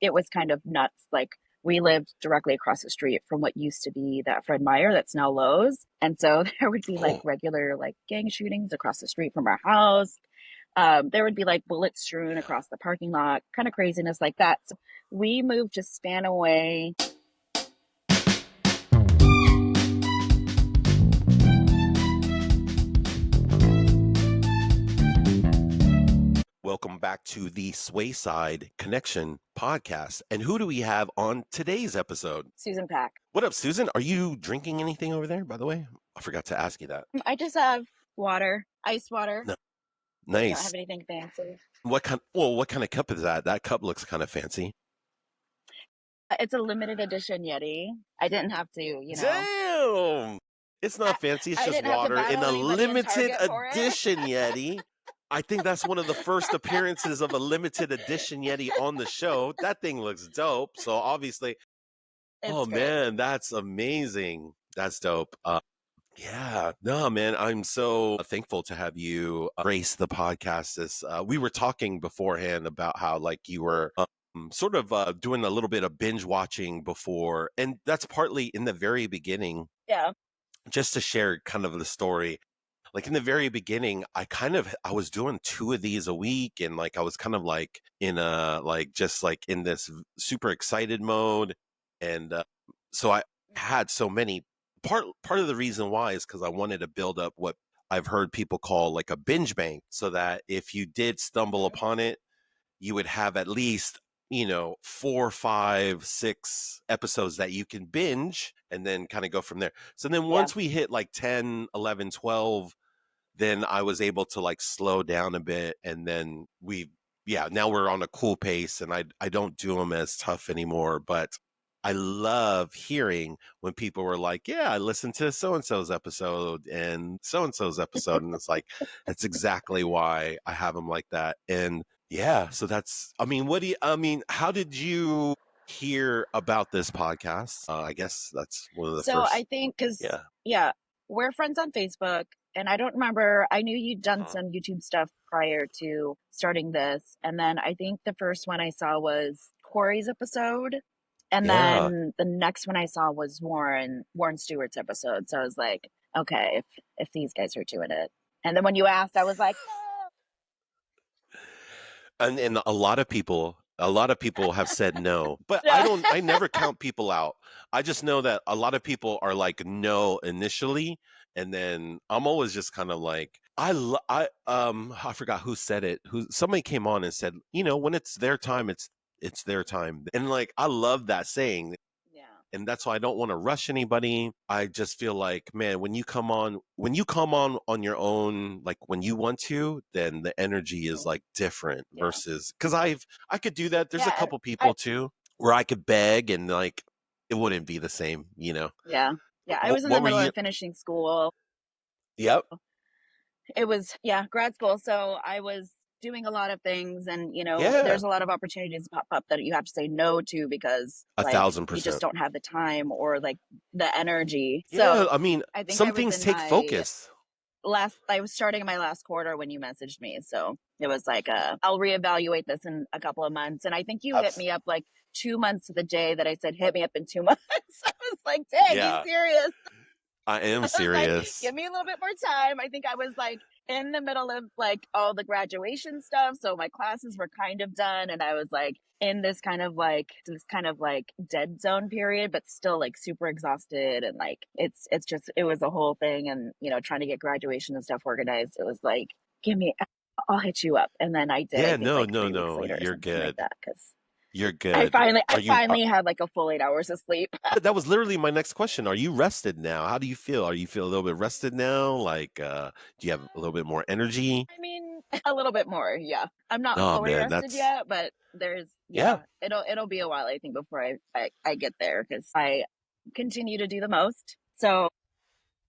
it was kind of nuts. Like we lived directly across the street from what used to be that Fred Meyer that's now Lowe's. And so there would be like Oh, regular like gang shootings across the street from our house. There would be like bullets strewn yeah. across the parking lot, kind of craziness like that. So we moved to Spanaway. Welcome back to the SwaySide Connection Podcast. And who do we have on today's episode? Susan Pack. What up, Susan? Are you drinking anything over there, by the way? I forgot to ask you that. I just have water, ice water. No, I don't have nice. anything fancy. What kind of cup is that? That cup looks kind of fancy. It's a limited edition Yeti. I didn't have to, Damn! It's I, not fancy, it's I just didn't have to water in battle a anybody in limited Target for it. edition Yeti. I think that's one of the first appearances of a limited edition Yeti on the show. That thing looks dope. So obviously, oh It's great. man, that's amazing. That's dope. Yeah, no, man, I'm so thankful to have you grace the podcast. We were talking beforehand about how like you were sort of doing a little bit of binge watching before, and that's partly in the very beginning. Yeah. Just to share kind of the story, like in the very beginning, I was doing 2 of these a week, and like I was kind of like in a like just like in this super excited mode, and so I had so many. Part of the reason why is because I wanted to build up what I've heard people call like a binge bank, so that if you did stumble Mhm. upon it, you would have at least 4, 5, 6 episodes that you can binge and then kind of go from there. So then Yeah. once we hit like 10, 11, 12, then I was able to like slow down a bit, and then now we're on a cool pace, and I don't do them as tough anymore. But I love hearing when people were like, yeah, I listened to so and so's episode and so and so's episode, and it's like that's exactly why I have them like that. And yeah, so that's how did you hear about this podcast? I guess that's one of the So I first. think because, Yeah. yeah, we're friends on Facebook. And I don't remember, I knew you'd done Uh-huh. some YouTube stuff prior to starting this. And then I think the first one I saw was Corey's episode. And Yeah. then the next one I saw was Warren Stewart's episode. So I was like, okay, if these guys are doing it. And then when you asked, I was like, And a lot of people have said no, but no. I never count people out. I just know that a lot of people are like no initially, and then I'm always just kind of like I forgot who said it. Who Somebody came on and said, when it's their time, it's their time. And like I love that saying, Yeah. and that's why I don't want to rush anybody. I just feel like, man, when you come on your own, like when you want to, then the energy is Mhm. like different Yeah. versus because I could do that. There's a Yeah. couple I, people too where I could beg and like it wouldn't be the same. yeah. Yeah. I What, was in the what were middle you? of finishing school. Yep. It was, yeah, grad school. So I was doing a lot of things, and Yeah. there's a lot of opportunities pop up that you have to say no to because A like thousand you just percent. don't have the time or like the energy. Yeah. So I mean, I think I some was things in take my focus. I was starting my last quarter when you messaged me. So it was like I'll reevaluate this in a couple of months. And I think you hit Abs- me up like 2 months to the day that I said hit me up in 2 months. I was like, dang, he's yeah, serious. I am I was like, serious. give me a little bit more time. I think I was like in the middle of like all the graduation stuff. So my classes were kind of done. And I was like in this kind of like dead zone period, but still like super exhausted. And like, it was a whole thing. And, trying to get graduation and stuff organized. It was like, I'll hit you up. And then I did, I Yeah. think No. like No. 3 weeks No. later or You're something like good. that. Cause You're I good. finally, I Are you? finally had like a full 8 hours of sleep. That was literally my next question. Are you rested now? How do you feel? Are you feel a little bit rested now? Like, do you have a little bit more energy? I mean, a little bit more, yeah. I'm not Oh fully man, rested that's yet, but yeah, it'll be a while, I think, before I get there because I continue to do the most. So,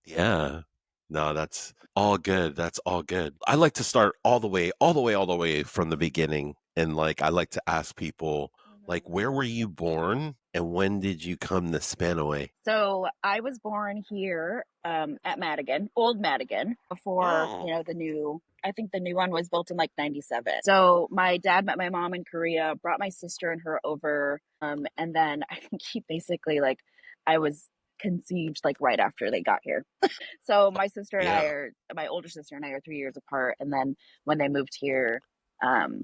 yeah. No, that's all good. That's all good. I like to start all the way from the beginning, and like I like to ask people, like, Mhm. where were you born, and when did you come to Spanaway? So I was born here at Madigan, old Madigan, before Oh, the new. I think the new one was built in like 97. So my dad met my mom in Korea, brought my sister and her over. And then I think he basically like, I was conceived like right after they got here. So Yeah. my older sister and I are 3 years apart. And then when they moved here, um,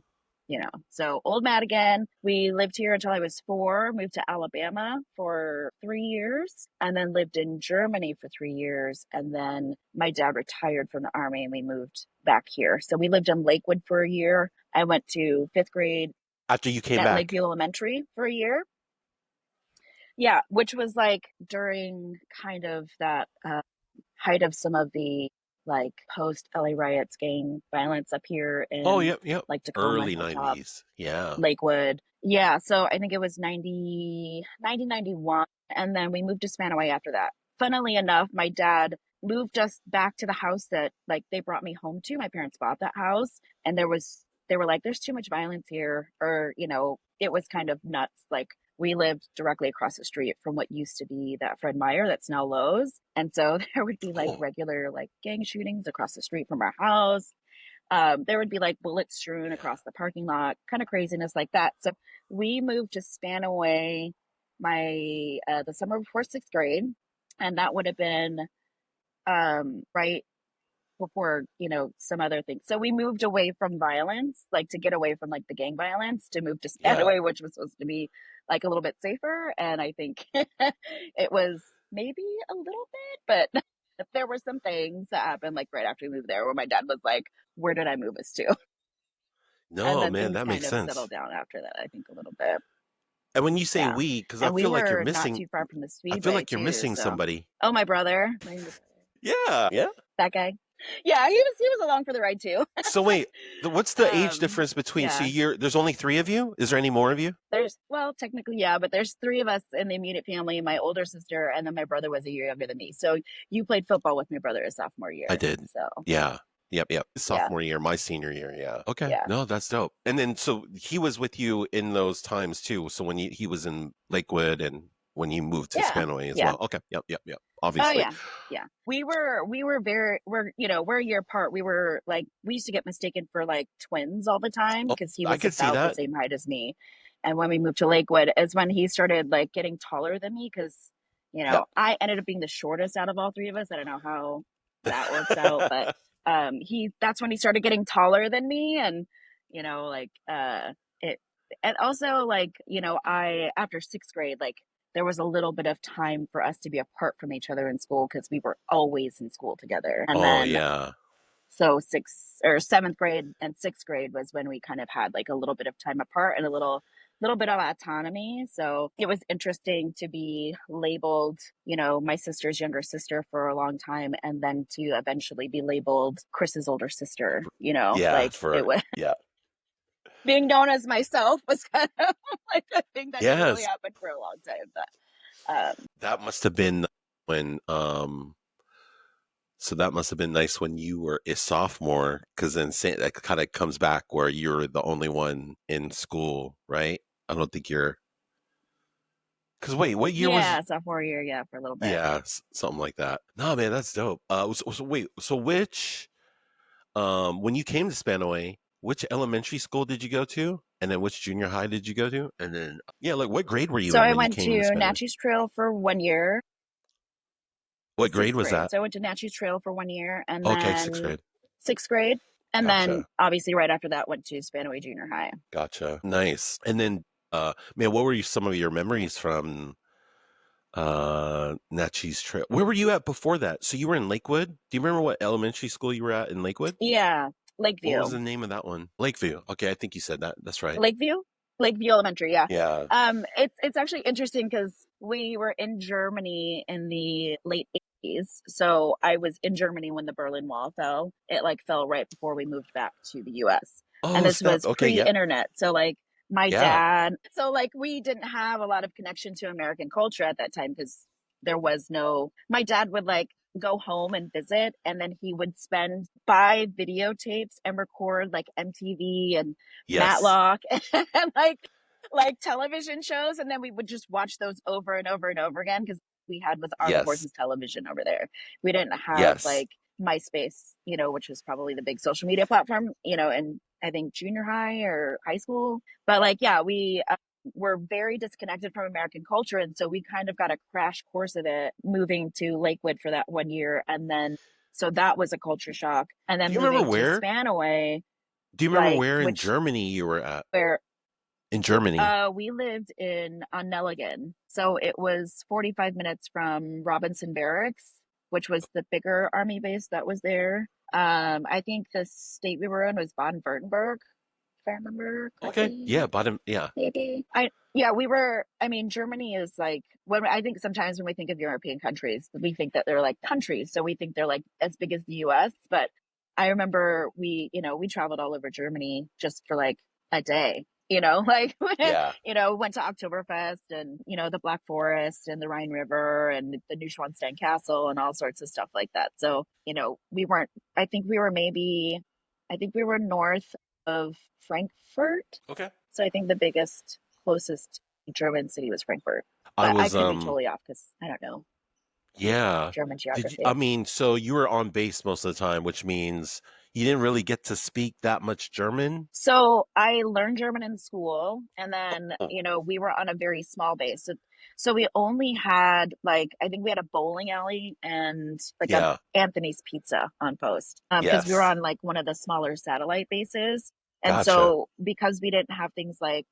so old Madigan, we lived here until I was 4, moved to Alabama for 3 years, and then lived in Germany for 3 years. And then my dad retired from the army and we moved back here. So we lived in Lakewood for a year. I went to 5th grade After you came at back. Lakeview Elementary for a year. Yeah, which was like during kind of that height of some of the like post LA riots, gang violence up here Oh, in yep, yep. like Tacoma, Early Hilltop, 90s. Yeah. Lakewood. Yeah, so I think it was 1991. And then we moved to Spanaway after that. Funnily enough, my dad moved us back to the house that like they brought me home to. My parents bought that house, and they were like, there's too much violence here, or, it was kind of nuts. Like we lived directly across the street from what used to be that Fred Meyer that's now Lowe's. And so there would be like Oh, regular like gang shootings across the street from our house. There would be like bullets strewn yeah. across the parking lot, kind of craziness like that. So we moved to Spanaway the summer before 6th grade, and that would have been right before some other things. So we moved away from violence, like to get away from like the gang violence, to move to Yeah. Spanaway, which was supposed to be like a little bit safer. And I think it was maybe a little bit, but there were some things that happened like right after we moved there where my dad was like, where did I move us to? And No, then man, things that kind makes of settled sense. down after that, I think a little bit. And when you say Yeah. we, because And we were not too far from the I feel speedway like you're too. missing So, somebody. oh, my brother, my younger brother, Yeah. Yeah. that guy. Yeah, he was along for the ride too. So wait, what's the age difference between? So Yeah. there's only 3 of you? Is there any more of you? Well, technically, yeah, but there's 3 of us in the immediate family, my older sister, and then my brother was a year younger than me. So you played football with my brother his sophomore I year. did. So Yeah. Yep, yep. yeah, Sophomore year, my senior year. Yeah. Okay. yeah, No, that's dope. And then so he was with you in those times too. So when he was in Lakewood and when you moved to yeah, Spanaway as yeah. well. Okay. Yep, yep, yep. Oh Obviously. yeah, yeah. We're a year apart. We used to get mistaken for like twins all the time Oh, because he I was could see about the that. same height as me. And when we moved to Lakewood is when he started like getting taller than me because Yep. I ended up being the shortest out of all 3 of us. I don't know how that works out, but he that's when he started getting taller than me, and like it and also like I after 6th grade, like there was a little bit of time for us to be apart from each other in school because we were always in school together. And Oh then yeah. so 7th grade and 6th grade was when we kind of had like a little bit of time apart and a little bit of autonomy. So it was interesting to be labeled, my sister's younger sister for a long time, and then to eventually be labeled Chris's older sister. Yeah, Like it for was yeah. being known as myself was kind of like a thing that didn't really Yes. happen for a long time. But That must have been when so that must have been nice when you were a sophomore, because then that kind of comes back where you're the only one in school, right? I don't think you're. Because wait, what year was? yeah, sophomore year, yeah, for a little bit. Yeah, something like that. No, man, that's dope. So wait, so which, when you came to Spanaway, which elementary school did you go to, and then which junior high did you go to, and then yeah, like what grade were you So in I when you went came to to Spanaway? Natchez Trail for 1 year, What grade sixth was grade. that? So I went to Natchez Trail for 1 year, and Okay, sixth then grade. 6th grade, and then Gotcha. obviously right after that went to Spanaway Junior High. Gotcha. Nice. And then, man, what were some of your memories from Natchez Trail? Where were you at before that? So you were in Lakewood. Do you remember what elementary school you were at in Lakewood? Yeah, What was Lakeview, the name of that one? Lakeview. Okay, I think you said that. That's right. Lakeview, Lakeview Elementary. Yeah. Yeah. It's actually interesting because we were in Germany in the late 80s. So I was in Germany when the Berlin Wall fell. It like fell right before we moved back to the US. And Oh, this snap. was Okay. Yep. pre-internet. So like my Yeah. dad, so like we didn't have a lot of connection to American culture at that time because there was no, my dad would like go home and visit, and then he would buy videotapes and record like MTV and Yes. Matlock and like television shows, and then we would just watch those over and over and over again because we had was Armed Yes. Forces television over there. We didn't have Yes. like MySpace, which was probably the big social media platform, and I think junior high or high school. But like, yeah, we were very disconnected from American culture. And so we kind of got a crash course of it moving to Lakewood for that 1 year. And then, so that was a culture shock. And Do then you remember moving to where? Spanaway, Do you remember like, where in which, Germany you were at? where In Germany. we lived on Nelligan. So it was 45 minutes from Robinson Barracks, which was the bigger army base that was there. I think the state we were in was Baden-Württemberg, if I remember Okay. correctly. Yeah, bottom. Yeah. Maybe. Yeah, we were, I mean, Germany is like, when I think sometimes when we think of European countries, we think that they're like countries. So we think they're like as big as the US. But I remember we traveled all over Germany just for like a day, like, Yeah. went to Oktoberfest and, the Black Forest and the Rhine River and the Neuschwanstein Castle and all sorts of stuff like that. So, we weren't, I think we were maybe, I think we were north of Frankfurt. Okay. So I think the closest German city was Frankfurt. I But I was could be totally off because I don't know yeah. German I geography. mean, so you were on base most of the time, which means you didn't really get to speak that much German? So I learned German in school, and then Oh, we were on a very small base. So we only had like I think we had a bowling alley and like a yeah. Anthony's Pizza on post because we were Yes. on like one of the smaller satellite bases. And Gotcha. so because we didn't have things like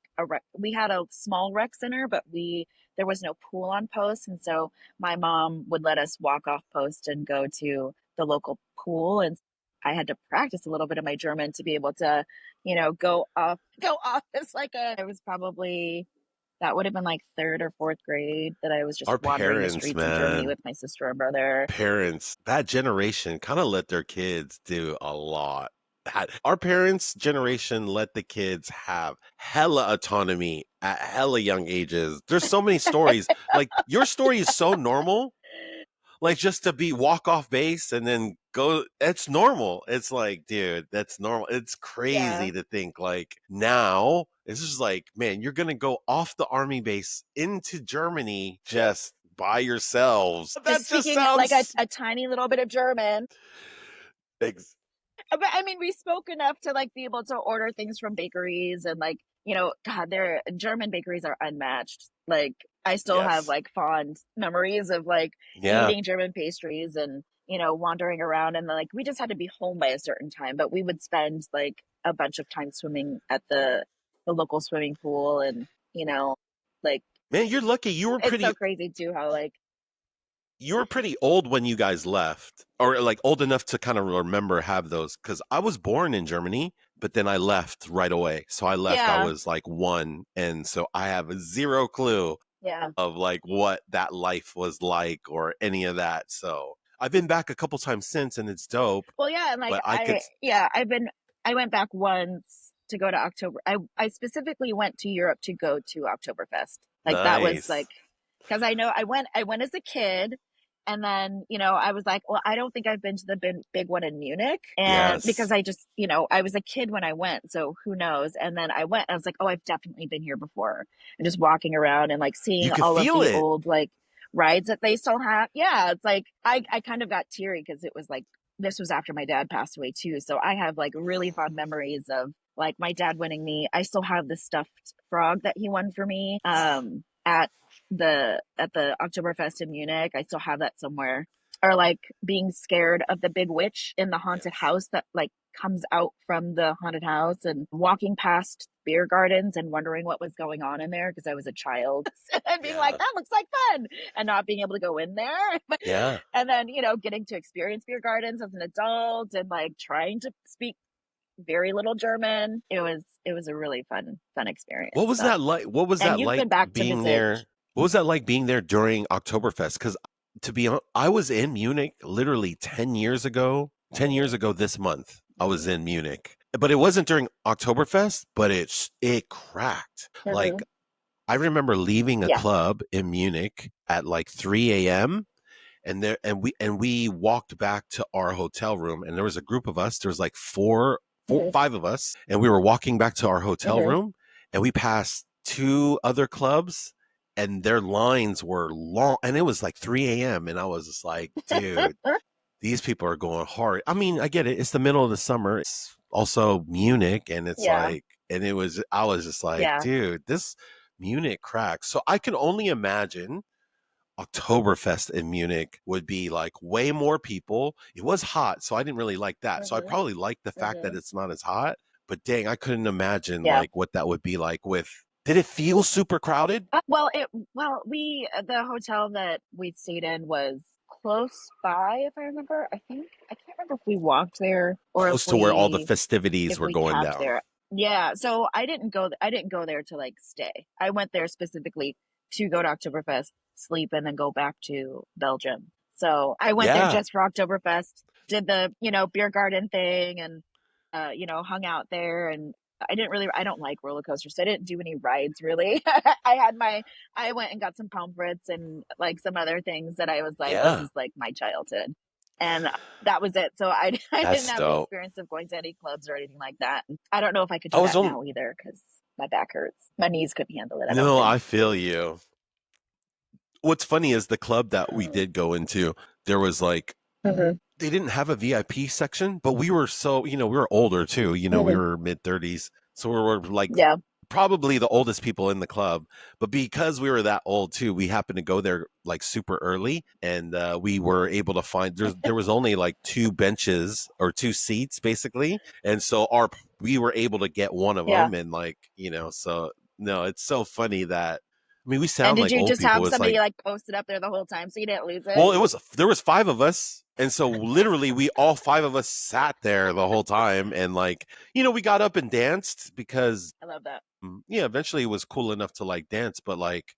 we had a small rec center, but there was no pool on post, and so my mom would let us walk off post and go to the local pool, and I had to practice a little bit of my German to be able to, go off as like I was probably, that would have been like third or fourth grade that I was just Our wandering the parents, streets of Germany man, with my sister and brother. parents, that generation kind of let their kids do a lot. Our parents' generation let the kids have hella autonomy at hella young ages. There's so many stories. Like your story is so normal. Like just to be walk off base and then go, it's normal. It's like, dude, that's normal. It's Yeah. crazy to think like now it's just like, man, you're gonna go off the army base into Germany just by yourselves. Just That just speaking like sounds a tiny little bit of German. ex- But I mean, we spoke enough to like be able to order things from bakeries and like, God, their German bakeries are unmatched. Like, I still have yes. like fond memories of like Yeah. eating German pastries and, wandering around. And like, we just had to be home by a certain time, but we would spend like a bunch of time swimming at the local swimming pool. And, like, Man, you're lucky. it's so crazy too how like, You were pretty old when you guys left, or like old enough to kind of remember have those. Because I was born in Germany, but then I left right away. So I left, I yeah, was like one. And so I have zero clue yeah. of like what that life was like or any of that. So I've been back a couple times since and it's dope, Well, yeah, and like but I could, I went back once to go to October. I specifically went to Europe to go to Oktoberfest. Like that was nice. like because I went as a kid, and then I was like, well, I don't think I've been to the big one in Munich, and because Yes. I just I was a kid when I went, so who knows? And then I went, and I was like, oh, I've definitely been here before, and just walking around and like You seeing could all of feel the it. old like rides that they still have. Yeah, it's like I kind of got teary because it was like this was after my dad passed away too. So I have like really fond memories of like my dad winning me. I still have the stuffed frog that he won for me at the Oktoberfest in Munich. I still have that somewhere. Or like being scared of the big witch in the haunted Yes. house that like comes out from the haunted house and walking past beer gardens and wondering what was going on in there because I was a child and being like, Yeah. that looks like fun and not being able to go in there. Yeah. And then, getting to experience beer gardens as an adult and like trying to speak very little German. It was a really fun experience. What was So, that like? What was and that you've been like back to being visit. there? What was that like being there during Oktoberfest? Because to be honest, I was in Munich literally 10 years ago. 10 years ago this month, I was in Munich. But it wasn't during Oktoberfest, but it cracked. Mm-hmm. Like I remember leaving a Yeah. club in Munich at like 3 a.m. and we walked back to our hotel room and there was a group of us. There was like Mm-hmm. 5 of us, and we were walking back to our hotel Mm-hmm. room and we passed two other clubs and their lines were long and it was like 3 a.m. and I was just like, dude, these people are going hard. I mean, I get it. It's the middle of the summer. It's also Munich, and it's Yeah. like, and I was just like, Yeah. dude, this Munich cracks. So I can only imagine Oktoberfest in Munich would be like way more people. It was hot, so I didn't really like that. So I Hmm. probably like the fact that Hmm. it's not as hot, but dang, I couldn't imagine Yeah. like what that would be like with. Did it feel super crowded? We the hotel that we stayed in was close by, if I remember. I can't remember if we walked there or Close to where all the festivities if were we going camped down. there. Yeah, so I didn't go there to like stay. I went there specifically to go to Oktoberfest, sleep, and then go back to Belgium. So I went there Yeah. just for Oktoberfest, did the, beer garden thing, and hung out there. And I don't like roller coasters, so I didn't do any rides really. I went and got some pomfrets and like some other things that I was like, this Yeah. is like my childhood. And that was it. So I didn't That's have the dope. experience of going to any clubs or anything like that. I don't know if I could I do was that on. now either because my back hurts. My knees couldn't handle it, I don't No, think. I feel you. What's funny is the club that we did go into, there was like, Hmm. they didn't have a VIP section, but we were so, we were older too, we Hmm. were mid 30s. So we were like Yeah. probably the oldest people in the club. But because we were that old too, we happened to go there like super early, and we were able to find there was only like two benches or two seats basically. And so we were able to get one of Yeah. them, and like, so no, it's so funny that, I mean, we And sound did like you old just people. have It's somebody like, like posted up there the whole time so you didn't lose it? well, there was five of us, and so literally we all five of us sat there the whole time, and like, we got up and danced because I love that. yeah, eventually it was cool enough to like dance, but like,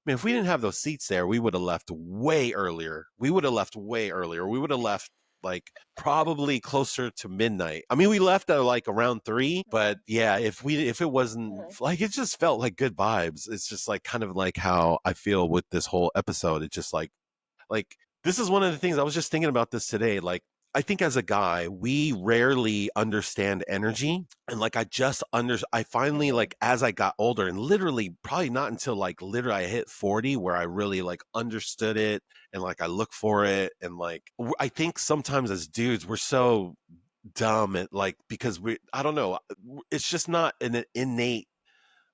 man, if we didn't have those seats there, we would have left way earlier. We would have left way earlier. We would have left like probably closer to midnight. I mean, we left at like around 3, but yeah, if it wasn't Hmm. like, it just felt like good vibes. It's just like kind of like how I feel with this whole episode. It's just like this is one of the things I was just thinking about this today. Like, I think as a guy, we rarely understand energy. And like, I finally, Hmm. like, as I got older, and literally probably not until like literally I hit 40 where I really like understood it, and like I look for it. And like, I think sometimes as dudes, we're so dumb at like, because I don't know, it's just not an innate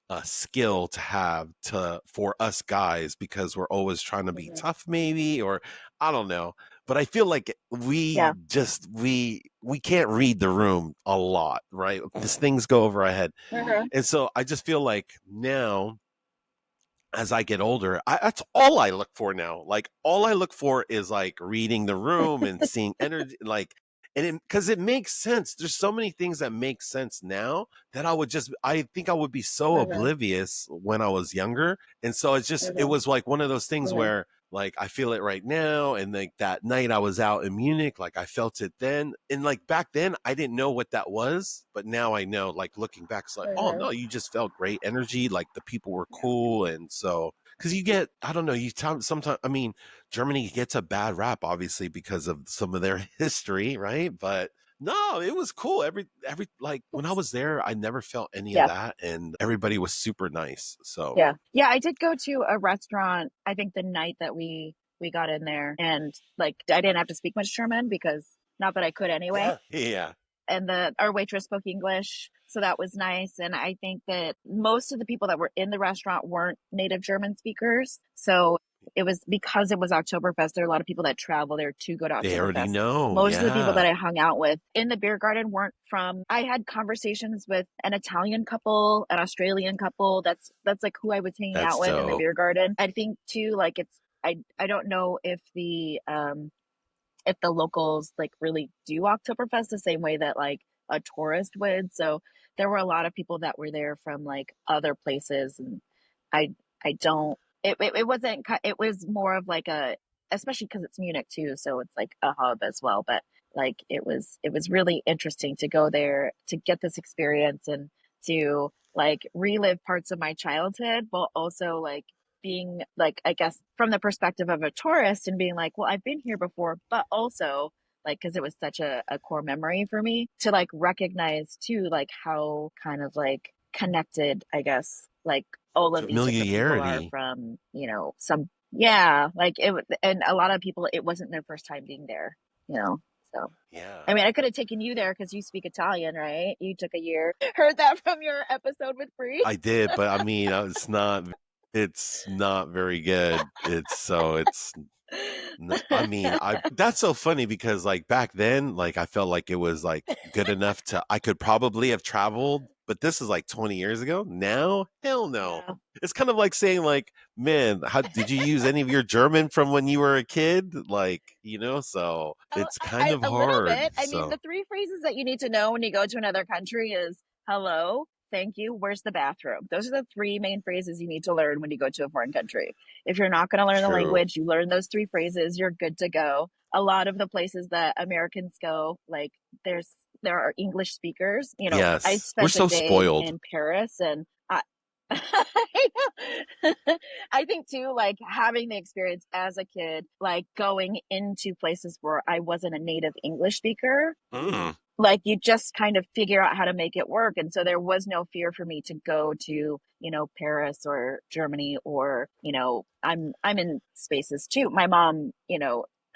a skill to have to for us guys, because we're always trying to be Hmm. tough maybe, or I don't know. But I feel like Yeah. we can't read the room a lot, right? These things go over our head. Hmm. And so I just feel like now, as I get older, that's all I look for now. Like, all I look for is like reading the room and seeing energy, like, and because it makes sense. There's so many things that make sense now that I think I would be so Hmm. oblivious when I was younger. And so it Hmm. was like one of those things Hmm. where like I feel it right now. And like that night I was out in Munich, like I felt it then. And like back then I didn't know what that was, but now I know, like looking back, it's like, oh Hmm. no, you just felt great energy. Like the people were cool. And so, because you get, I don't know, sometimes, I mean, Germany gets a bad rap, obviously, because of some of their history, right? But no, it was cool. Every like when I was there, I never felt any of Yeah. that, and everybody was super nice. So Yeah. Yeah. I did go to a restaurant, I think the night that we got in there, and like I didn't have to speak much German because not that I could anyway. yeah, yeah, And the our waitress spoke English, so that was nice. And I think that most of the people that were in the restaurant weren't native German speakers, so it was because it was Oktoberfest. There are a lot of people that travel there to go to they already Oktoberfest. know. Most of the people that Yeah, I hung out with in the beer garden weren't from. I had conversations with an Italian couple, an Australian couple. That's like who I was hanging that's out with in the dope. beer garden. I think too, like I don't know if the locals like really do Oktoberfest the same way that like a tourist would. So there were a lot of people that were there from like other places, and I I don't. It wasn't. It was more of like a, especially because it's Munich too, so it's like a hub as well. But like it was really interesting to go there to get this experience and to like relive parts of my childhood, but also like being like, I guess from the perspective of a tourist and being like, well, I've been here before, but also like because it was such a core memory for me to like recognize too, like how kind of like connected, I guess, like all of these different people are Familiarity. from, some, yeah, like and a lot of people, it wasn't their first time being there. you know, so. Yeah. I mean, I could have taken you there because you speak Italian, right? You took a year. Heard that from your episode with Bree. I did, but I mean, it's not very good. It's I mean, I that's so funny because like back then, like I felt like it was like good enough to I could probably have traveled, but this is like 20 years ago. Now, hell no. Yeah. It's kind of like saying like, man, how did you use any of your German from when you were a kid? Like, so it's kind of A little hard. bit. I mean, So the three phrases that you need to know when you go to another country is hello, thank you, where's the bathroom? Those are the three main phrases you need to learn when you go to a foreign country. If you're not going to learn the true. language, you learn those three phrases, you're good to go. A lot of the places that Americans go, like there's there are English speakers. I Yes. We're spent a so day spoiled. in Paris and I think too, like having the experience as a kid, like going into places where I wasn't a native English speaker, Mm. like you just kind of figure out how to make it work. And so there was no fear for me to go to, Paris or Germany or, I'm in spaces too. My mom,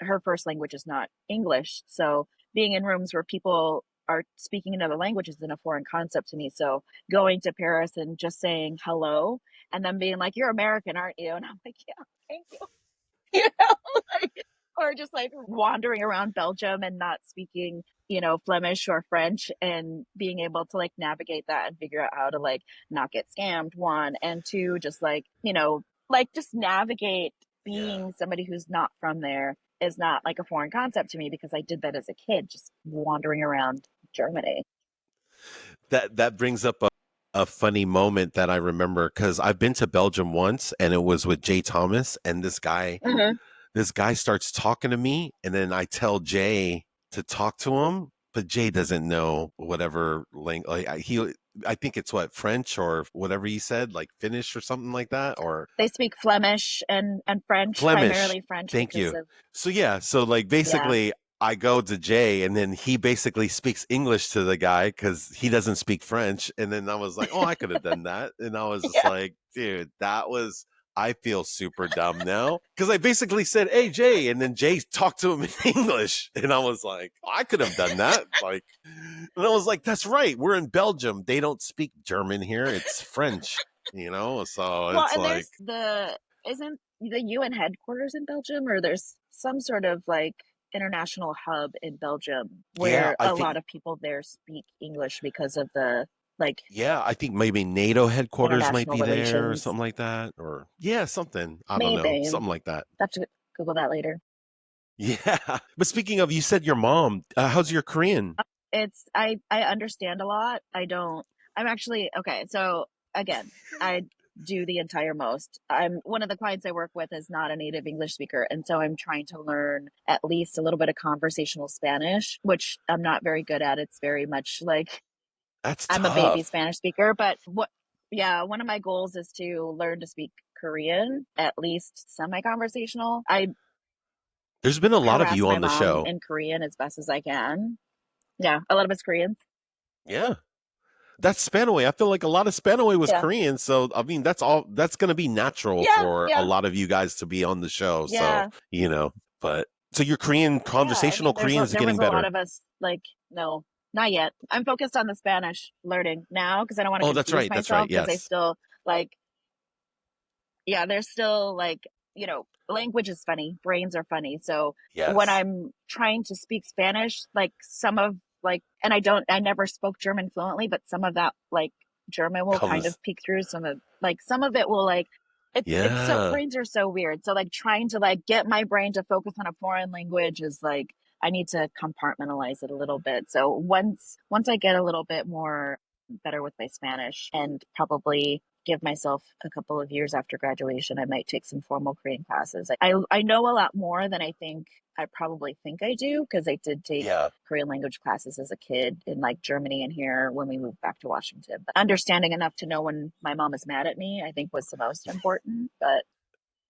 her first language is not English. So being in rooms where people are speaking another language is in a foreign concept to me. So going to Paris and just saying hello and then being like, you're American, aren't you? And I'm like, yeah, thank you. You know, like, or just like wandering around Belgium and not speaking, Flemish or French and being able to like navigate that and figure out how to like not get scammed, one, and two, just like, like just navigate Yeah. being somebody who's not from there is not like a foreign concept to me because I did that as a kid, just wandering around Germany. That brings up a funny moment that I remember because I've been to Belgium once and it was with Jay Thomas and Mm-hmm. this guy starts talking to me and then I tell Jay to talk to him, but Jay doesn't know whatever language I think it's what French or whatever he said, like Finnish or something like that, or They speak Flemish and French, Flemish. primarily French Thank because you. of, So like yeah. basically I go to Jay and then he basically speaks English to the guy because he doesn't speak French. And then I was like, oh, I could have done that. And I was just Yeah. like, dude, I feel super dumb now because I basically said, hey, Jay. And then Jay talked to him in English. And I was like, oh, I could have done that. Like, and I was like, that's right. We're in Belgium. They don't speak German here. It's French, So Well, it's and like, isn't the UN headquarters in Belgium, or there's some sort of like international hub in Belgium yeah, where a lot of people there speak English because of the like I think maybe NATO headquarters might international be there or relations. something like that. Or, yeah, something. I don't know. Maybe Something like that. have to Google that later. Yeah. But speaking of, you said your mom, how's your Korean? I understand a lot. I don't. I'm actually okay. So again, I do the entire most. I'm one of the clients I work with is not a native English speaker, and so I'm trying to learn at least a little bit of conversational Spanish, which I'm not very good at. It's very much like That's I'm a baby tough. Spanish speaker, but yeah, one of my goals is to learn to speak Korean, at least semi-conversational. I There's been a lot of harass you my on the mom show. in Korean as best as I can. Yeah, a lot of it's Korean. Yeah. That's Spanaway. I feel like a lot of Spanaway was Yeah. Korean. So, I mean, that's going to be natural Yeah, for a yeah, lot of you guys to be on the show. So, yeah, but so your Korean, yeah. I conversational mean, Korean is there was getting a lot better. of us like, no, not yet. I'm focused on the Spanish learning now because I don't want to Oh, that's confuse right. That's right. myself because I Yes. still like, yeah, there's still like, language is funny, brains are funny. So when Yes. I'm trying to speak Spanish, like some of like, and I never spoke German fluently, but some of that like German will kind of Comes. peek through. Some of it will like, it's so Yeah. brains are so weird. So like trying to like get my brain to focus on a foreign language is like, I need to compartmentalize it a little bit. So once I get a little bit more better with my Spanish and probably give myself a couple of years after graduation, I might take some formal Korean classes. I know a lot more than I probably think I do because I did take Yeah. Korean language classes as a kid in like Germany and here when we moved back to Washington. But understanding enough to know when my mom is mad at me, I think was the most important. But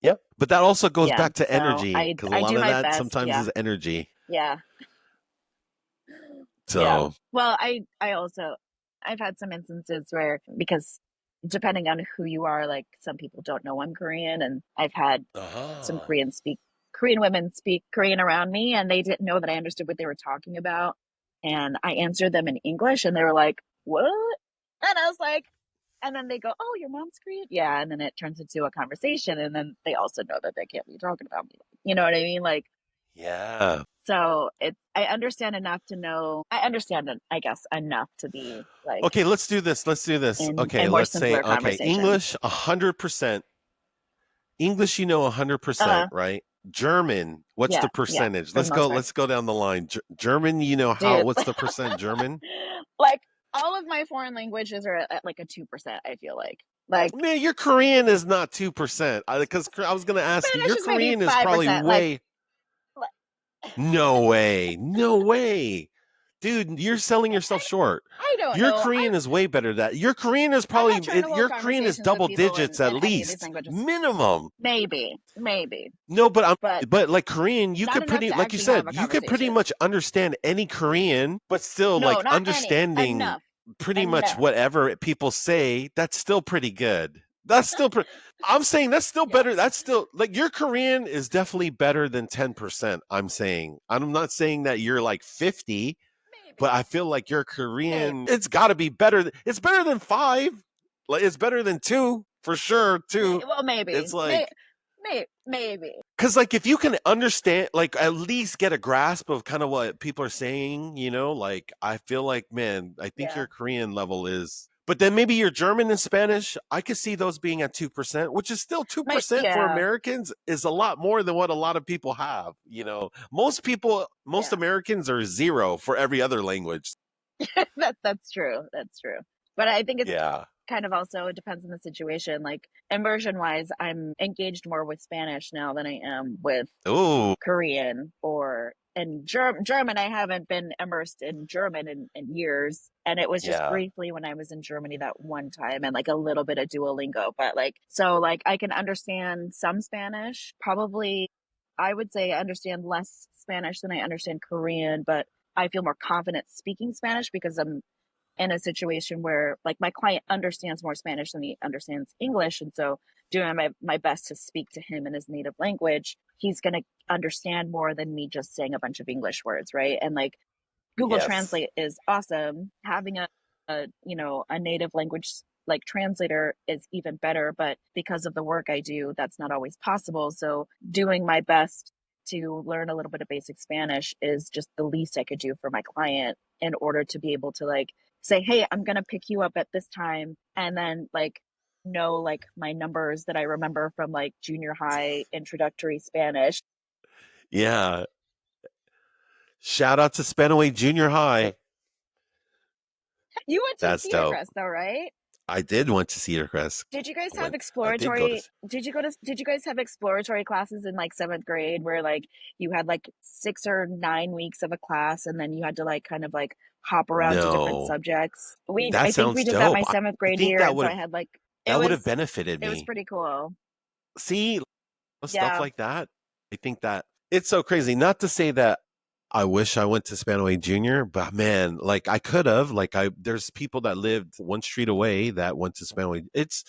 Yep. But that also goes yeah, back to so energy I because a I lot do of my that best. sometimes Yeah, is energy. yeah, yeah. So, Well, I also I've had some instances where because depending on who you are, like some people don't know I'm Korean, and I've had some uh-huh. Korean speak Korean women speak Korean around me, and they didn't know that I understood what they were talking about. And I answered them in English, and they were like, "What?" And I was like, and then they go, "Oh, your mom's Korean?" Yeah. And then it turns into a conversation. And then they also know that they can't be talking about me. You know what I mean? Like, Yeah. so I understand enough to know, I understand, I guess, enough to be like Okay, let's do this. Let's do this. Okay, in more let's say, simpler okay, conversations. English, 100%. English, 100%, Uh, right? German, what's the yeah, percentage? for the most part. Let's go down the line. German, Dude, what's the percent German? like all of my foreign languages are at like a 2%, I feel like Man, your Korean is not 2%. Because I was going to ask you, Spanish your is maybe Korean is probably 5%. Like, way, no way, no way. Dude, you're selling yourself short. I don't Your know. Korean is way better than that. Your Korean is I'm not trying to hold your Korean is conversations with double people digits at in any of these least, languages. minimum. Maybe, No, but but like Korean, you not could enough pretty, to like you actually have said, a you could pretty conversation. much understand any Korean, but still No, like not any. understanding Enough. pretty much Enough. whatever people say, that's still pretty good. That's still I'm saying that's still Yeah. better. That's still like your Korean is definitely better than 10%. I'm saying. I'm not saying that you're like 50, but I Maybe. feel like your Maybe. Korean, it's got to be better. It's better than 5. Like it's better than 2 for sure, 2. Well, It's maybe. like Maybe. because, like, if you can understand, like, at least get a grasp of kind of what people are saying, like, I feel like, man, I think Yeah. your Korean level is. But then maybe your German and Spanish, I could see those being at 2%, which is still 2% for Yeah. Americans, is a lot more than what a lot of people have. Most Yeah. Americans are 0 for every other language. That's true. That's true. But I think it's Yeah. kind of also, it depends on the situation. Like immersion wise, I'm engaged more with Spanish now than I am with Oh, Korean or and German. I haven't been immersed in German in years. And it was just yeah. briefly when I was in Germany that one time and like a little bit of Duolingo. But like, so like I can understand some Spanish. Probably, I would say I understand less Spanish than I understand Korean, but I feel more confident speaking Spanish because I'm in a situation where like my client understands more Spanish than he understands English. And so doing my best to speak to him in his native language, he's going to understand more than me just saying a bunch of English words. Right. And like Google Yes. Translate is awesome. Having a native language like translator is even better, but because of the work I do, that's not always possible. So doing my best to learn a little bit of basic Spanish is just the least I could do for my client in order to be able to like say, "Hey, I'm going to pick you up at this time," and then like know like my numbers that I remember from like junior high introductory Spanish. Yeah. Shout out to Spanaway Junior High. You went to That's Cedar dope. Crest though, right? I did went to Cedar Crest. Did you guys have I did go to. exploratory did you guys have exploratory classes in like seventh grade where like you had like 6 or 9 weeks of a class and then you had to like kind of like hop around to different No, subjects? that I think we sounds did that my dope. seventh I grade think year, and so I had like it that would have was benefited it was me. pretty cool. See, stuff Yeah. like that. I think that it's so crazy. Not to say that I wish I went to Spanaway Junior, but man, like I could have. Like there's people that lived one street away that went to Spanaway. It's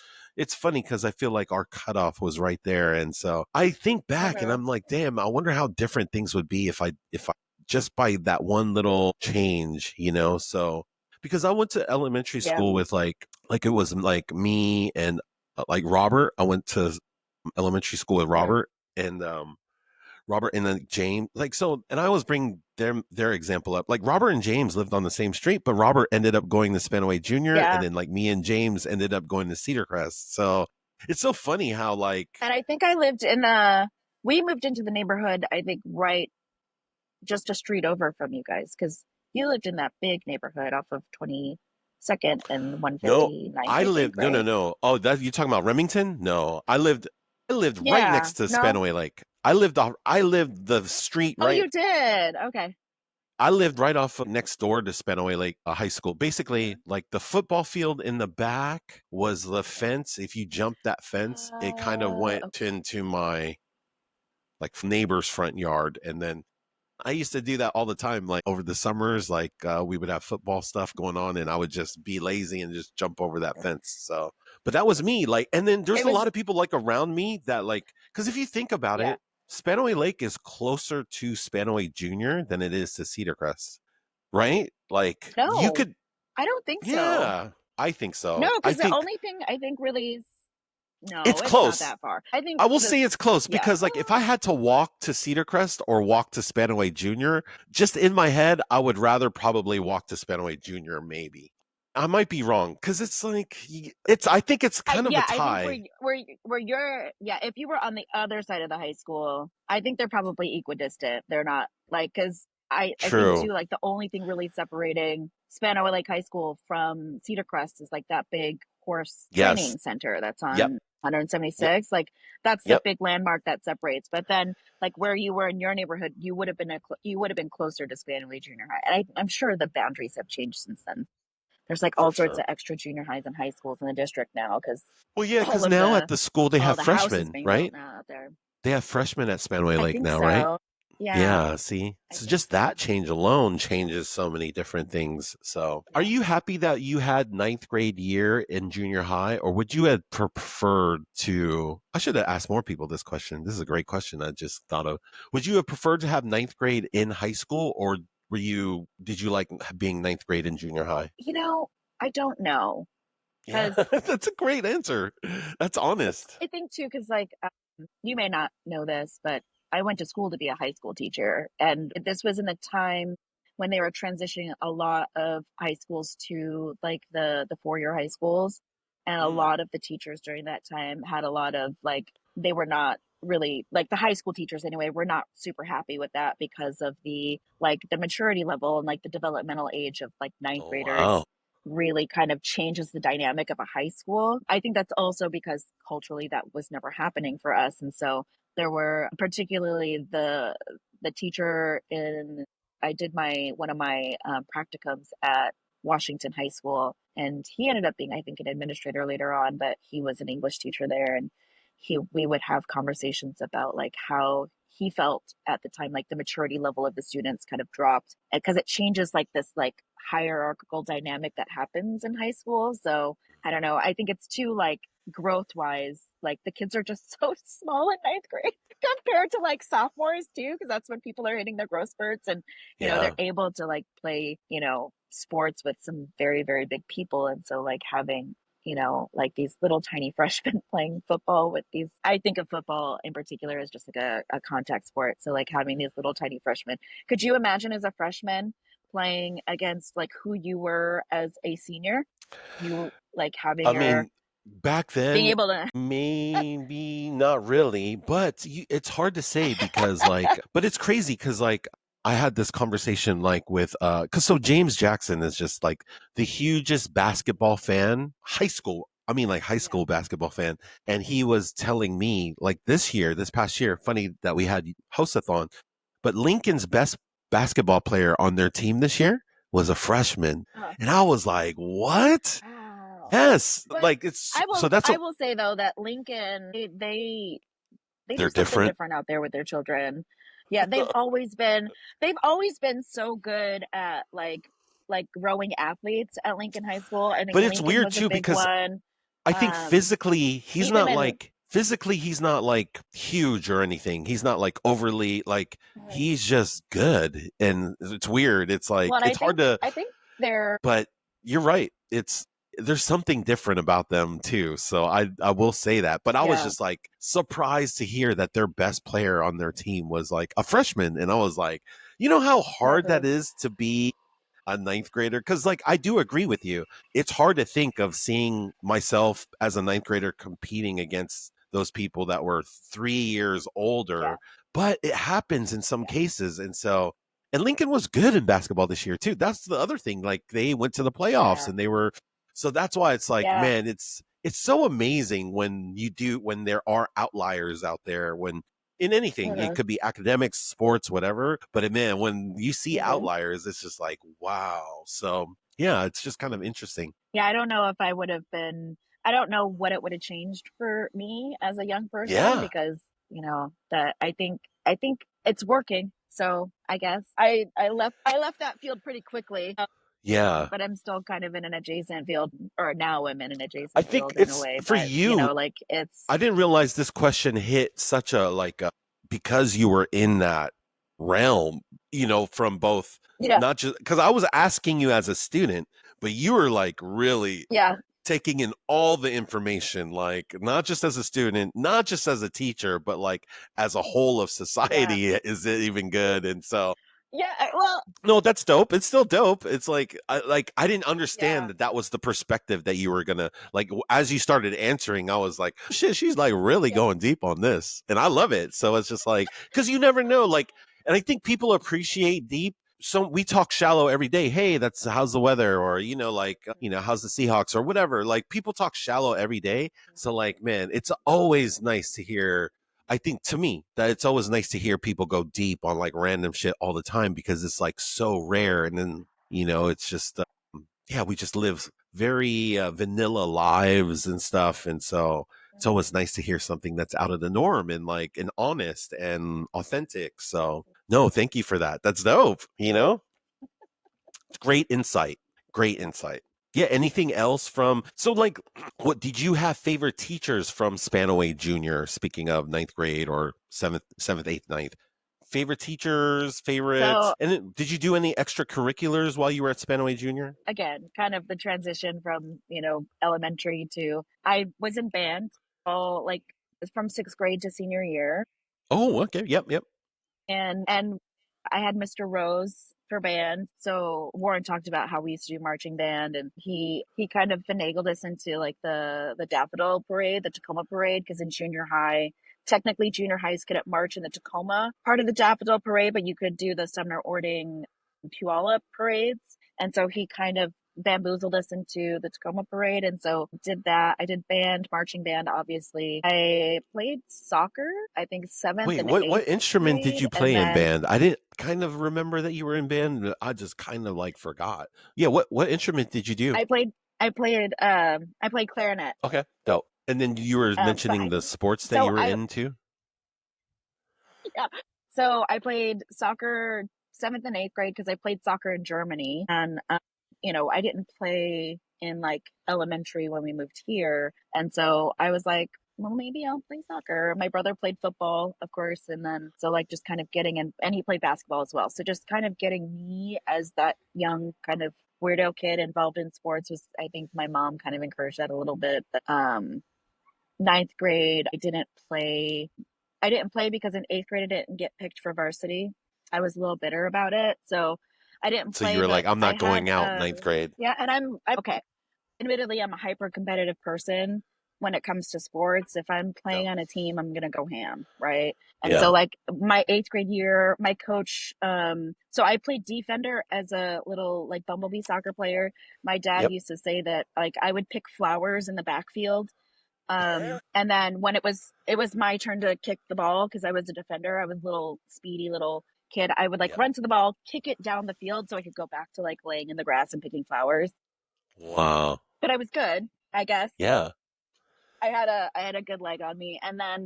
funny because I feel like our cutoff was right there, and so I think back and Okay. I'm like, damn, I wonder how different things would be if I just by that one little change, So because I went to elementary Yeah. school with like it was like me and like Robert. I went to elementary school with Okay. and Robert and then James, like so, and I always bring their example up. Like Robert and James lived on the same street, but Robert ended up going to Spanaway Junior, and Yeah. then like me and James ended up going to Cedar Crest. So it's so funny how like And I think I lived we moved into the neighborhood, I think right just a street over from you guys because you lived in that big neighborhood off of 22nd and no, 159th, I I think, lived right? no. Oh, that you talking about Remington? No, I lived right Yeah. next to No? Spanaway Lake. I lived the street Oh, right. you did. Okay. I lived right off of next door to Spanaway Lake High School. Basically, like the football field in the back was the fence. If you jumped that fence, it kind of went Okay. into my like neighbor's front yard. And then I used to do that all the time. Like over the summers, like we would have football stuff going on, and I would just be lazy and just jump over that fence. But that was me. Like, and then there's It a lot was, of people like around me that like, because if you think about yeah. it, Spanaway Lake is closer to Spanaway Junior than it is to Cedar Crest, right? Like you No, could, I don't think so. yeah, I think No, so. I because the think only thing I think really is it's no, it's not close. that far. I think I will this, say it's close yeah. because, like, if I had to walk to Cedar Crest or walk to Spanaway Junior, just in my head, I would rather probably walk to Spanaway Junior. Maybe I might be wrong because it's like it's. I think it's kind of a I think tie. where you're yeah, if you were on the other side of the high school, I think they're probably equidistant. They're not like because I think too True. like the only thing really separating Spanaway Lake High School from Cedar Crest is like that big horse Yes. training center that's Yep. on Yep. 176. Like that's the Yep. big landmark that separates. But then like where you were in your neighborhood, you would have been you would have been closer to Spanaway Junior High. And I'm sure the boundaries have changed since then. There's like For all sorts sure. of extra junior highs and high schools in the district now because Well, yeah, all because of now at the school they all have the houses freshmen, being built right? now out there. They have freshmen at Spanaway I Lake think now, right? so. Yeah, Yeah, see? I So think just so. that change alone changes so many different things. So, are Yeah. you happy that you had ninth grade year in junior high, or would you have preferred to? I should have asked more people this question. This is a great question I just thought of. Would you have preferred to have ninth grade in high school, or did you like being ninth grade in junior high? You know, I don't know Yeah, because that's a great answer. That's honest. I think too because like you may not know this, but I went to school to be a high school teacher, and this was in the time when they were transitioning a lot of high schools to like the 4 year high schools, and a Mm. lot of the teachers during that time had a lot of like they were not really like the high school teachers anyway were not super happy with that because of the like the maturity level and like the developmental age of like ninth Oh, graders wow. really kind of changes the dynamic of a high school. I think that's also because culturally that was never happening for us. And so there were particularly the teacher in I did my one of my practicums at Washington High School, and he ended up being I think an administrator later on, but he was an English teacher there, and he we would have conversations about like how he felt at the time like the maturity level of the students kind of dropped because it changes like this like hierarchical dynamic that happens in high school. So I don't know. I think it's too like growth wise, like the kids are just so small in ninth grade compared to like sophomores too, because that's when people are hitting their growth spurts and they're Yeah. able to like play, sports with some very, very big people. And so like having like these little tiny freshmen playing football with these. I think of football in particular as just like a contact sport. So like having these little tiny freshmen. Could you imagine as a freshman playing against like who you were as a senior? You like having I your mean, back being then, able to maybe not really, but it's hard to say because, like, but it's crazy because, like, I had this conversation, like, with, because so James Jackson is just like the hugest basketball fan, high school. I mean, like, high yeah. school basketball fan. And he was telling me, like, this past year, funny that we had hostathon, but Lincoln's best basketball player on their team this year was a freshman. Oh, And I was like, what? wow. Yes, But like it's so that's I a will say though that Lincoln they do they're something different. different out there with their children. Yeah, they've always been so good at like growing athletes at Lincoln High School. I think But it's Lincoln weird was a too big because one. I think Um, even in physically he's not like huge or anything. He's not like overly like uh, he's just good and it's weird. It's like well, it's hard to I think they're but you're right. It's there's something different about them too. So I will say that. But I was yeah, just like surprised to hear that their best player on their team was like a freshman and I was like, you know how hard that exactly. is to be a ninth grader? Because, like, I do agree with you. It's hard to think of seeing myself as a ninth grader competing against those people that were 3 years Yeah, older, but it happens in some yeah, cases. And so, and Lincoln was good in basketball this year, too. That's the other thing. Like, they went to the playoffs yeah, and they were, so that's why it's like, yeah. man, it's so amazing when there are outliers out there when in anything. It Mm-hmm. could be academics, sports, whatever. But man, when you see Mm-hmm. outliers, it's just like, wow. So yeah, it's just kind of interesting. Yeah, I don't know if I would have been. I don't know what it would have changed for me as a young person Yeah. because that I think it's working. So I guess I left that field pretty quickly. Yeah. But I'm still kind of in an adjacent field, or now I'm in an I adjacent think field in a it's way. for But you. like it's I didn't realize this question hit such a like a because you were in that realm, from both, Yeah. not just because I was asking you as a student, but you were like really Yeah. taking in all the information, like not just as a student, not just as a teacher, but like as a whole of Yeah. society. Is it even good? And so, Yeah. Well, no, that's dope. It's still dope. It's like I didn't understand yeah. that that was the perspective that you were gonna like. As you started answering, I was like, shit, she's like really Yeah. going deep on this, and I love it. So it's just like, because you never know, like, and I think people appreciate deep. So we talk shallow every day. Hey, that's how's the weather, or how's the Seahawks, or whatever. Like people talk shallow every day. So like, man, it's always nice to hear. I think to me that it's always nice to hear people go deep on like random shit all the time because it's like so rare. And then, it's just, yeah, we just live very vanilla lives and stuff. And so it's always nice to hear something that's out of the norm and like and honest and authentic. So, no, thank you for that. That's dope. Great insight. Great insight. Yeah. Anything else from so like what did you have favorite teachers from Spanaway Junior? Speaking of ninth grade or seventh, eighth, ninth. Favorite teachers, favorites, So and did you do any extracurriculars while you were at Spanaway Junior? again, kind of the transition from, elementary to I was in band all like from sixth grade to senior year. Oh, okay. Yep, yep, And I had Mr. Rose for band. So Warren talked about how we used to do marching band, and he kind of finagled us into like the daffodil parade, the Tacoma parade, because in junior high, technically junior highs couldn't march in the Tacoma part of the daffodil parade, but you could do the Sumner Ording Puyallup parades. And so he kind of bamboozled us into the Tacoma parade. And so did that. I did band, marching band, obviously. I played soccer, I think seventh Wait, and what eighth instrument did grade. you And play in then band? I didn't kind of remember that you were in band. I just kind of like forgot. Yeah, what instrument did you do? I played I played clarinet. Okay, dope. And then you were But mentioning I the sports that you so were I into. yeah. So I played soccer seventh and eighth grade because I played soccer in Germany, and I didn't play in like elementary when we moved here, and so I was like, well, maybe I'll play soccer. My brother played football, of course, and then so like just kind of getting in, and he played basketball as well. So just kind of getting me as that young kind of weirdo kid involved in sports was, I think my mom kind of encouraged that a little bit. But ninth grade, I didn't play because in eighth grade I didn't get picked for varsity. I was a little bitter about it, so I didn't So you play. were like, But I'm I not had, going out ninth grade. yeah, and I'm okay. Admittedly, I'm a hyper competitive person when it comes to sports. If I'm Yeah. playing on a team, I'm gonna go ham, right? And so, Yeah. like my eighth grade year, my coach, so I played defender as a little like bumblebee soccer player. My dad Yep. used to say that like I would pick flowers in the backfield, and then when it was my turn to kick the ball because I was a defender, I was a little speedy little kid. I would like Yep. run to the ball, kick it down the field so I could go back to like laying in the grass and picking flowers. Wow. But I was good, I guess. Yeah. I had a good leg on me. And then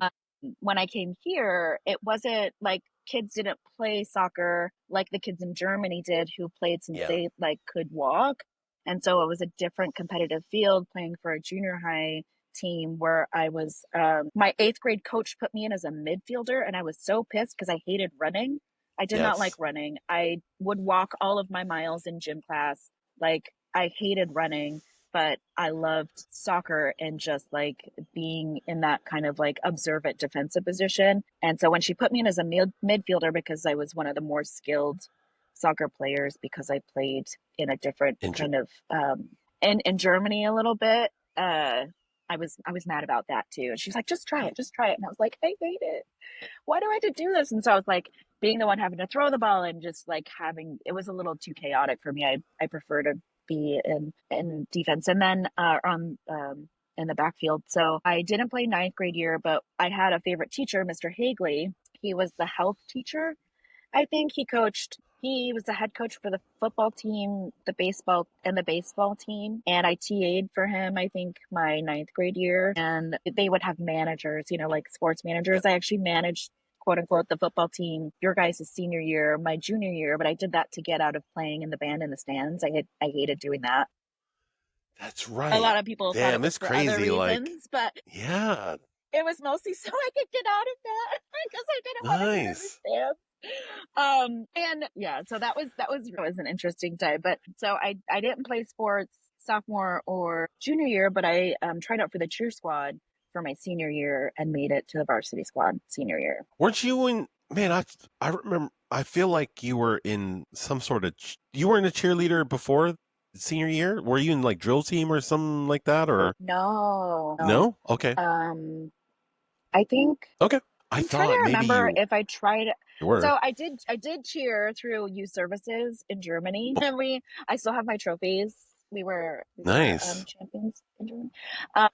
when I came here, it wasn't like kids didn't play soccer like the kids in Germany did who played since Yeah. they like could walk. And so it was a different competitive field playing for a junior high team where I was my eighth grade coach put me in as a midfielder, and I was so pissed because I hated running. I did not like Yes. running. I would walk all of my miles in gym class. Like I hated running, but I loved soccer and just like being in that kind of like observant defensive position. And so when she put me in as a midfielder because I was one of the more skilled soccer players because I played in a different Injured. kind of in Germany a little bit. I was mad about that too. And she's like, just try it. And I was like, I hate it. Why do I have to do this? And so I was like, being the one having to throw the ball and just like having it was a little too chaotic for me. I prefer to be in defense and then on in the backfield. So I didn't play ninth grade year, but I had a favorite teacher, Mr. Hagley. He was the health teacher. I think he was the head coach for the football team, the baseball team. And I TA'd for him, I think, my ninth grade year. And they would have managers, like sports managers. Yep. I actually managed, quote unquote, the football team your guys' senior year, my junior year, but I did that to get out of playing in the band in the stands. I hated doing that. That's A right. lot of people thought it Damn, was it's for other crazy. Like, reasons, but yeah. it was mostly so I could get out of that because I wanted to Nice. understand. And yeah, so that was an interesting time. But so I didn't play sports sophomore or junior year, but I tried out for the cheer squad for my senior year and made it to the varsity squad senior year. Weren't you in, man, I remember, I feel like you were in some sort of, you weren't a cheerleader before senior year? Were you in like drill team or something like that, or No, no. no? Okay. Um, I think Okay. I I'm trying to thought maybe remember you if I tried. were. So I did cheer through youth services in Germany, and I still have my trophies. We were Nice. champions in Germany. Um,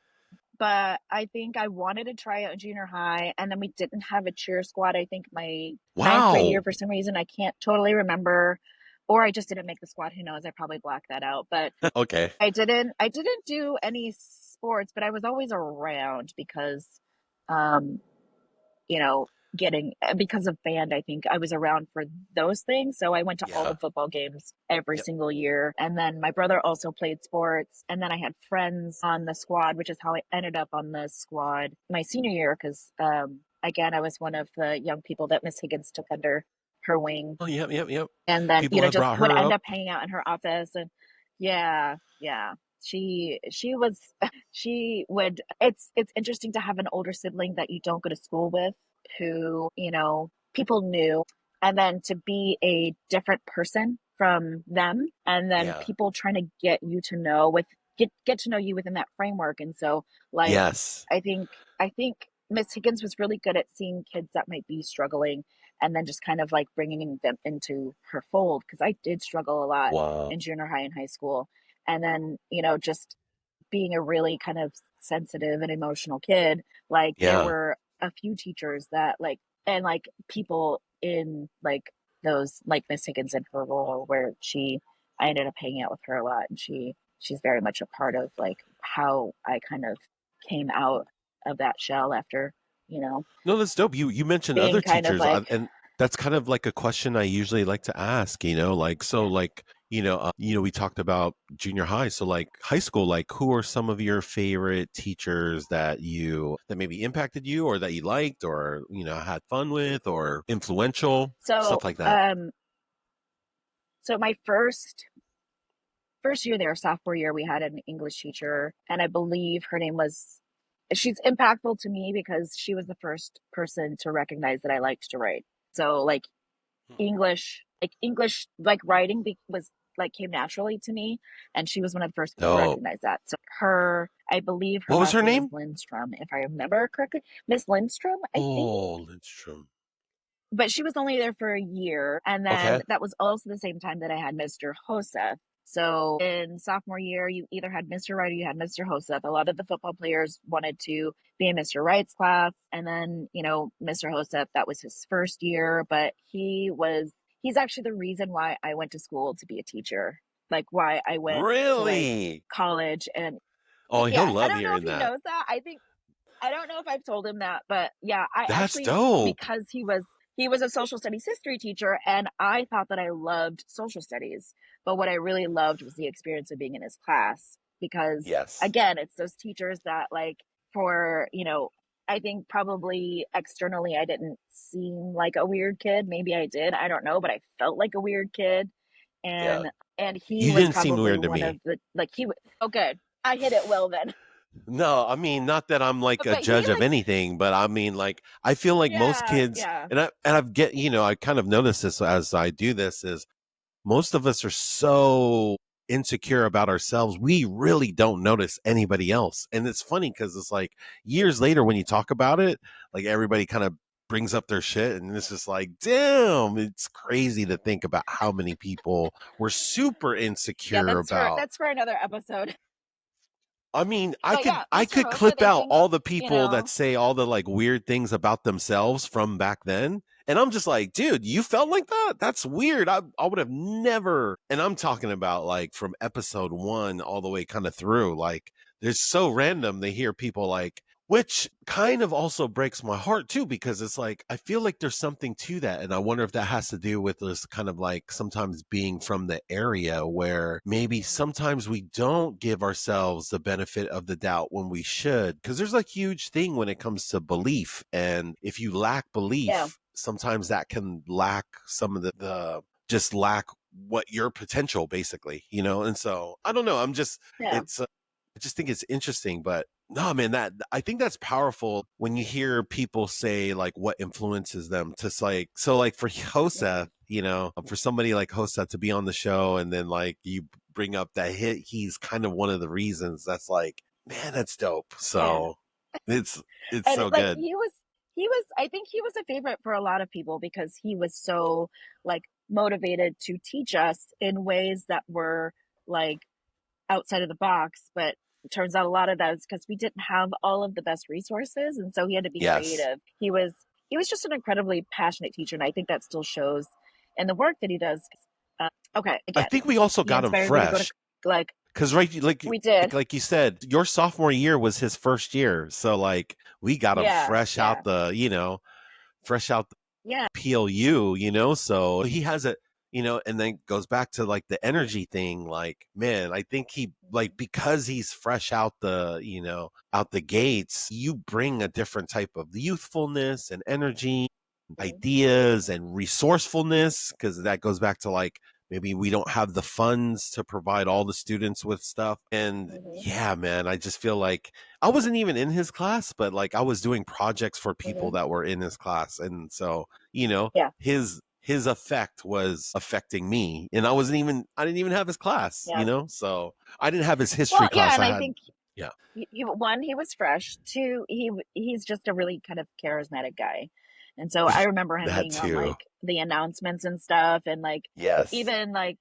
but I think I wanted to try out in junior high, and then we didn't have a cheer squad. I think my ninth grade year Wow. for some reason I can't totally remember, or I just didn't make the squad. Who knows? I probably blacked that out. But Okay. I didn't do any sports, but I was always around because, um, you know, getting because of band, I think I was around for those things. So I went to all the Yeah. football games every Yep. single year. And then my brother also played sports. And then I had friends on the squad, which is how I ended up on the squad my senior year. Cause, again, I was one of the young people that Miss Higgins took under her wing. Oh, yep, yep, yep. And then, People have just brought would her end up. up hanging out in her office. And yeah, yeah. She was she would it's interesting to have an older sibling that you don't go to school with who, people knew, and then to be a different person from them, and then Yeah. people trying to get to know you within that framework. And so, like, Yes. I think Miss Higgins was really good at seeing kids that might be struggling, and then just kind of like bringing them into her fold, because I did struggle a lot Wow. in junior high and high school. And then, just being a really kind of sensitive and emotional kid, like there Yeah. were a few teachers that like, and like people in like those, like Miss Higgins in her role where I ended up hanging out with her a lot, and she's very much a part of like how I kind of came out of that shell after, you know, No, that's dope. You mentioned other being kind of teachers, like, and that's kind of like a question I usually like to ask. Like so, like we talked about junior high, so like high school, like who are some of your favorite teachers that maybe impacted you, or that you liked, or had fun with, or influential so stuff like that. so my first year there, sophomore year, we had an English teacher, and I believe her name was. She's impactful to me because she was the first person to recognize that I liked to write. So like English, like writing was like came naturally to me, and she was one of the first people to Dope. recognize that. So I believe her What was last her name is name? Lindstrom, if I remember correctly. Miss Lindstrom, I think. Oh, Lindstrom. But she was only there for a year, and then Okay. that was also the same time that I had Mr. Joseph. So in sophomore year, you either had Mr. Wright or you had Mr. Joseph. A lot of the football players wanted to be in Mr. Wright's class, and then Mr. Joseph, that was his first year, but he's actually the reason why I went to school to be a teacher, like why I went to like Really? college. And Oh, he'll yeah, I love don't know if hearing he that. knows that. I don't know if I've told him that, but yeah, I That's actually, dope. because he was a social studies history teacher, and I thought that I loved social studies, but what I really loved was the experience of being in his class, because Yes. again, it's those teachers that like, for, I think probably externally I didn't seem like a weird kid. Maybe I did, I don't know, but I felt like a weird kid. Yeah. And he You was didn't seem probably weird to one me. of the, like, oh good, I hit it well then. No, I mean, not that I'm like a But he judge of like, anything, but I mean, like, I feel like most yeah, kids, yeah. I kind of notice this as I do this, is most of us are so insecure about ourselves. We really don't notice anybody else. And it's funny because it's like years later when you talk about it, like everybody kind of brings up their shit. And it's just like, damn, it's crazy to think about how many people were super Yeah, insecure that's for about. that's for another episode. I mean, I But could yeah, I Mr. could Joseph, clip I out think, all the you people that know, say all the like weird things about themselves from back then. And I'm just like, dude, you felt like that? That's weird. I would have never. And I'm talking about like from episode 1 all the way kind of through. Like, there's so random to hear people like, Which kind of also breaks my heart too, because it's like, I feel like there's something to that. And I wonder if that has to do with this kind of like sometimes being from the area where maybe sometimes we don't give ourselves the benefit of the doubt when we should. Cause there's a huge thing when it comes to belief. And if you lack Yeah, belief, sometimes that can lack some of the just lack what your potential basically, you know? And so I don't know. yeah, It's, I just think it's interesting, but no, man, that I think that's powerful when you hear people say like what influences them to like, so like for Hosa, mhm, you know, for somebody like Hosa to be on the show and then like you bring up that hit, he's kind of one of the reasons that's like, man, that's dope. yeah. So it's it's And so like good. he was I think he was a favorite for a lot of people because he was so like motivated to teach us in ways that were like outside of the box. But it turns out a lot of that is because we didn't have all of the best resources, and so he had to be Yes. creative. He was just an incredibly passionate teacher, and I think that still shows in the work that he does. Okay, I again, think we also he got him inspired me to go to fresh. like Cause right, we did. like you said, your sophomore year was his first year, so like we got him Yeah, fresh yeah, out the, you know, fresh out yeah. PLU, you know, so he has a, you know, and then goes back to like the energy thing. Like, man, I think he, like, because he's fresh out the, you know, out the gates, you bring a different type of youthfulness and energy, Mhm, ideas and resourcefulness, because that goes back to like, maybe we don't have the funds to provide all the students with stuff. And mhm, yeah, man, I just feel like I wasn't even in his class, but like I was doing projects for people mhm. that were in his class. And so, you know, Yeah, his effect was affecting me. And I didn't even have his class, you yeah. know? So I didn't have his history Well, yeah, class. and I I had think yeah, one, he was fresh. Two, he's just a really kind of charismatic guy, and so I remember him that being on too. like the announcements and stuff, and like Yes. even like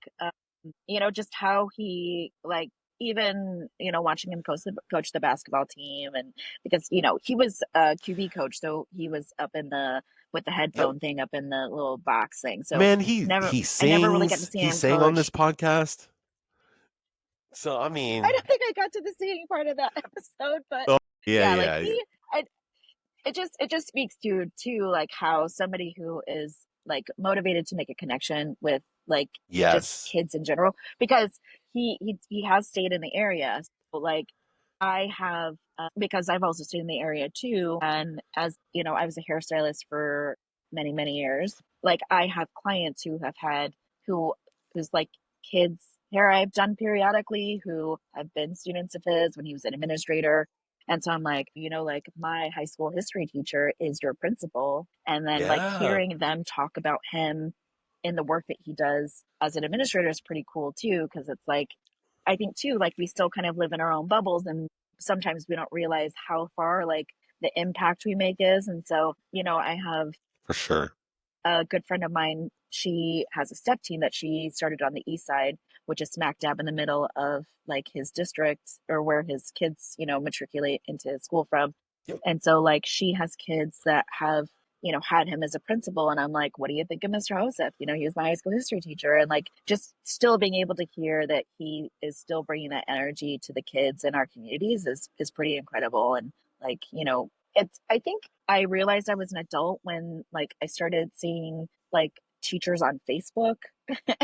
just how he like even watching him coach the basketball team, and because he was a QB coach, so he was up in the with the Yep. headphone thing up in the little box thing. So Man, never I never really got to see he him sang on this coach. podcast. So I I mean, don't think I got to the singing part of that episode, but oh, yeah, yeah, like yeah, yeah. I, it just speaks to like how somebody who is like motivated to make a connection with like just Yes. kids in general, because he has stayed in the area. So like I have because I've also stayed in the area too, and as you know, I was a hairstylist for many years. Like I have clients who have had who's like kids hair I've done periodically, who have been students of his when he was an administrator. And so I'm like, like my high school history teacher is your principal. And then like Yeah, hearing them talk about him in the work that he does as an administrator is pretty cool too. Cause it's like, I think too, like we still kind of live in our own bubbles, and sometimes we don't realize how far like the impact we make is. And so, I have for sure. a good friend of mine, she has a step team that she started on the east side, which is smack dab in the middle of like his district, or where his kids, matriculate into school from. Yep. And so like she has kids that have, had him as a principal. And I'm like, what do you think of Mr. Joseph? He was my high school history teacher. And like just still being able to hear that he is still bringing that energy to the kids in our communities is pretty incredible. And like, I think I realized I was an adult when like I started seeing like teachers on Facebook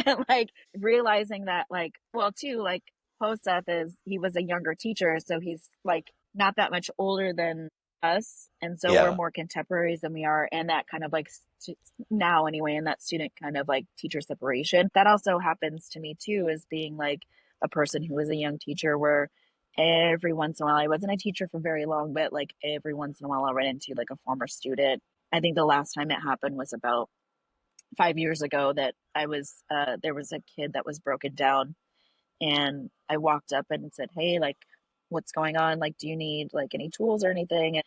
and like realizing that like, well too, like Joseph he was a younger teacher, so he's like not that much older than us, and so we're Yeah, more contemporaries than we are, and that kind of like now anyway, in that student kind of like teacher separation that also happens to me too, as being like a person who was a young teacher, where every once in a while, I wasn't a teacher for very long, but like every once in a while I'll run into like a former student. I think the last time it happened was about 5 years ago, that I was there was a kid that was broken down, and I walked up and said, "Hey, like, what's going on? Like, do you need like any tools or anything?"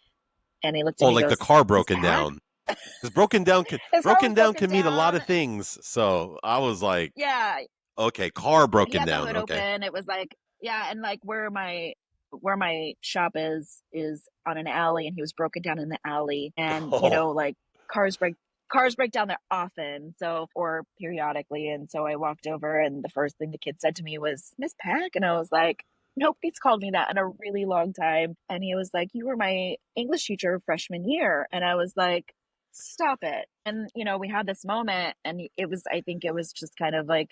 And he looked at oh, me and like the goes, car "His broken pack." down. Because His car was broken down broken can mean a lot down. of things. So I was like, Yeah, okay, car he broken had the down. hood Okay. open. It was like, yeah, and like where my shop is on an alley, and he was broken down in the alley. And Oh, like cars break cars break down there often, so or periodically. And so I walked over, and the first thing the kid said to me was, "Miss Pack," and I was like, nobody's called me that in a really long time. And he was like, you were my English teacher freshman year. And I was like, stop it. And, we had this moment, and I think it was just kind of like,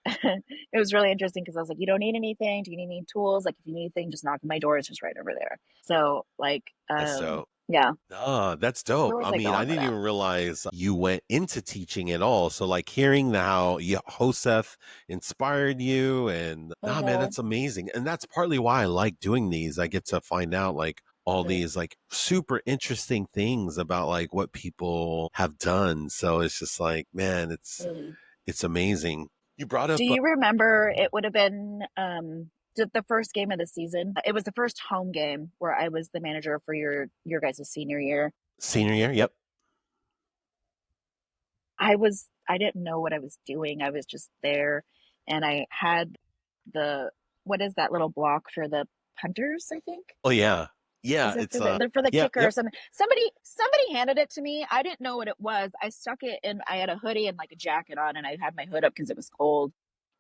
it was really interesting because I was like, you don't need anything. Do you need any tools? Like, if you need anything, just knock on my door. It's just right over there. So, like, That's so yeah, that's where dope. was I I mean, I going with didn't that? even realize you went into teaching at all. So like hearing how Joseph inspired you and nah man, Mm-hmm. that's amazing. And that's partly why I like doing these. I get to find out like all Mm-hmm. these like super interesting things about like what people have done. So it's just like, man, Mm-hmm. it's amazing. You brought Do up you remember it would have been the first game of the season? It was the first home game where I was the manager for your guys' senior year. senior year. Yep. I didn't know what I was doing. I was just there, and I had the what is that little block for the punters, I think? Oh yeah. Yeah, Is it it's for the yeah, kicker or yep. something? Somebody handed it to me. I didn't know what it was. I stuck it in. I had a hoodie and like a jacket on, and I had my hood up because it was cold,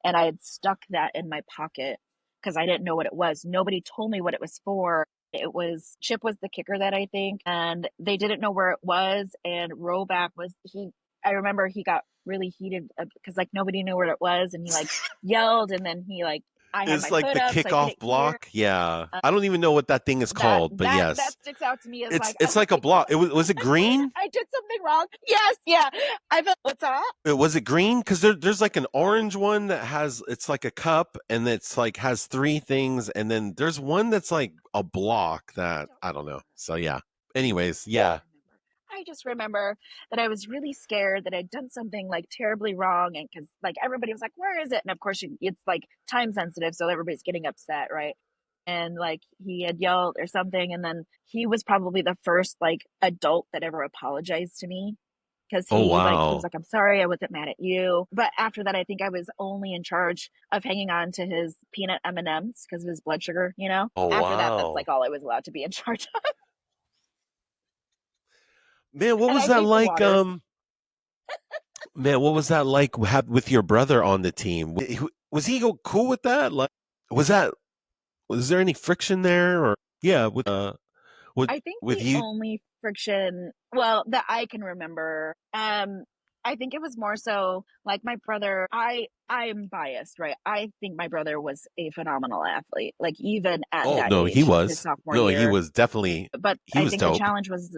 and I had stuck that in my pocket because I didn't know what it was. Nobody told me what it was for. It was Chip was the kicker that I think, and they didn't know where it was. And Roback was he. I remember he got really heated because like nobody knew where it was, and he like yelled, and then he like I had It's my like hood the up so I couldn't kickoff hear. block. Yeah. I don't even know what that thing is That called, but that that yes. sticks out to me as like It's like a block. It was it green? I did something wrong. Yes, yeah. I felt what's that? Was it green? Because there's like an orange one that has it's like a cup and it's like has three things, and then there's one that's like a block I that don't I don't know. remember. So yeah. Anyways, I don't yeah. remember. I just remember that I was really scared that I'd done something like terribly wrong, and because like everybody was like, "Where is it?" And of course, it's like time sensitive, so everybody's getting upset, right? And like he had yelled or something, and then he was probably the first like adult that ever apologized to me because Oh he was wow. like, I'm sorry, I wasn't mad at you. But after that, I think I was only in charge of hanging on to his peanut M&Ms because of his blood sugar. Oh After that, that's wow. like all I was allowed to be in charge of. Man, what And was I that hate the like? waters. Man, what was that like with your brother on the team? Was he cool with that? Like, was that was there any friction there, or yeah, with I think with the you? only friction, well, that I can remember, I think it was more so like my brother. I am biased, right? I think my brother was a phenomenal athlete, like even at Oh that no, he age, his was. sophomore No, he year. was definitely But he I was think the dope. challenge was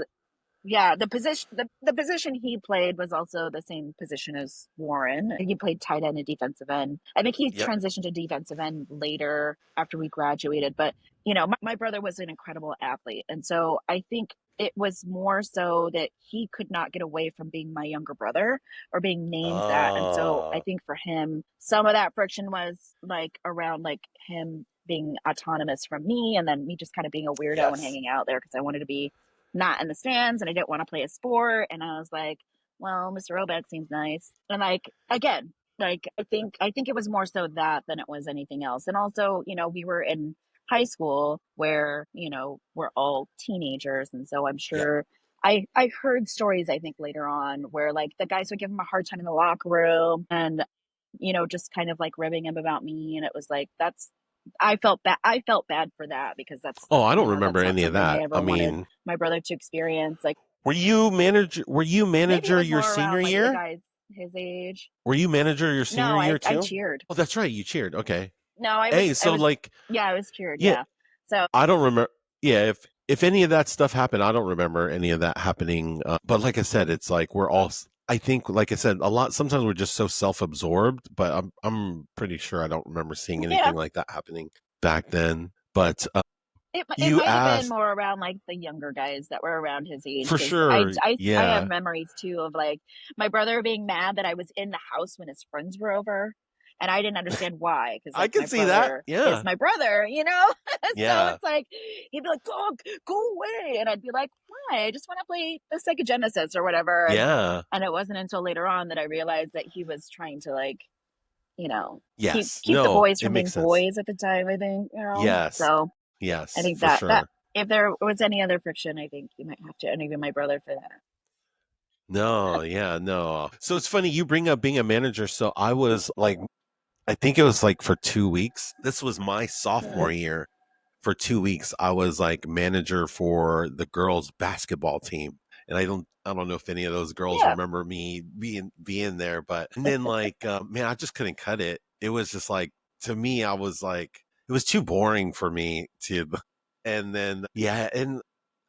yeah, the position he played was also the same position as Warren. He played tight end and defensive end. I think he Yep. transitioned to defensive end later after we graduated. But my brother was an incredible athlete, and so I think it was more so that he could not get away from being my younger brother or being named that. And so I Uh think for him, some of that friction was like around like him being autonomous from me, and then me just kind of being a weirdo and yes. hanging out there because I wanted to be not in the stands and I didn't want to play a sport. And I was like, well, Mr. Roback seems nice. And like, again, like I think it was more so that than it was anything else. And also, we were in high school where, we're all teenagers. And so I'm Yep. sure I heard stories, I think later on where like the guys would give him a hard time in the locker room and, just kind of like ribbing him about me. And it was like, I felt bad for that because Oh, I don't remember that's not any of something I that. I ever wanted mean, my brother to experience. Like were you maybe it manager was your more senior around like the year? guys his age. Were you manager your No, senior year I too? cheered. Oh, that's right, you cheered. Okay. No, Hey, I so was like yeah, I was cheered. yeah, Yeah. So I don't remember. Yeah, if any of that stuff happened, I don't remember any of that happening. But like I said, it's like we're all. I think, like I said, a lot. Sometimes we're just so self-absorbed. But I'm pretty sure I don't remember seeing yeah, anything like that happening back then. But it you might have been asked more around like the younger guys that were around his age for because sure. I have Yeah, memories too of like my brother being mad that I was in the house when his friends were over. And I didn't understand why, because I like can my see that. brother is Yeah, my brother. So yeah, it's like he'd be like, go away. And I'd be like, why? I just want to play the Sega Genesis or whatever. yeah. And it wasn't until later on that I realized that he was trying to like, Yes. keep the No, boys it from being makes sense. boys at the time, I think. Yes, So I yes, think for that sure. if there was any other friction, I think you might have to interview my brother for that. No, yeah, no. So it's funny you bring up being a manager. So I was like I think it was like for 2 weeks. This was my Mhm. sophomore year. For 2 weeks, I was like manager for the girls' basketball team. And I don't know if any of those girls Yeah. remember me being there, but and then like man, I just couldn't cut it. It was just like to me, I was like it was too boring for me to and then yeah, and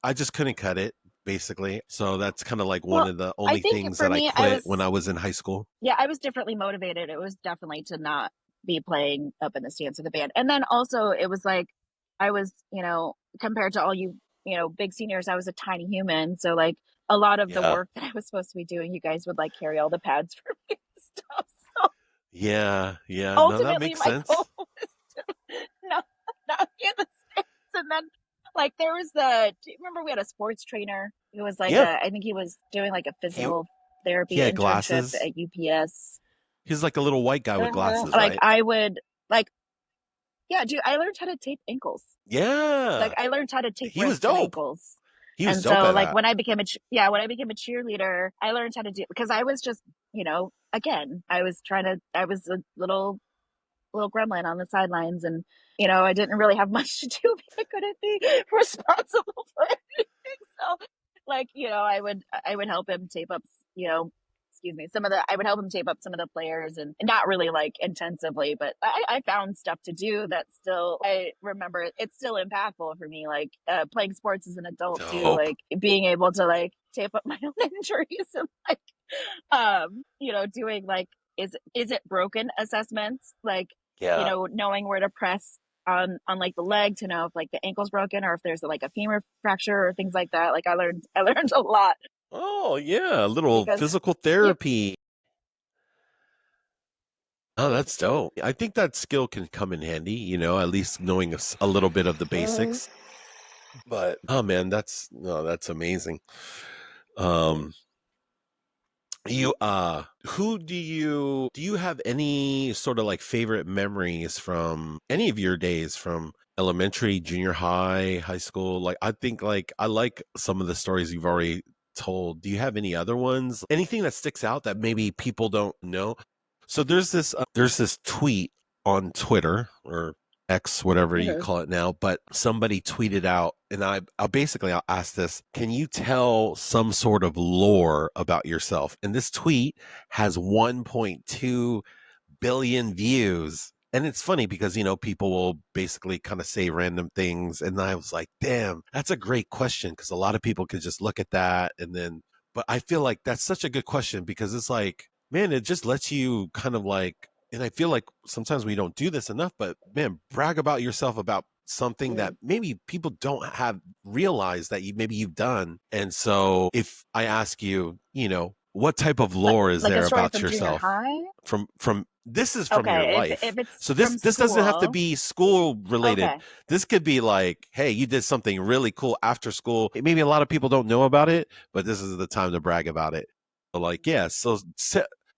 I just couldn't cut it basically. So that's kind of like one Well, of the I only think things for that I me, quit when I was in high school. yeah, I was differently motivated. It was definitely to not be playing up in the stands of the band. And then also it was like I was, compared to all you, big seniors, I was a tiny human. So like a lot of the Yeah. work that I was supposed to be doing, you guys would like carry all the pads for me and stuff. So Yeah, yeah. No, that ultimately makes my goal sense. was to not, not be in the stands. And then like there was do you remember we had a sports trainer? It was like Yeah. I think he was doing like a He physical he therapy had internship glasses. at UPS. He's like a little white guy with glasses, Like right? I would like yeah, dude, I learned how to tape ankles. Like Yeah. I learned how to tape He was wrists and dope. ankles. He was And dope so at like that. when I became a cheerleader, I learned how to do because I was just, again, I was a little gremlin on the sidelines and I didn't really have much to do. I couldn't be responsible for anything. So like, I would help him tape up, excuse me, I would help him tape up some of the players and not really like intensively, but I found stuff to do that still I remember it's still impactful for me. Like playing sports as an adult too, Dope. like being able to like tape up my own injuries and like doing like is it broken assessments, like Yeah. knowing where to press on like the leg to know if like the ankle's broken or if there's like a femur fracture or things like that. Like I learned a lot Oh, yeah. A little because physical you therapy. Oh, that's dope. I think that skill can come in handy, at least knowing a little bit of the Mhm. basics. But oh man, that's amazing. Um who do you have any sort of like favorite memories from any of your days from elementary, junior high, high school? Like I think like I like some of the stories you've already told. Do you have any other ones? Anything that sticks out that maybe people don't know? So there's this tweet on Twitter or X, whatever you Mhm. call it now, but somebody tweeted out, and I'll ask this: Can you tell some sort of lore about yourself? And this tweet has 1.2 billion views. And it's funny because, people will basically kind of say random things. And I was like, damn, that's a great question because a lot of people could just look at that and then, but I feel like that's such a good question because it's like, man, it just lets you kind of like, and I feel like sometimes we don't do this enough, but man, brag about yourself about something that Mhm. maybe people don't have realized that maybe you've done. And so if I ask you, what type of lore is Like a there story about from junior yourself high. from this is from your Okay, life. if it's So this from this doesn't have to school. be school related. Okay. This could be like, hey, you did something really cool after school. Maybe a lot of people don't know about it, but this is the time to brag about it. So like, yeah,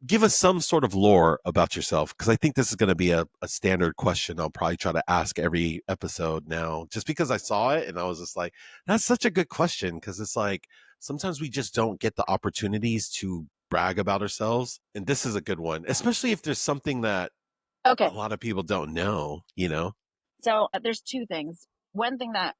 give us some sort of lore about yourself because I think this is going to be a standard question I'll probably try to ask every episode now just because I saw it and I was just like, that's such a good question because it's like sometimes we just don't get the opportunities to brag about ourselves. And this is a good one, especially if there's something that a Okay. lot of people don't know. So there's two things. One thing that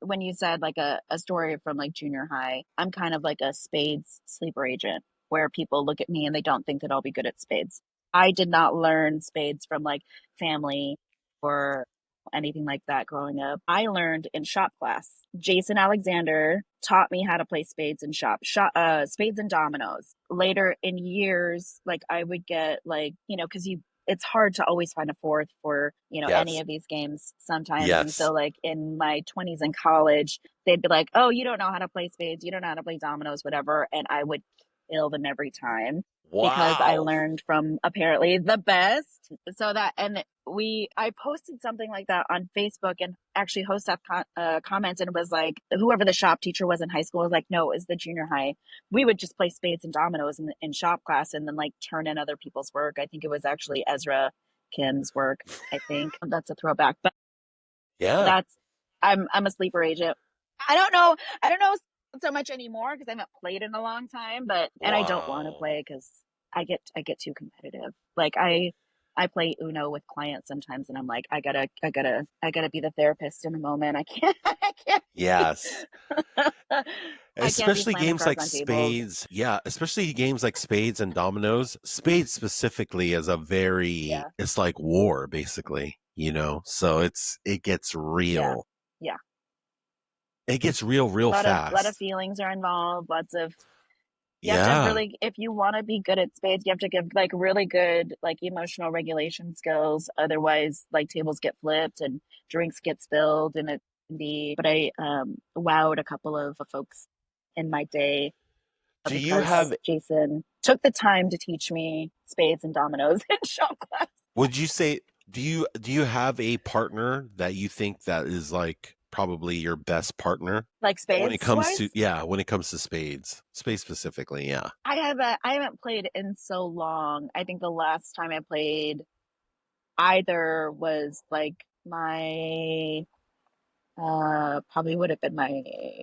when you said like a story from like junior high, I'm kind of like a spades sleeper agent where people look at me and they don't think that I'll be good at spades. I did not learn spades from like family or anything like that growing up. I learned in shop class. Jason Alexander taught me how to play spades in spades and dominoes. Later in years, like I would get like, because it's hard to always find a fourth for any Yes. of these games sometimes, and Yes. so like in my 20s in college they'd be like, oh, you don't know how to play spades, you don't know how to play dominoes, whatever, and I would kill them every time because I Wow. learned from apparently the best. So that, and I posted something like that on Facebook, and actually host up comments and was like, whoever the shop teacher was in high school was like, no, it was the junior high. We would just play spades and dominoes in shop class and then like turn in other people's work. I think it was actually Ezra Kim's work. I think that's a throwback, but Yeah. that's I'm a sleeper agent. I don't know so much anymore because I haven't played in a long time, but and I don't want to Wow. play because I get too competitive. Like I I play Uno with clients sometimes, and I'm like, I gotta be the therapist in a moment. I can't, I can't be, Yes. I can't be Especially slamming games cards like on tables. spades. Yeah, especially games like spades and dominoes. Spades specifically is a very, Yeah, it's like war basically, you know? So it gets yeah, real. yeah. It gets real real A lot of fast. feelings are involved. Lots of you have to Yeah. really, if you want to be good at spades, you have to give like really good like emotional regulation skills. Otherwise, like tables get flipped and drinks get spilled, and it can be. But I wowed a couple of folks in my day Do you because have Jason took the time to teach me spades and dominoes in shop class. would you say do you have a partner that you think that is like probably your best partner Like when it spades comes to wise, spades? Spades specifically, yeah. I haven't played in so long. I think the last time I played either was like my probably would have been my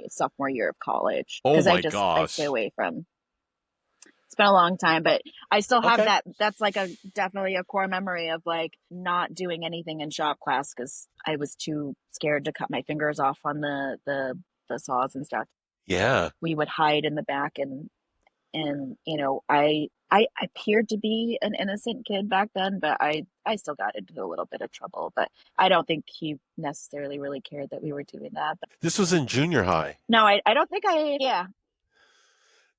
sophomore year of college Oh because my I stay gosh. away from. It's been a long time, but I still have Okay. that. That's like a definitely a core memory of like not doing anything in shop class because I was too scared to cut my fingers off on the saws and stuff. Yeah. We would hide in the back, and I appeared to be an innocent kid back then, but I still got into a little bit of trouble. But I don't think he necessarily really cared that we were doing that. But This was in junior high. no, I don't think yeah.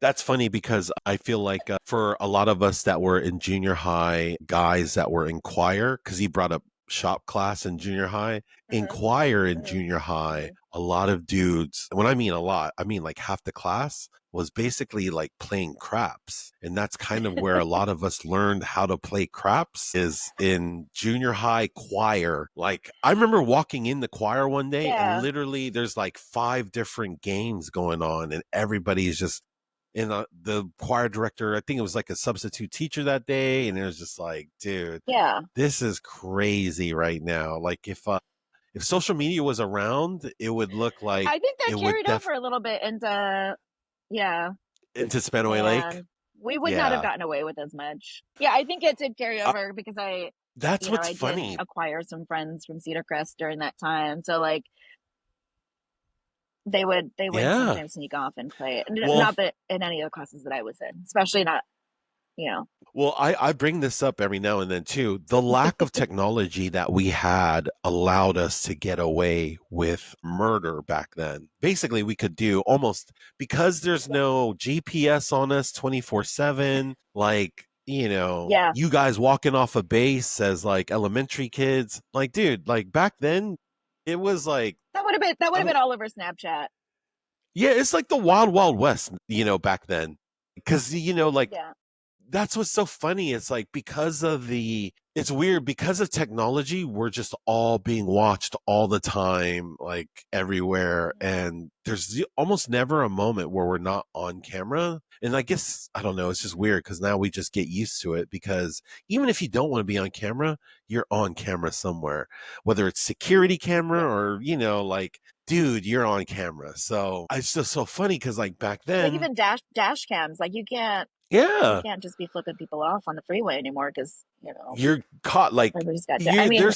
That's funny because I feel like for a lot of us that were in junior high, guys that were in choir, because he brought up shop class in junior high, in Mm-hmm, choir in mm-hmm, junior high, mm-hmm. a lot of dudes, when I mean a lot, I mean like half the class was basically like playing craps. And that's kind of where a lot of us learned how to play craps is in junior high choir. Like I remember walking in the choir one day and Yeah, literally there's like 5 different games going on and everybody's just and the choir director, I think it was like a substitute teacher that day, and it was just like, dude, yeah. this is crazy right now. Like if social media was around, it would look like I think that it would carried over a little bit into yeah, into Spanaway Lake. and we would not have Yeah, gotten away with as much. Yeah, I think it did carry uh, over because that's what's I did funny. acquire some friends from Cedar Crest during that time. So like they would Yeah. sometimes sneak off and play it. Well, Not that in any of the classes that I was in, especially not, you know. Well, I bring this up every now and then too. The lack of technology that we had allowed us to get away with murder back then. Basically, we could do almost because there's no GPS on us 24/7, like, Yeah, you guys walking off a base as like elementary kids. Like, dude, like back then it was like that would have I been all over Snapchat. yeah, it's like the wild wild west, back then. Cuz like Yeah. that's what's so funny. It's like it's weird because of technology, we're just all being watched all the time, like everywhere. And there's almost never a moment where we're not on camera. And I guess, I don't know, it's just weird because now we just get used to it because even if you don't want to be on camera, you're on camera somewhere, whether it's security camera Yeah. or, like, dude, you're on camera. So it's just so funny because like back Like then, even dash cams, like you yeah. can't just be flipping people off on the freeway anymore because You're caught like everybody's got. I you mean,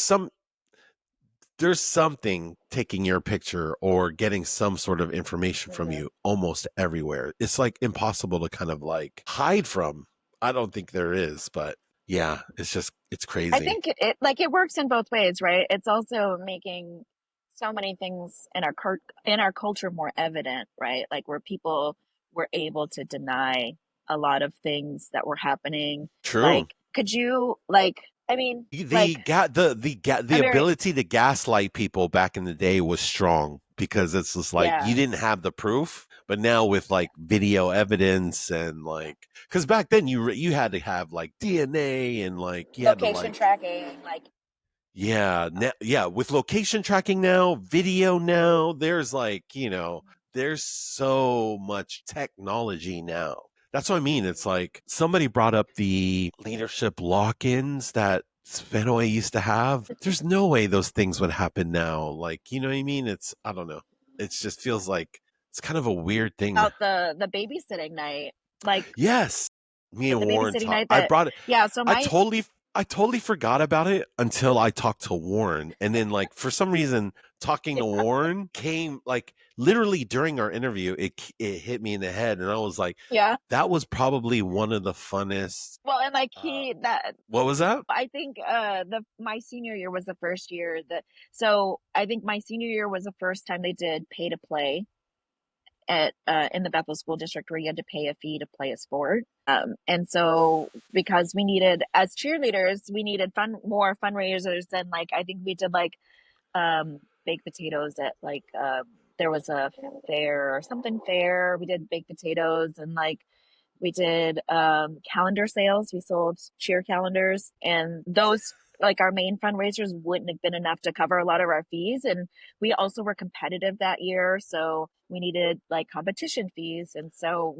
there's something taking your picture or getting some sort of information from mhm. you almost everywhere. It's like impossible to kind of like hide from. I don't think there is, but yeah, it's I crazy. think it works in both ways, right? It's also making so many things in our culture more evident, right? Like where people were able to deny a lot of things that were happening. True. Like, could you like? I mean, The like ga- the a very ability to gaslight people back in the day was strong because it's just like you yeah, didn't have the proof, but now with like video evidence and like because back then you had to have like DNA and like you had to location like tracking, like yeah, with location tracking now, video now, there's like, there's so much technology now. That's what I mean. It's like somebody brought up the leadership lock-ins that Fenway used to have. There's no way those things would happen now. Like, you know what I mean? I don't know. It just feels like it's kind of a weird thing. about the babysitting night, like Yes. Me the and Warren babysitting talked. night that yeah. So I my totally I totally forgot about it until I talked to Warren. And then like for some reason talking to Warren came like literally during our interview, it hit me in the head and I was like, Yeah. that was probably one of the funnest Well, and like what was that? I think my senior year was the first year so I think my senior year was the first time they did pay to play at in the Bethel School District, where you had to pay a fee to play a sport. And so because we needed, as cheerleaders, we needed more fundraisers, and like I think we did like baked potatoes at like there was a fair or something fair. We did baked potatoes, and like we did calendar sales. We sold cheer calendars, and those, like, our main fundraisers wouldn't have been enough to cover a lot of our fees. And we also were competitive that year, so we needed like competition fees. And so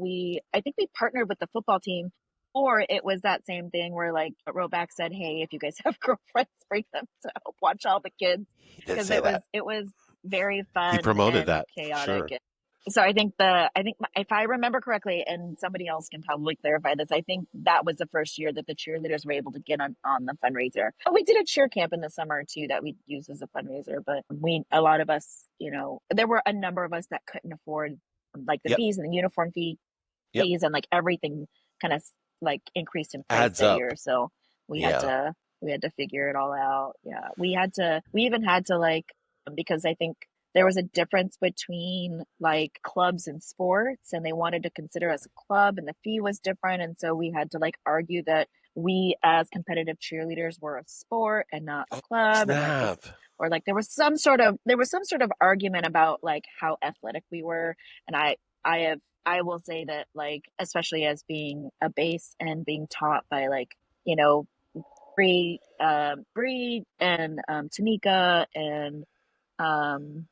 I think we partnered with the football team, or it was that same thing where like Roback said, "Hey, if you guys have girlfriends, bring them to help watch all the kids," He did because say that. it was very He fun promoted and that for chaotic. sure. So I think if I remember correctly, and somebody else can probably clarify this, I think that was the first year that the cheerleaders were able to get on the fundraiser. But we did a cheer camp in the summer too that we used as a fundraiser. But a lot of us, there were a number of us that couldn't afford like the Yep. fees and the uniform Yep. fees, and like everything kind of like increased in price Adds that up. year. So Yeah. we had to figure it all out. Yeah, we even had to like, because I think there was a difference between like clubs and sports, and they wanted to consider us a club, and the fee was different. And so we had to like argue that we as competitive cheerleaders were a sport and not a Oh, club, and like snap. or like there was some sort of argument about like how athletic we were. And I will say that, like, especially as being a base and being taught by like, you know, Bree and Tamika and um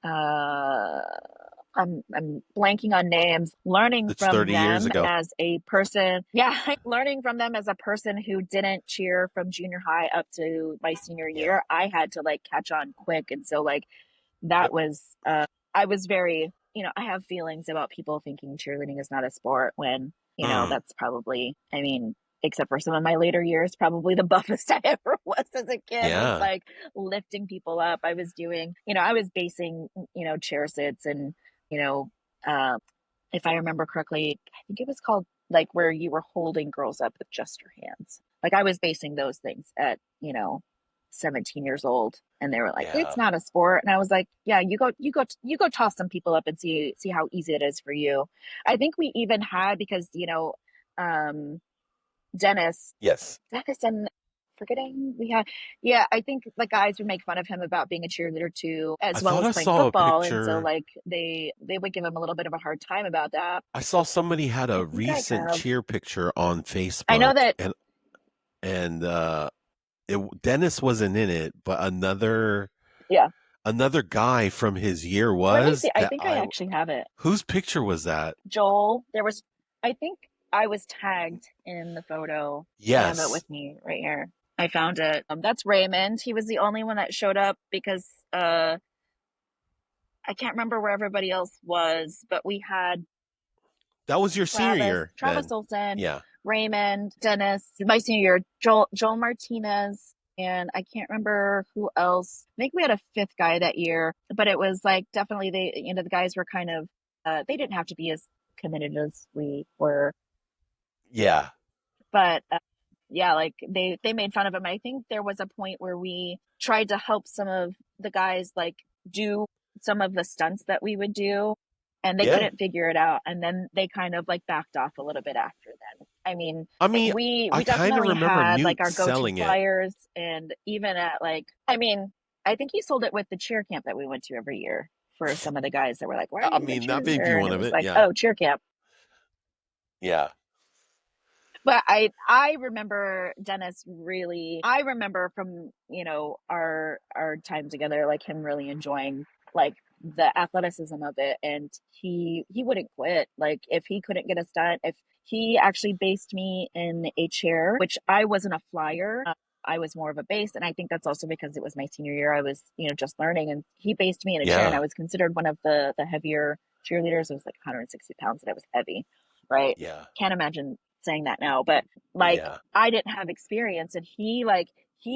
uh I'm blanking on names, learning It's from 30 years them ago. as a person. Yeah, learning from them as a person who didn't cheer from junior high up to my senior Yeah. year. I had to like catch on quick. And so like that Yep. was I was very, I have feelings about people thinking cheerleading is not a sport when, Mm. that's probably, I mean, except for some of my later years, probably the buffest I ever was as a kid, was Yeah. like lifting people up. I was doing, I was basing, chair sits and, you know, uh, if I remember correctly, I think it was called like where you were holding girls up with just your hands. Like I was basing those things at, 17 years old, and they were like, it's Yeah. not a sport. And I was like, yeah, you go toss some people up and see how easy it is for you. I think we even had, because, um, Dennis, Yes. and forgetting we had, yeah, I think the guys would make fun of him about being a cheerleader too, I as well thought as I playing saw a football. And so picture. like they would give him a little bit of a hard time about that. I saw somebody had I a think I recent have. cheer picture on I know Facebook that. and Dennis wasn't in it, but Yeah. another guy from his year Let me see. was I that think I actually have it. whose picture was that? Joel. I think I was tagged in the photo. I have it Yes. with me right here. I found it. That's Raymond. He was the only one that showed up because I can't remember where everybody else was, but we had That was your senior year Travis then. Olson, Yeah. Raymond, Dennis, my senior year, Joel Martinez, and I can't remember who else. I think we had a fifth guy that year, but it was like definitely the guys were kind of they didn't have to be as committed as we were, Yeah. but yeah, like they made fun of him. I think there was a point where we tried to help some of the guys like do some of the stunts that we would do, and they Yeah. couldn't figure it out, and then they kind of like backed off a little bit after then. I mean, I mean, I we kind of definitely remember had like Newt our go-to selling it. flyers, and even at like, I mean, I think he sold it with the cheer camp that we went to every year for some of the guys that were like, why are I you a mean, that may be cheerleader? And one it of was it. like, Yeah. oh, cheer camp. Yeah. But I remember Dennis really, I remember from, our time together, like him really enjoying like the athleticism of it. And he wouldn't quit. Like if he couldn't get a stunt, if he actually based me in a chair, which I wasn't a flyer. I was more of a base. And I think that's also because it was my senior year. I was, just learning, and he based me in a chair, and Yeah. I was considered one of the heavier cheerleaders. It was like 160 pounds, and I was heavy, right? Yeah. Can't imagine saying that now, but like Yeah. I didn't have experience, and he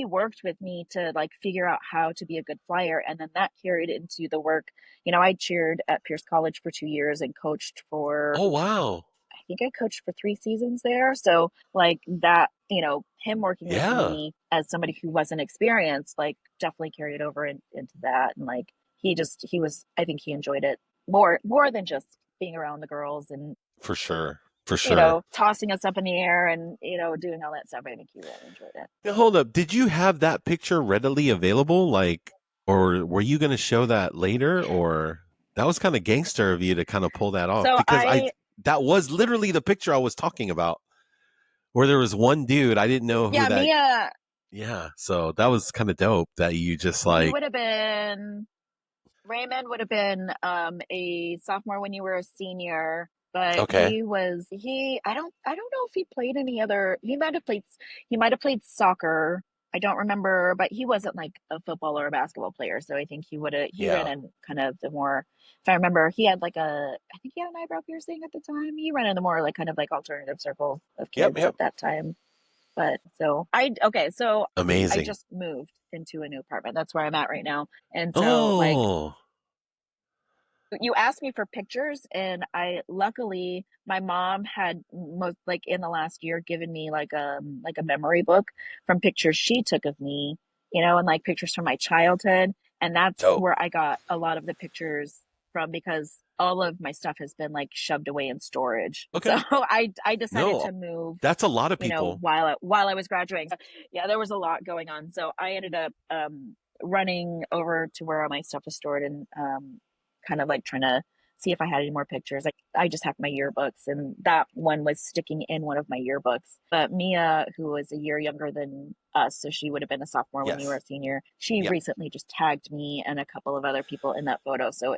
worked with me to like figure out how to be a good flyer, and then that carried into the work. I cheered at Pierce College for 2 years and coached for, Oh, wow. I think I coached for 3 seasons there. So like that, him working with Yeah, me as somebody who wasn't experienced, like definitely carried over into that. And like he was, I think he enjoyed it more than just being around the girls and for sure. For sure. tossing us up in the air and doing all that stuff. I think he really enjoyed it. Now, hold up. Did you have that picture readily available? Like, or were you going to show that later? Or that was kind of gangster of you to kind of pull that off, So because that was literally the picture I was talking about, where there was one dude. I didn't know who yeah, that. Mia, Yeah. So that was kind of dope that you just you like, would have been Raymond would have been a sophomore when you were a senior, but okay. I don't know if he played any other. He might have played soccer. I don't remember, but he wasn't like a football or a basketball player. So I think he ran Yeah. in kind of the more, if I remember, he had I think he had an eyebrow piercing at the time. He ran in the more like kind of like alternative circles of Yep. kids Yep. at that time. But so I Amazing. just moved into a new apartment. That's where I'm at right now. And so like Oh, you asked me for pictures, and I luckily my mom had most like in the last year given me like a memory book from pictures she took of me, and like pictures from my childhood, and that's dope. where I got a lot of the pictures from, because all of my stuff has been like shoved away in storage. So Okay. I decided No, to move, that's a lot of people. while I was graduating. So, yeah, there was a lot going on. So I ended up running over to where all my stuff was stored, and kind of like trying to see if I had any more pictures. Like I just have my yearbooks, and that one was sticking in one of my yearbooks. But Mia, who was a year younger than us, so she would have been a sophomore when you were Yes. a senior, she Yep. recently just tagged me and a couple of other people in that photo. So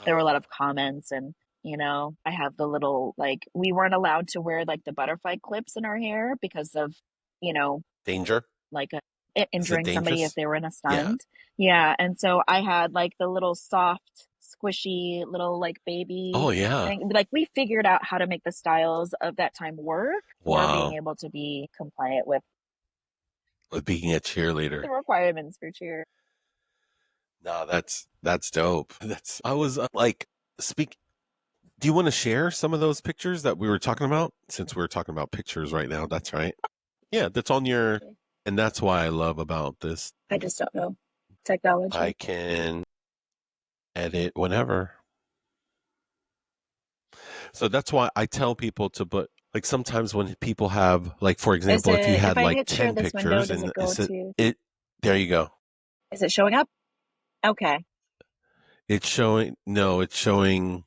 there were a lot Oh, of comments, and I have the little, like, we weren't allowed to wear like the butterfly clips in our hair because of, you know, danger. like Is it injuring somebody if dangerous? they were in a Yeah. stunt. Yeah, and so I had like the little soft, squishy little like Oh, baby yeah. thing. Like we figured out how to make the styles of that time work for being Wow. able to be compliant with With being a cheerleader. the requirements for cheer. No, that's dope. That's I was like speak. Do you want to share some of those pictures that we were talking about? Since we're talking about pictures right now, that's right. Yeah, that's on your, and that's why I love about this. I just don't know I technology. can edit whenever. So that's why I tell people to put, like, sometimes when people have, like, for Is example, if you it, if had I like hit share 10 this window, pictures does and it go to? it there you go. Is it showing up? Okay. It's showing, no, it's showing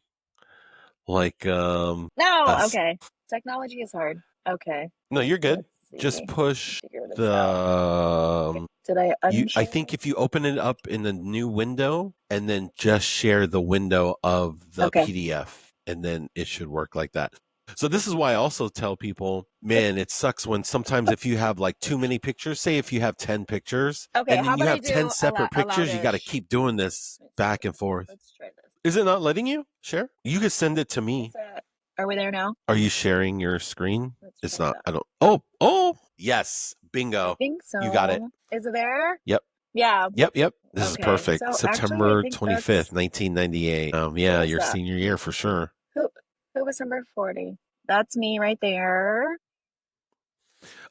like No. us. Okay. Technology is hard. Okay. No, you're good. Let's Just see. push Figure the this out. Okay. Did I I unshare? think if you open it up in the new window and then just share the window of the Okay. PDF, and then it should work like that. So this is why I also tell people, man, it sucks when sometimes if you have like too many pictures, say if you have 10 pictures Okay. and How then you about I have 10 do separate allow pictures, you to? got to keep doing this Let's see. back and forth. Let's try this. Is it not letting you share? You could send it to Is me. that? Are we there now? Are you sharing your screen? Let's It's try not. that. I don't. Oh, yes. I Bingo. think You got it. so. Is it there? Yep. Yeah. Yep. This is Okay. perfect. So actually, I September think 25th, that's, 1998. who Yeah, was your that? senior year for sure. Who who was number 40? That's me right there.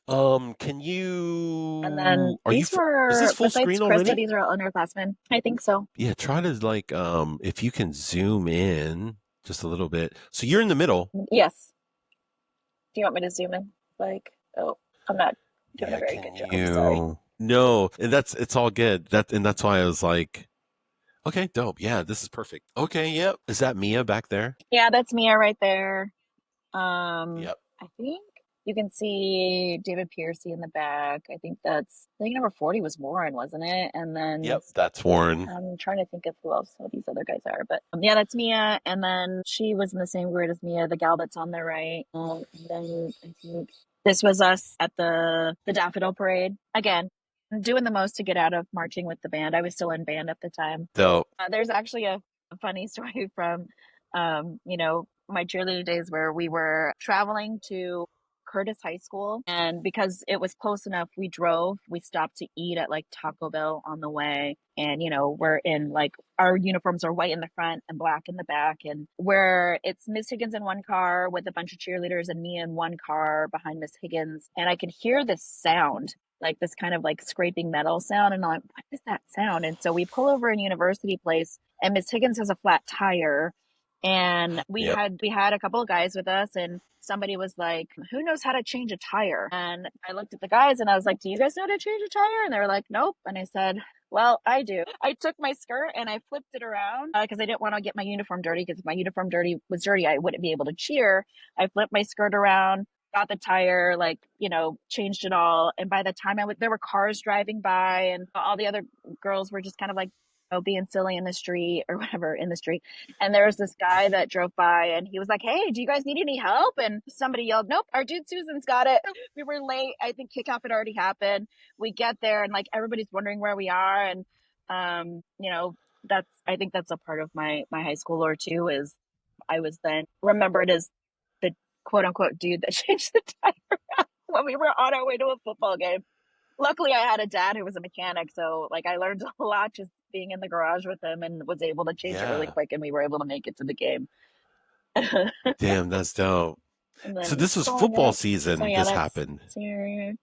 Can And then you, these is this were, full besides screen Krista, already? these are all underclassmen. I think so. Yeah, try to like, if you can zoom in just a little bit. So you're in the middle. Yes. Do you want me to zoom in? Like, oh, I'm not doing a Yeah, very can good job. Sorry. you? No, and it's all good. And that's why I was like, okay, dope. Yeah, this is perfect. Okay, yep. Is that Mia back there? Yeah, that's Mia right there. Um, Yep. I think you can see David Piercy in the back. I think number 40 was Warren, wasn't it? And then Yep, that's Warren. I'm trying to think of who else some of these other guys are, but yeah, that's Mia. And then she was in the same grid as Mia, the gal that's on the right. And then I think this was us at the Daffodil Parade. Again, doing the most to get out of marching with the band. I was still in band at the time. Dope. There's actually a funny story from, my cheerleading days where we were traveling to Curtis High School. And because it was close enough, we drove. We stopped to eat at like Taco Bell on the way. And, you know, we're in like our uniforms are white in the front and black in the back. And where it's Miss Higgins in one car with a bunch of cheerleaders and me in one car behind Miss Higgins. And I could hear this sound, like this kind of like scraping metal sound. And I'm like, what is that sound? And so we pull over in University Place and Miss Higgins has a flat tire. And Yep. we had a couple of guys with us, and somebody was like, who knows how to change a tire? And I looked at the guys and I was like, do you guys know how to change a tire? And they were like, nope. And I said, well, I do. I took my skirt and I flipped it around because I didn't want to get my uniform dirty, because if my uniform was dirty, I wouldn't be able to cheer. I flipped my skirt around, got the tire, like, you know, changed it all. And by the time there were cars driving by and all the other girls were just kind of like, you know, being silly in the street or whatever in the street. And there was this guy that drove by and he was like, hey, do you guys need any help? And somebody yelled, nope, our dude Susan's got it. We were late. I think kickoff had already happened. We get there and like everybody's wondering where we are. And, you know, I think that's a part of my high school lore too, is I was then remembered as the quote unquote dude that changed the tire when we were on our way to a football game. Luckily I had a dad who was a mechanic, so like I learned a lot just being in the garage with him and was able to change it really Yeah. quick, and we were able to make it to the game. Damn, that's dope. And So then this was going football up, so season. yeah, This that's happened. senior.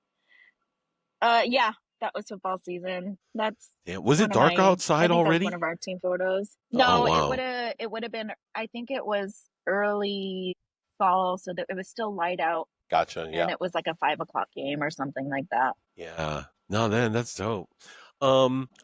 Yeah, that was football season. That's Damn. Was it one of dark my. I outside think that's one already? of our team photos. Oh No, wow. it would have been. I think it was early fall, so that it was still light out, Gotcha. and Yeah. it was like a 5 o'clock game or something like that. Yeah. No, then that's dope.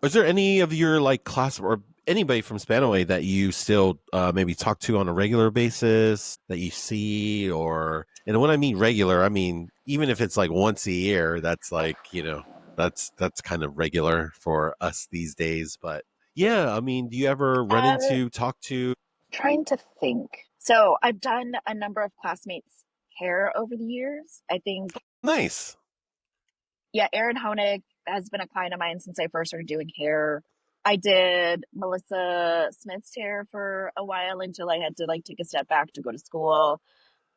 Is there any of your like class or anybody from Spanaway that you still maybe talk to on a regular basis that you see, or and when I mean regular, I mean even if it's like once a year, that's like, you know, that's kind of regular for us these days. But yeah, I mean, do you ever run Uh, into, talk to? Trying to think. So I've done a number of classmates' hair over the years. I think, Nice. yeah, Erin Honig has been a client of mine since I first started doing hair. I did Melissa Smith's hair for a while until I had to like take a step back to go to school.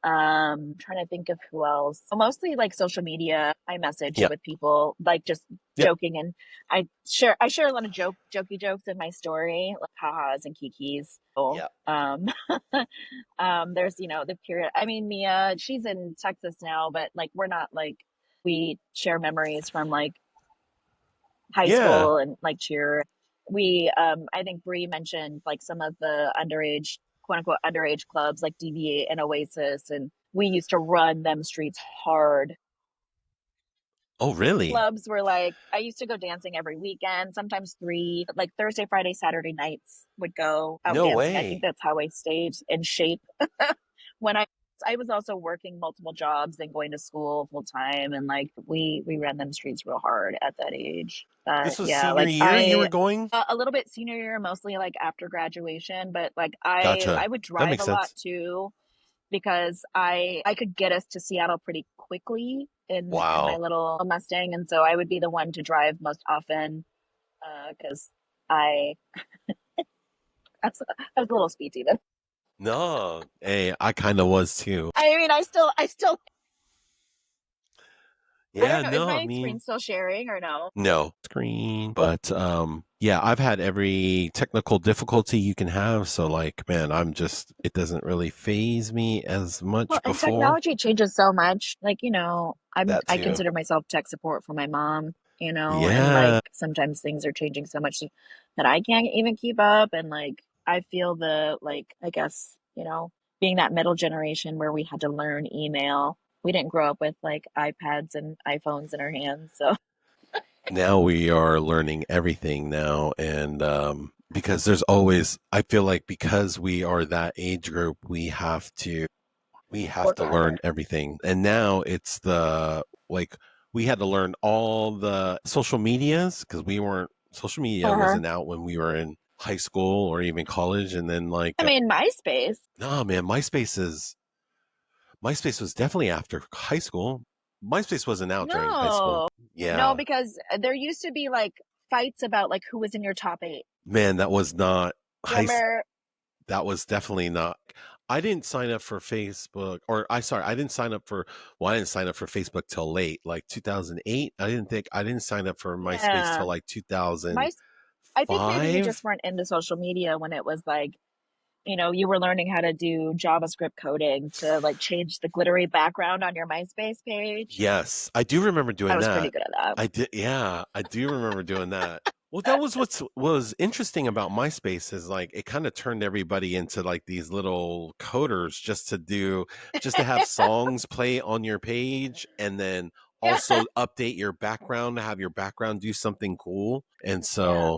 Trying to think of who else. Mostly like social media. I message Yep. with people, like just Yep. joking, and I share a lot of jokey jokes in my story, like ha-has and kikis. So, Yep. there's, you know, the period. I mean, Mia, she's in Texas now, but like we're not like, we share memories from like high Yeah. school and like cheer. We I think Bree mentioned like some of the underage, quote unquote underage clubs like DV8 and Oasis, and we used to run them streets hard. Oh, really? Clubs were like, I used to go dancing every weekend, sometimes three, like Thursday, Friday, Saturday nights would go out No dancing. I think way. that's how I stayed in shape. When I was also working multiple jobs and going to school full time, and like we ran them streets real hard at that age. This was Yeah, senior like year you were going? a little bit senior year, mostly like after graduation, but like I Gotcha. would That drive makes a lot sense. because I could get us to Seattle pretty quickly in my Wow. little Mustang, and so I would be the one to drive most often because I I was a little speedy then. No, hey, I kind of was too. I mean, I still I don't Yeah, know. Is no, I my screen mean, still sharing or no? no screen, but yeah, I've had every technical difficulty you can have. So like, man, it doesn't really phase me as Well, much and before technology changes so much. Like, you know, that I too. consider myself tech support for my mom, you know, and like Yeah, sometimes things are changing so much that I can't even keep up. And like I feel the like I guess, you know, being that middle generation where we had to learn email. We didn't grow up with like iPads and iPhones in our hands. So now we are learning everything now, and because I feel like because we are that age group, we have work to harder. learn everything. And now it's the like we had to learn all the social medias because we weren't social media Uh-huh. wasn't out when we were in high school or even college. And then like I mean, MySpace. no man, MySpace was definitely after high school. MySpace wasn't out during high school. No, no, Yeah. because there used to be like fights about like who was in your top eight. Man, that was not high Remember? that was definitely not. I didn't sign up for Facebook, or I didn't sign up for, well, I didn't sign up for Facebook till late, like 2008. I didn't sign up for MySpace Yeah. till like My I think maybe you 2005. just weren't into social media when it was like, you were learning how to do JavaScript coding to like change the glittery background on your MySpace page. Yes, I do remember I doing was pretty that. good at that. I did, yeah, I do remember doing that. Well, that was what was interesting about MySpace is like it kind of turned everybody into like these little coders just to have songs play on your page and then Yeah. also update your background, have your background do something cool. And Yeah. so,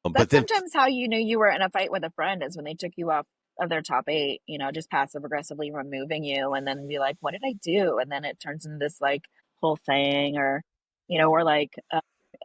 but That's then, sometimes how you knew you were in a fight with a friend is when they took you off of their top eight, just passive aggressively removing you and then be like, what did I do? And then it turns into this like whole thing or like,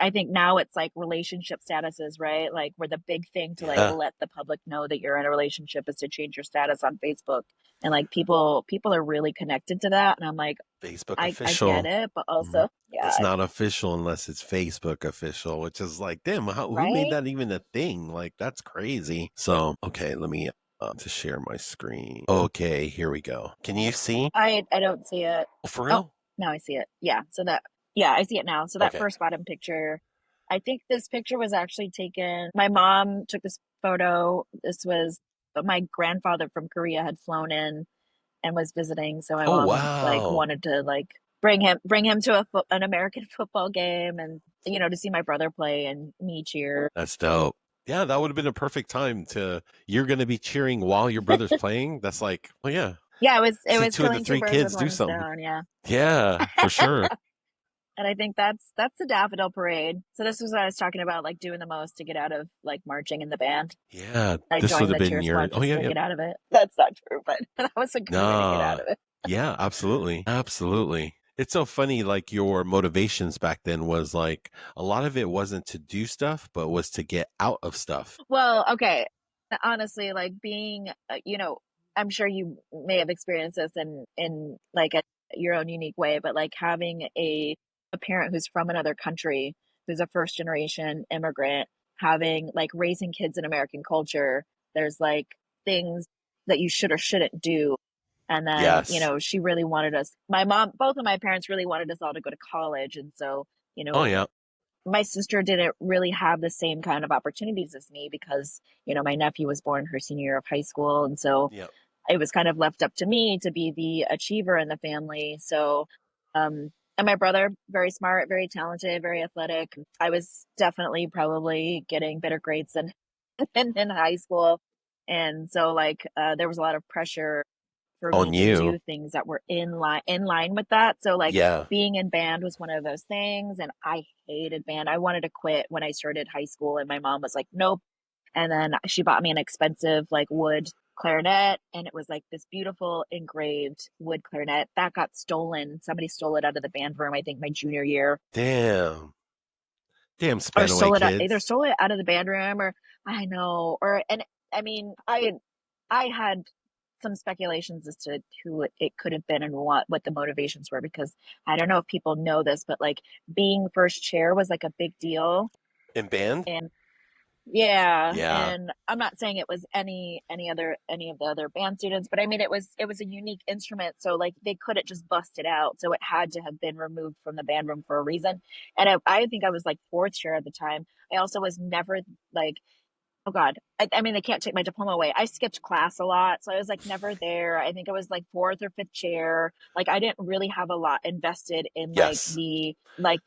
I think now it's like relationship statuses, right? Like where the big thing to like yeah, let the public know that you're in a relationship is to change your status on Facebook. And like people are really connected to that. And I'm like, Facebook I get official. it, but Mhm. also, It's yeah, not official unless it's Facebook official, which is like, damn, who made right? that even a thing? Like, that's crazy. So, okay, let me to share my screen. Okay, here we go. Can you see? I don't see it. Oh, for Oh, real? now I see it. Yeah, I see it now. So that Okay. first bottom picture, I think this picture was actually taken. My mom took this photo. This was, but my grandfather from Korea had flown in and was visiting. So my Oh, mom like wow. wanted to like bring him to an American football game and to see my brother play and me cheer. That's dope. Yeah, that would have been a perfect time you're going to be cheering while your brother's playing. That's like, oh, yeah. Yeah, it See was two of the killing two three birds with kids do one something. stone. Yeah. Yeah, for sure. And I think that's the daffodil parade. So this was what I was talking about, like doing the most to get out of like marching in the band. Yeah, I this would joined have the been cheer your, squad oh, just yeah, to yeah. get out of it. That's not true, but that was a good way to get out Nah. of it. Yeah, absolutely. Absolutely. It's so funny, like your motivations back then was like a lot of it wasn't to do stuff, but was to get out of stuff. Well, okay. Honestly, like being, I'm sure you may have experienced this in like your own unique way, but like having a parent who's from another country, who's a first generation immigrant, having like raising kids in American culture, there's like things that you should or shouldn't do. And then, Yes. she really wanted us, my mom, both of my parents really wanted us all to go to college. And so, you Oh, know, yeah. my sister didn't really have the same kind of opportunities as me because my nephew was born her senior year of high school, and so Yeah. it was kind of left up to me to be the achiever in the family. So and my brother, very smart, very talented, very athletic. I was definitely probably getting better grades than in high school, and so like there was a lot of pressure for me On to you. do things that were in line with that. So like Yeah. being in band was one of those things, and I hated band. I wanted to quit when I started high school, and my mom was like, "Nope." And then she bought me an expensive like wood clarinet, and it was like this beautiful engraved wood clarinet that got stolen. Somebody stole it out of the band room, I think my junior year, Damn. Damn or Spanaway either kids. stole it out of the band room, or I know, or and I mean, I had some speculations as to who it could have been and what the motivations were, because I don't know if people know this, but like being first chair was like a big deal. In band? And yeah, Yeah. and I'm not saying it was any of the other band students, but I mean it was a unique instrument, so like they couldn't just bust it out, so it had to have been removed from the band room for a reason. And I think I was like fourth chair at the time. I also was never like, oh God. I mean, they can't take my diploma away. I skipped class a lot. So I was like never there. I think I was like fourth or fifth chair. Like I didn't really have a lot invested in like Yes. the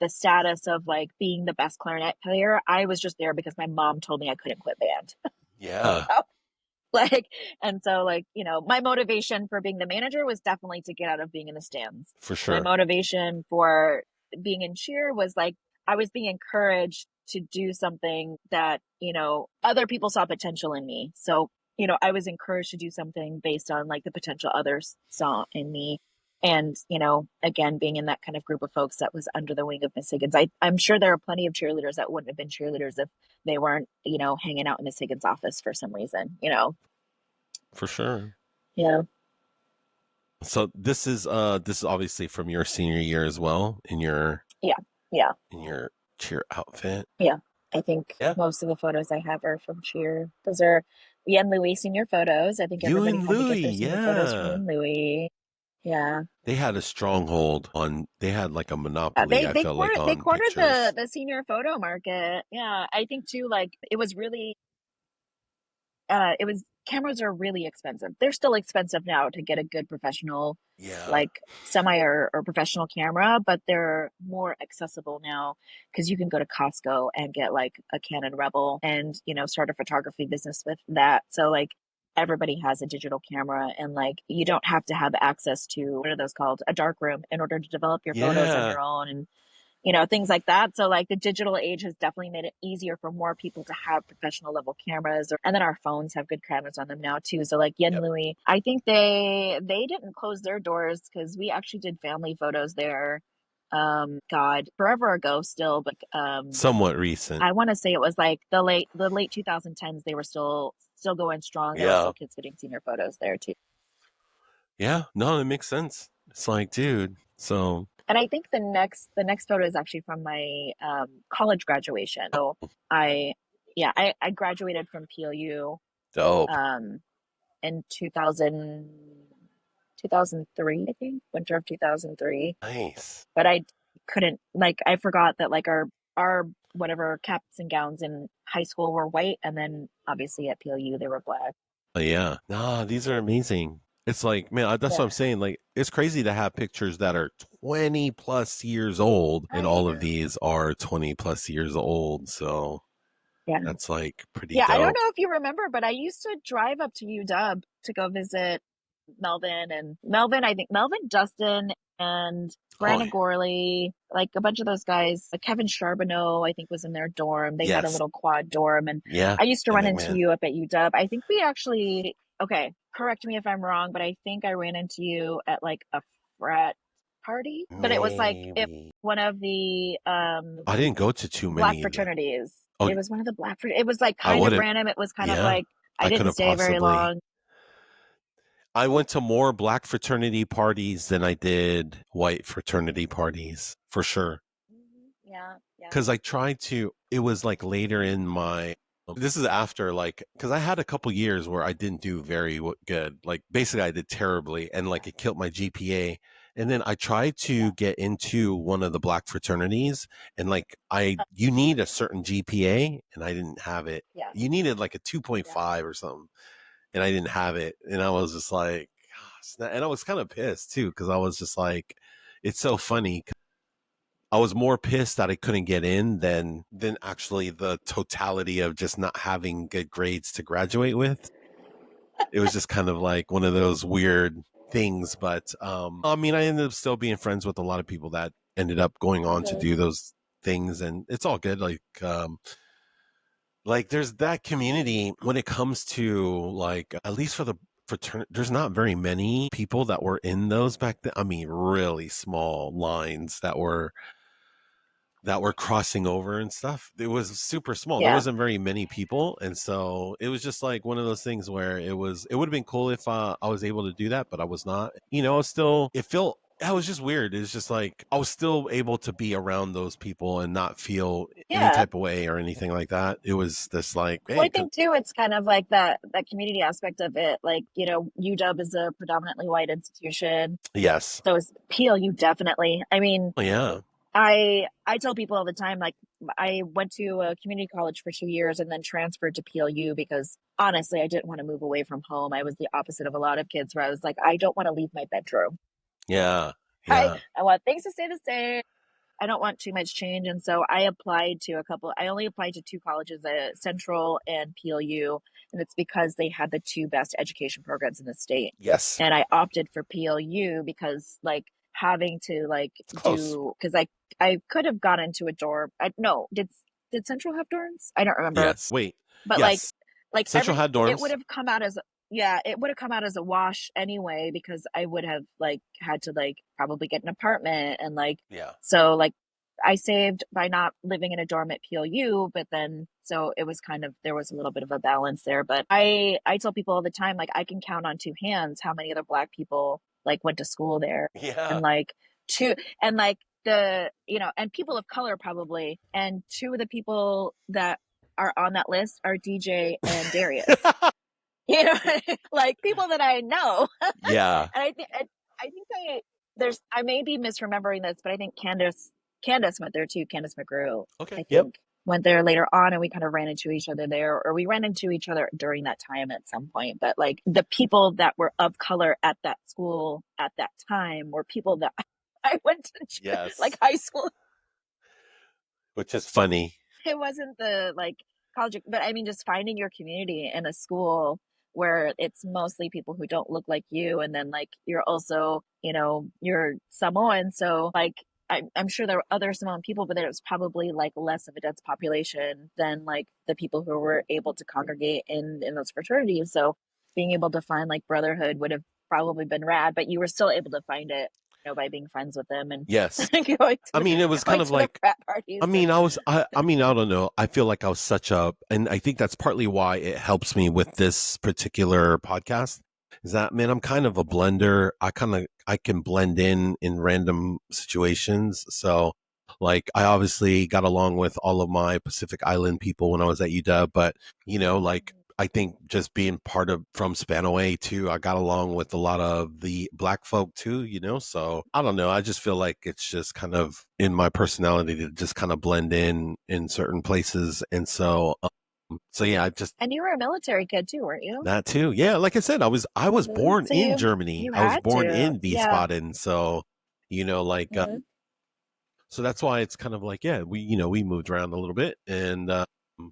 status of like being the best clarinet player. I was just there because my mom told me I couldn't quit band. Yeah. Like, and so like, my motivation for being the manager was definitely to get out of being in the stands. For My sure. motivation for being in cheer was like I was being encouraged to do something that, other people saw potential in me. So, I was encouraged to do something based on like the potential others saw in me. And, again, being in that kind of group of folks that was under the wing of Miss Higgins, I'm sure there are plenty of cheerleaders that wouldn't have been cheerleaders if they weren't, hanging out in Miss Higgins' office for some reason. For sure. Yeah. So this is obviously from your senior year as well Yeah. Yeah. in your cheer outfit. Yeah. I think Yeah. most of the photos I have are from cheer. Those are Yen Louis Senior Photos. I think You everybody and had to get Louie, their senior photos from yeah. Yen Louis. Yeah. They had a stronghold on, they had like a monopoly, I felt like, They on cornered pictures. the senior photo market. Yeah. I think too, like it was really it was cameras are really expensive. They're still expensive now to get a good professional, Yeah. like semi or professional camera, but they're more accessible now because you can go to Costco and get like a Canon Rebel and, you know, start a photography business with that. So like everybody has a digital camera and like you don't have to have access to what are those called? A dark room in order to develop your photos on Yeah. your own and you know, things like that. So like the digital age has definitely made it easier for more people to have professional level cameras. And then our phones have good cameras on them now too. So like Yen Yep. Louis, I think they didn't close their doors because we actually did family photos there. God, forever ago still, but Somewhat recent. I want to say it was like the late 2010s. They were still going strong. There were Yeah. still kids getting senior photos there too. Yeah. No, it makes sense. It's like, dude, so And I think the next photo is actually from my college graduation. So I yeah, I graduated from PLU dope. um in 2003, I think, winter of 2003. Nice. But I couldn't like I forgot that like our whatever caps and gowns in high school were white and then obviously at PLU they were black. Yeah. Nah, these are amazing. It's like, man, that's what I'm Yeah. saying. Like, it's crazy to have pictures that are 20 plus years old, and Right. all of these are 20 plus years old. So Yeah. that's like pretty Yeah, I don't dope. know if you remember, but I used to drive up to UW to go visit Melvin, I think Melvin, Justin, and Oh, Brandon Gorley, like a bunch of those guys. Like Kevin Charbonneau, I think, was in their dorm. They had a yes. little quad dorm, and Yeah. I used to Yeah, run into McMahon. you up at UW. I think we actually, okay, correct me if I'm wrong, but I think I ran into you at like a frat party, but it was like if Maybe. one of the I didn't go to too black many of them. fraternities. Oh, It was one of the it was like I kind of wouldn't. random. It was kind of Yeah. like I I could didn't have stay very possibly. long. I went to more black fraternity parties than I did white fraternity parties, for sure. Yeah, yeah. Because I tried to, it was like later in my, this is after like, because I had a couple years where I didn't do very good. Like basically I did terribly and like it killed my GPA. And then I tried Yeah, to get into one of the black fraternities and like you need a certain GPA and I didn't have it. yeah, You needed like a yeah. 2.5 or something and I didn't have it. And I was just like, gosh, and I was kind of pissed too because I was just like, it's so funny. I was more pissed that I couldn't get in than actually the totality of just not having good grades to graduate with. It was just kind of like one of those weird things. But I mean, I ended up still being friends with a lot of people that ended up going All on to good. do those things, and it's all good. Like there's that community when it comes to like at least for the fraternity. There's not very many people that were in those back then. I mean, really small lines that were crossing over and stuff. It was super small. There Yeah, wasn't very many people, and so it was just like one of those things where it was. It would have been cool if I was able to do that, but I was not. You know, still, it felt. That was just weird. It's just like I was still able to be around those people and not feel any yeah. type of way or anything like that. It was this like, Well, hey, I think too, it's kind of like that community aspect of it. Like, you know, UW is a predominantly white institution, yes, so is PLU definitely. I mean, oh, yeah, I tell people all the time, like I went to a community college for 2 years and then transferred to PLU because honestly, I didn't want to move away from home. I was the opposite of a lot of kids where I was like, I don't want to leave my bedroom. yeah, I yeah, I want things to stay the same. I don't want too much change. And so I applied to I only applied to two colleges, Central and PLU. And it's because they had the two best education programs in the state. yes, And I opted for PLU because like having to like it's close. do, because I could have got into a dorm. No, did Central have dorms? I don't remember. Yes, wait, But yes. like Central had it would dorms. have come out as yeah, it would have come out as a wash anyway because I would have like had to like probably get an apartment and like Yeah, so like I saved by not living in a dorm at PLU, but then so it was kind of there was a little bit of a balance there. But I tell people all the time like I can count on two hands how many other black people like went to school there yeah. and like two and like the you know and people of color probably and two of the people that are on that list are DJ and Darius. you know, like people that I know. Yeah. And I may be misremembering this, but I think Candace went there too. Candace McGrew, Okay. I Yep. think, went there later on, and we kind of ran into each other there, or we ran into each other during that time at some point. But like the people that were of color at that school at that time were people that I went to like Yes. high school. Which is funny. It wasn't the like college, but I mean, just finding your community in a school where it's mostly people who don't look like you, and then like you're also, you're Samoan, so like I'm sure there were other Samoan people, but there was probably like less of a dense population than like the people who were able to congregate in those fraternities. So being able to find like brotherhood would have probably been rad, but you were still able to find it, by being friends with them and Yes. going to I mean, it was kind of the like, frat parties and I mean, I don't know. I feel like I was and I think that's partly why it helps me with this particular podcast is that, man, I'm kind of a blender. I can blend in random situations. So like I obviously got along with all of my Pacific Island people when I was at UW, but like I think just being part of from Spanaway too, I got along with a lot of the black folk too, so I don't know. I just feel like it's just kind of in my personality to just kind of blend in certain places. And so yeah, I just, and you were a military kid too, weren't you? that too. Yeah. Like I said, I was born So in you Germany. you I was had born to, in yeah. Wiesbaden. So, like, Mhm. so that's why it's kind of like, yeah, we moved around a little bit. And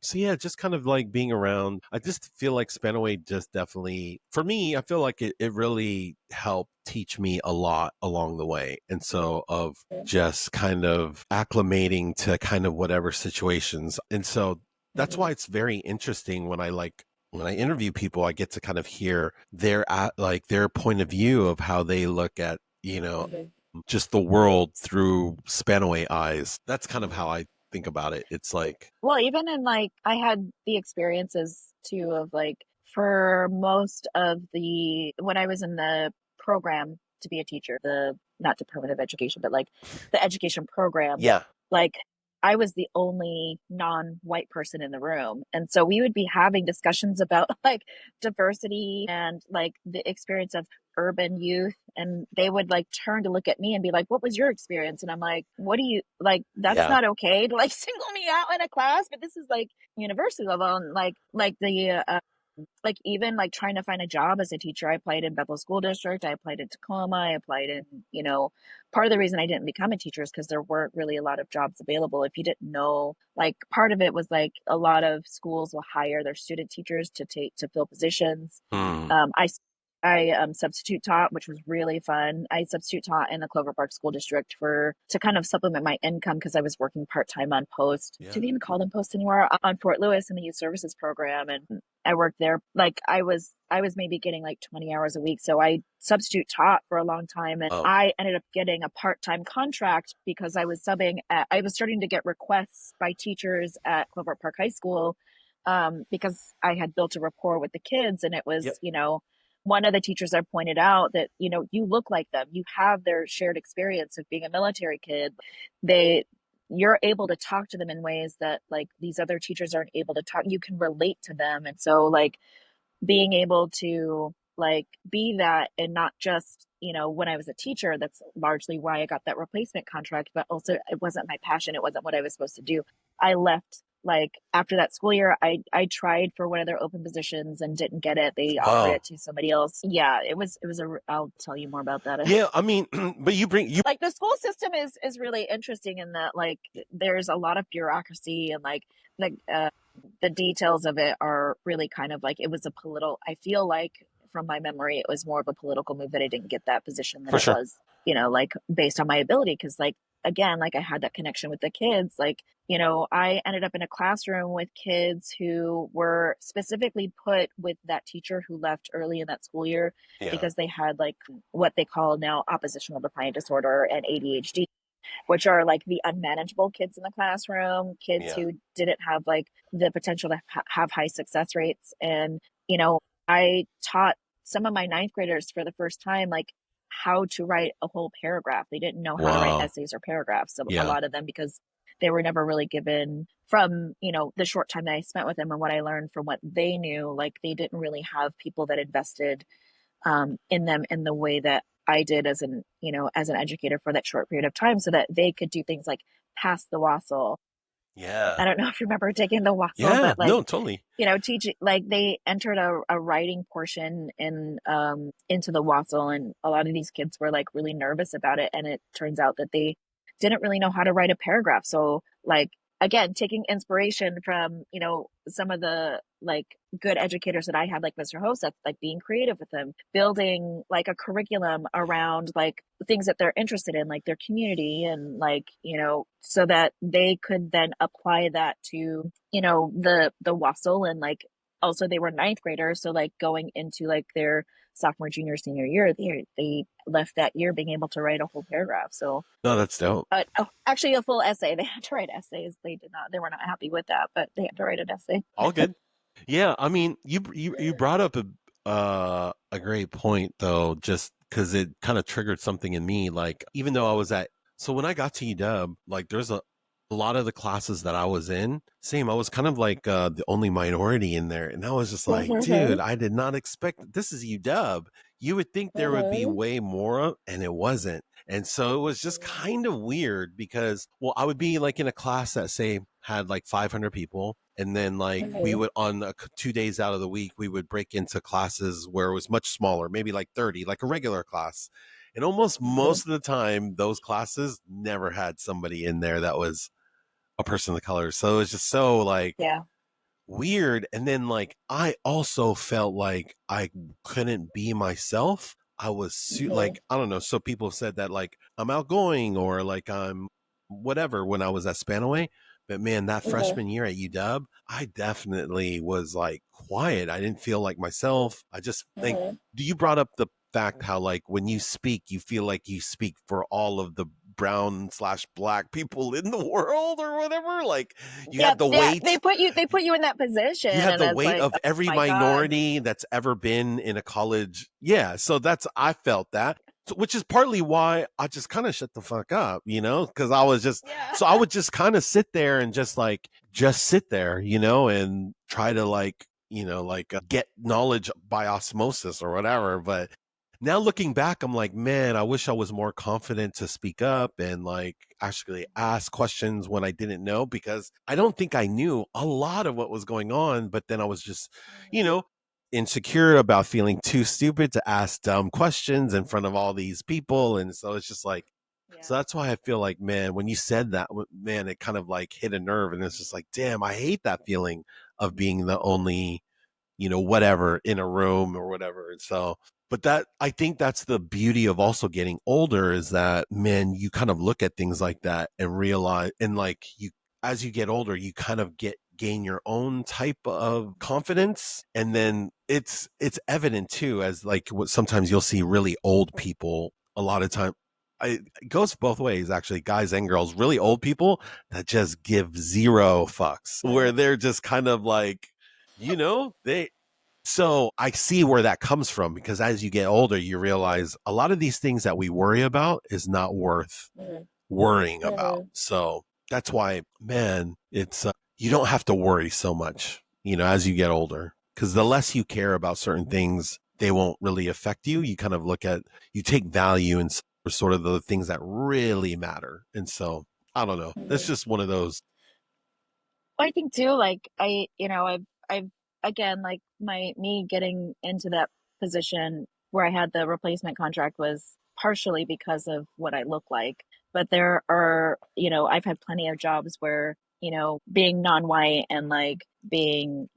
so, yeah, just kind of like being around. I just feel like Spanaway just definitely, for me, I feel like it really helped teach me a lot along the way. And so, of just kind of acclimating to kind of whatever situations. And so that's Mhm. why it's very interesting when I interview people, I get to kind of hear their point of view of how they look at, Mhm. just the world through Spanaway eyes. That's kind of how I think about it. It's like, Well, even in like I had the experiences too of like for most of the when I was in the program to be a teacher, the not Department of Education, but like the education program, yeah, like I was the only non-white person in the room. And so we would be having discussions about like diversity and like the experience of urban youth. And they would like turn to look at me and be like, what was your experience? And I'm like, what do you like? That's yeah, not okay to like single me out in a class, but this is like university level. And like the like even like trying to find a job as a teacher. I applied in Bethel School District, I applied in Tacoma, I applied in, part of the reason I didn't become a teacher is because there weren't really a lot of jobs available. If you didn't know, like part of it was like a lot of schools will hire their student teachers to fill positions. mm, I substitute taught, which was really fun. I substitute taught in the Clover Park School District to kind of supplement my income because I was working part time on post. yeah, Do they even call them post anymore? On Fort Lewis in the youth services program, and I worked there. Like I was maybe getting like 20 hours a week, so I substitute taught for a long time, and oh, I ended up getting a part time contract because I was subbing. I was starting to get requests by teachers at Clover Park High School because I had built a rapport with the kids, and it was yep, one of the teachers I pointed out that, you look like them. You have their shared experience of being a military kid. They, you're able to talk to them in ways that like these other teachers aren't able to talk. You can relate to them. And so like being able to like be that and not just, when I was a teacher, that's largely why I got that replacement contract, but also it wasn't my passion. It wasn't what I was supposed to do. I left like after that school year. I tried for one of their open positions and didn't get it. They offered oh, it to somebody else. Yeah, it was I'll tell you more about that. yeah. I mean, but you, Like the school system is really interesting in that like there's a lot of bureaucracy and like the details of it are really kind of like it was a political. I feel like from my memory it was more of a political move that I didn't get that position than for it sure, was, like based on my ability. Because like again, like I had that connection with the kids. Like, I ended up in a classroom with kids who were specifically put with that teacher who left early in that school year yeah, because they had like what they call now oppositional defiant disorder and ADHD, which are like the unmanageable kids in the classroom, kids yeah, who didn't have like the potential to have high success rates. And, I taught some of my ninth graders for the first time, like how to write a whole paragraph. They didn't know how to write wow, essays or paragraphs, a yeah, lot of them, because they were never really given from, the short time that I spent with them and what I learned from what they knew, like they didn't really have people that invested in them in the way that I did as an educator for that short period of time, so that they could do things like pass the wassail. I Yeah. don't know if you remember taking the wassail, Yeah. but No, totally. teaching, like they entered a writing portion into the wassail, and a lot of these kids were like really nervous about it, and it turns out that they didn't really know how to write a paragraph. So like again, taking inspiration from, some of the like good educators that I had, like Mr. Hoseth, like being creative with them, building like a curriculum around like things that they're interested in, like their community, and like, so that they could then apply that to, the wassail. And like also they were ninth graders, so like going into like their sophomore, junior, senior year, they left that year being able to write a whole paragraph. So No, that's dope. oh, actually a full essay. They had to write essays. They were not happy with that, but they had to write an essay. All good. Yeah, I mean, you brought up a great point though, just because it kind of triggered something in me. Like, even though I was at, so when I got to UW, like, there's a lot of the classes that I was in, same, I was kind of like the only minority in there, and I was just like, dude, Mm-hmm. I did not expect this is UW. You would think there would be Mm-hmm. way more, and it wasn't. And so it was just kind of weird because, well, I would be like in a class that say had like 500 people. And then like we Mm-hmm. would on 2 days out of the week, we would break into classes where it was much smaller, maybe like 30, like a regular class. And almost Mm-hmm. most of the time, those classes never had somebody in there that was a person of color. So it was just so like Yeah. weird. And then like I also felt like I couldn't be myself. I was Mm-hmm. like, I don't know. So people have said that like I'm outgoing or like I'm whatever when I was at Spanaway. But man, that Mm-hmm. freshman year at UW, I definitely was like quiet. I didn't feel like myself. I just think, Mm-hmm. you brought up the fact how like when you speak, you feel like you speak for all of the brown/black people in the world or whatever. Like you Yeah, have the yeah. They weight put you in that position, you have and the it's weight like, of oh every my God. minority that's ever been in a college. Yeah. So that's, I felt that, which is partly why I just kind of shut the fuck up, because I was just, Yeah. so I would just kind of sit there and just sit there, and try to like, get knowledge by osmosis or whatever. But now looking back, I'm like, man, I wish I was more confident to speak up and like actually ask questions when I didn't know, because I don't think I knew a lot of what was going on. But then I was just, you Mm-hmm. know, insecure about feeling too stupid to ask dumb questions in front of all these people. And so it's just like, so Yeah. that's why I feel like, man, when you said that, man, it kind of like hit a nerve. And it's just like, damn, I hate that feeling of being the only, whatever in a room or whatever. And so, but that, I think that's the beauty of also getting older, is that, man, you kind of look at things like that and realize, and like you, as you get older, you kind of gain your own type of confidence. And then it's evident too, as like what sometimes you'll see really old people a lot of time. It goes both ways, actually, guys and girls, really old people that just give zero fucks, where Mm-hmm. they're just kind of like, they, so I see where that comes from, because as you get older, you realize a lot of these things that we worry about is not worth worrying about. Mm-hmm. So that's why, man, it's, you don't have to worry so much, as you get older, because the less you care about certain things, they won't really affect you. You kind of look at, you take value in sort of the things that really matter. And so I don't know. That's Mm-hmm. just one of those. I think too, like I've again, like me getting into that position where I had the replacement contract was partially because of what I look like. But there are, I've had plenty of jobs where, being non-white and like being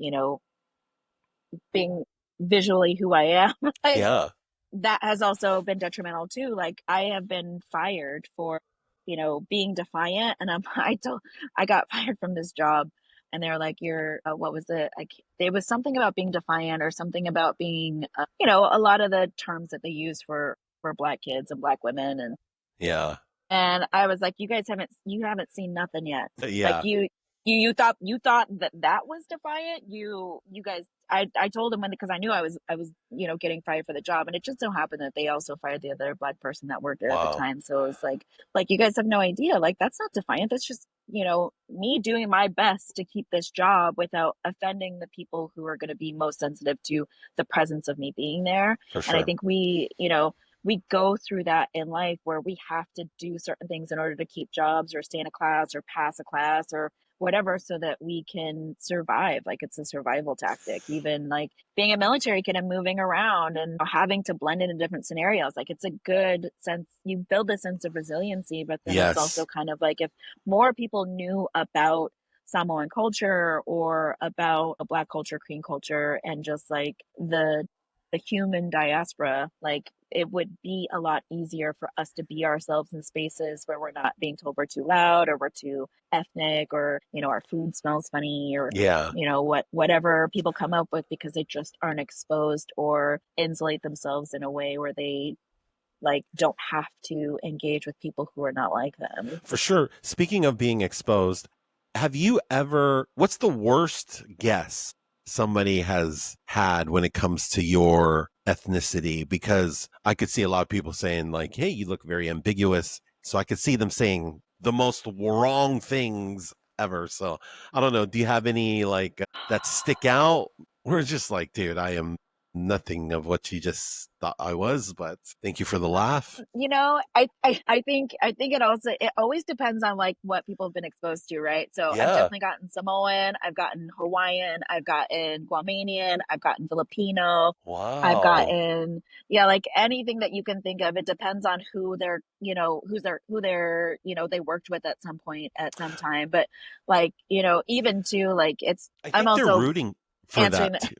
visually who I am, like Yeah. that has also been detrimental too. Like I have been fired for, being defiant, and I got fired from this job, and they're like, "You're what was it? There was something about being defiant, or something about being, a lot of the terms that they use for black kids and black women, Yeah. and I was like, you haven't seen nothing yet. Like Yeah. you thought that that was defiant. You guys, I told him, when, because I knew I was getting fired for the job, and it just so happened that they also fired the other black person that worked there at the Wow. time. So it was like you guys have no idea. Like that's not defiant. That's just me doing my best to keep this job without offending the people who are going to be most sensitive to the presence of me being there. For And I sure. think we go through that in life where we have to do certain things in order to keep jobs or stay in a class or pass a class or whatever so that we can survive. Like it's a survival tactic. Even like being a military kid and moving around and having to blend into different scenarios. Like it's a good sense, you build a sense of resiliency, but then it's Yes. also kind of like if more people knew about Samoan culture or about a Black culture, Korean culture, and just like the human diaspora, like it would be a lot easier for us to be ourselves in spaces where we're not being told we're too loud or we're too ethnic or our food smells funny or Yeah. whatever people come up with because they just aren't exposed or insulate themselves in a way where they like don't have to engage with people who are not like them. For sure. Speaking of being exposed, what's the worst guess somebody has had when it comes to your ethnicity? Because I could see a lot of people saying, like, hey, you look very ambiguous. So I could see them saying the most wrong things ever. So I don't know. Do you have any that stick out? We're just like, dude, I am nothing of what you just thought I was, but thank you for the laugh. I think it always depends on like what people have been exposed to, right? So I've Yeah. definitely gotten Samoan, I've gotten Hawaiian, I've gotten Guamanian, I've gotten Filipino, I've Wow. gotten, yeah, like anything that you can think of. It depends on who they worked with at some point at some time. But like, even to like I I'm think they're also rooting for answering that the too.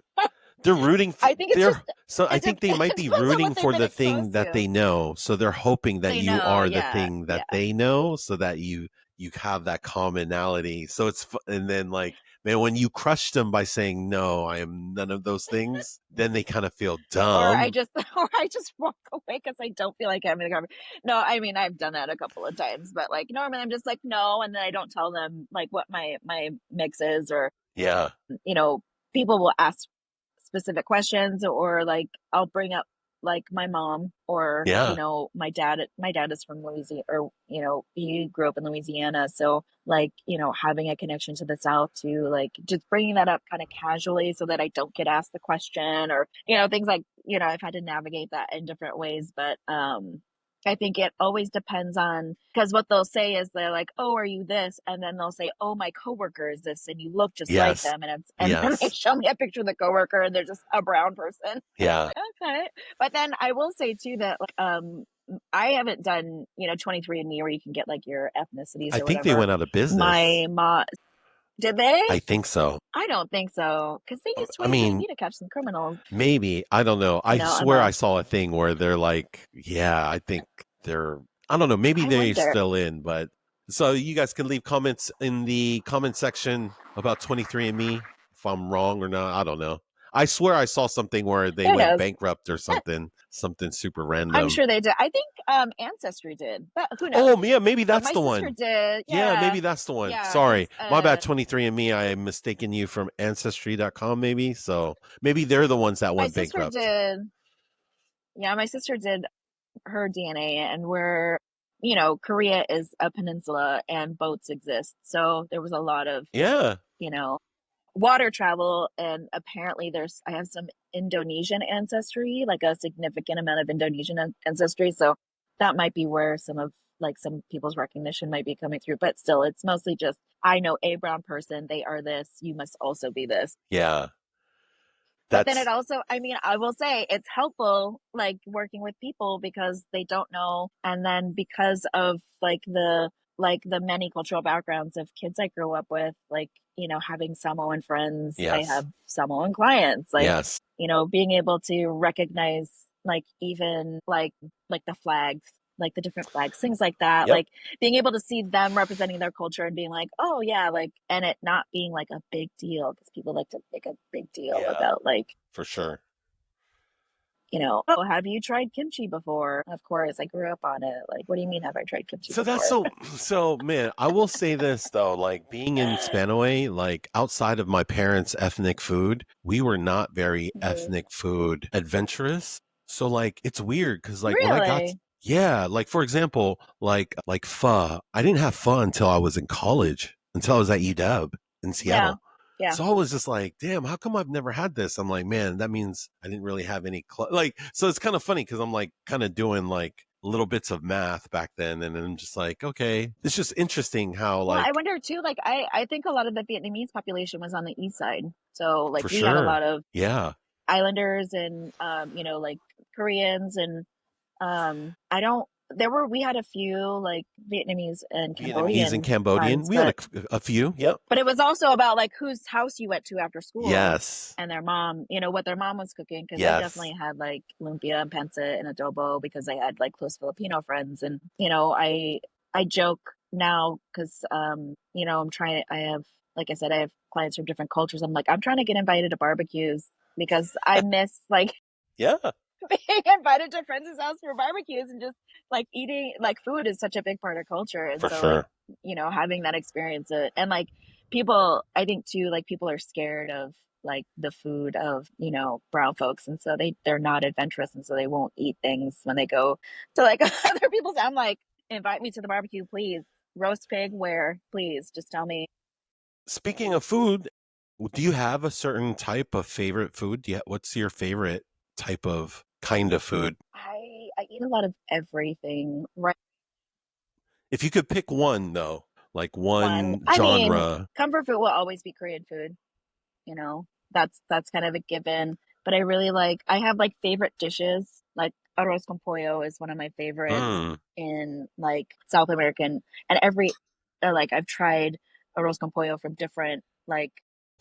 They're rooting for I think it's just I think they it might be depends on rooting what they've for been the thing exposed that to. they know. So they're hoping that They you know, are the yeah, thing that yeah. they know so that you have that commonality. So and then like, man, when you crush them by saying, no, I am none of those things, then they kind of feel Or I dumb. just or I just walk away because I don't feel like having a conversation. No, I mean I've done that a couple of times, but like normally I'm just like no, and then I don't tell them like what my mix is, or Yeah. you know people will ask specific questions, or like I'll bring up like my mom or Yeah. my dad is from Louisiana, or he grew up in Louisiana, so like having a connection to the South too, like just bringing that up kind of casually so that I don't get asked the question, or things like I've had to navigate that in different ways. But I think it always depends on, because what they'll say is they're like, "Oh, are you this?" And then they'll say, "Oh, my coworker is this," and you look just like Yes. them, and then they Yes. show me a picture of the coworker, and they're just a brown person. And I'm Yeah. like, okay. But then I will say too that like I haven't done 23andMe where you can get like your ethnicities I or think they whatever. went out of business. My mom did they? I think so. I don't think so, because they use I mean, 23andMe to catch some criminals. maybe. I don't know. I I'm swear I saw a thing where they're like, yeah, I think they're, I don't know, maybe I they're wonder. still in, but so you guys can leave comments in the comment section about 23andMe if I'm wrong or not. I don't know. I swear I saw something where they Who went knows? bankrupt or something super I'm random. sure they did. I think Ancestry did, but who knows? Oh, yeah, maybe But that's my the sister one. did. Yeah, Yeah, maybe that's the one. yeah, Sorry. because My bad, 23andMe. I am mistaken you from ancestry.com maybe. So maybe they're the ones that my went sister bankrupt. did. Yeah, my sister did her DNA, and Korea is a peninsula and boats exist. So there was a lot of, Yeah. you know, water travel. And apparently I have some Indonesian ancestry, like a significant amount of Indonesian ancestry. So that might be where some people's recognition might be coming through. But still, it's mostly just, I know a brown person, they are this, you must also be this. Yeah. But then it That's also, I mean, I will say it's helpful, like working with people because they don't know. And then because of like the many cultural backgrounds of kids I grew up with, like, having Samoan friends, I yes. have Samoan clients, like, Yes. being able to recognize like even like the flags, like the different flags, things like that, Yep. like being able to see them representing their culture and being like, oh yeah, like, and it not being like a big deal, because people like to make a big deal Yeah, about like, for sure. oh, have you tried kimchi before? Of course, I grew up on it. Like, what do you mean, have I tried kimchi So that's before? so man, I will say this though, like being in Spanaway, like outside of my parents' ethnic food, we were not very Mhm. ethnic food adventurous. So like it's weird because like when I got Really? Yeah, like for example, like pho. I didn't have pho until I was in college, until I was at UW in Yeah. Seattle. Yeah. So I was just like, damn, how come I've never had this? I'm like, man, that means I didn't really have any like. So it's kind of funny because I'm like kind of doing like little bits of math back then, and then I'm just like, okay, it's just interesting how Well, I like wonder too, like I think a lot of the Vietnamese population was on the east side. So like for we had a sure, lot of yeah, islanders and like Koreans and I don't there were we had a few like Vietnamese and Vietnamese and Cambodian Cambodian. friends, We had a few, yep, but it was also about like whose house you went to after school yes, and their mom, what their mom was cooking. Because I yes. definitely had like lumpia and pancit and adobo because I had like close Filipino friends, and I joke now because I'm trying. I have, like I said, I have clients from different cultures. I'm trying to get invited to barbecues because I miss like Yeah, being invited to friends' house for barbecues and just like eating like food is such a big part of culture. And for so like, sure. having that experience and like people, I think too, like people are scared of like the food of, brown folks. And so they're not adventurous. And so they won't eat things when they go to like other people's. I'm like, invite me to the barbecue, please. Roast pig, where? Please just tell me. Speaking of food, do you have a certain type of favorite food? What's your favorite type of kind of food? I eat a lot of everything. Right. If you could pick one though, like One. one I mean, genre. comfort food will always be Korean food. That's kind of a given. But I have like favorite dishes. Like arroz con pollo is one of my favorites Mm, in like South American, and like I've tried arroz con pollo from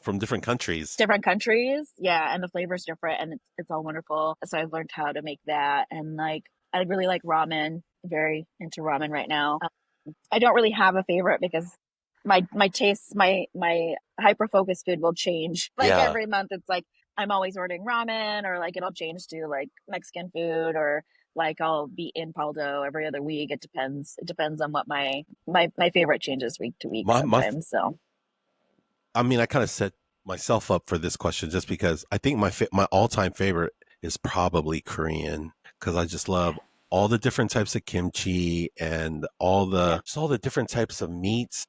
from different countries. different countries. Yeah, and the flavor's different and it's all wonderful. So I've learned how to make that, and like I really like ramen. Very into ramen right now. I don't really have a favorite because my tastes, my hyper focused food will change. Like Yeah. every month, it's like I'm always ordering ramen, or like it'll change to like Mexican food, or like I'll be in Paldo every other week. It depends. It depends on what my favorite changes week to week My sometimes. So I mean, I kind of set myself up for this question just because I think my all-time favorite is probably Korean because I just love all the different types of kimchi and yeah, all the different types of meats.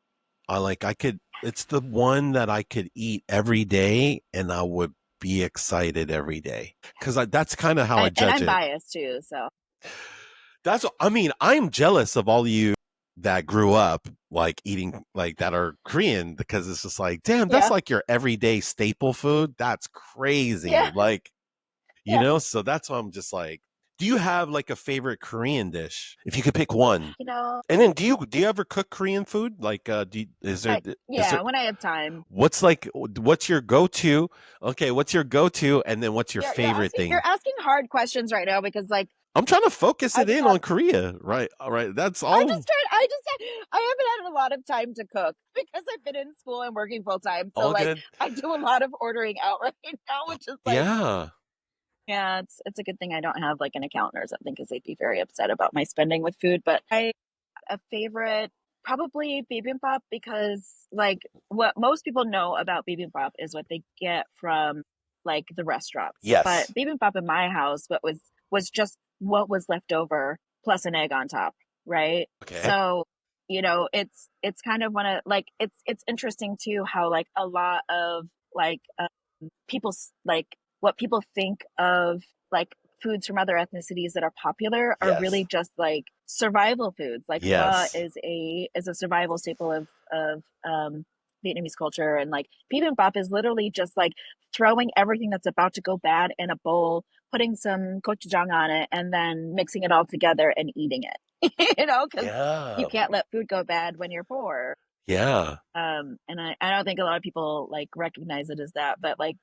I could it's the one that I could eat every day and I would be excited every day because that's kind of how I and judge I'm it. biased too. So I mean, I'm jealous of all of you that grew up like eating like that are Korean because it's just like, damn, that's yeah, like your everyday staple food. That's crazy. yeah, Like, yeah. so that's why I'm just like, do you have like a favorite Korean dish? If you could pick one. You know, And then do you ever cook Korean food? Like is there yeah. When I have time. what's your go-to? Okay, what's your go-to and then what's your favorite You're thing? asking hard questions right now because like I'm trying to focus I it just in have on Korea, right? All right. That's I all just tried. I haven't had a lot of time to cook because I've been in school and working full time. So all like good. I do a lot of ordering out right now, which is like, Yeah. yeah, it's a good thing I don't have like an accountant or something because they'd be very upset about my spending with food. But I a favorite probably bibimbap because like what most people know about bibimbap is what they get from like the restaurants. But Yes. bibimbap in my house, what was just what was left over plus an egg on top, right? Okay. So it's kind of one of like it's interesting too how like a lot of like people's like what people think of like foods from other ethnicities that are popular are really Yes. just like survival foods. Like pho Yes. is a survival staple of Vietnamese culture, and like bibimbap is literally just like throwing everything that's about to go bad in a bowl, putting some gochujang on it, and then mixing it all together and eating it. Because you Yeah. can't let food go bad when you're poor. Yeah. And I don't think a lot of people like recognize it as that, but like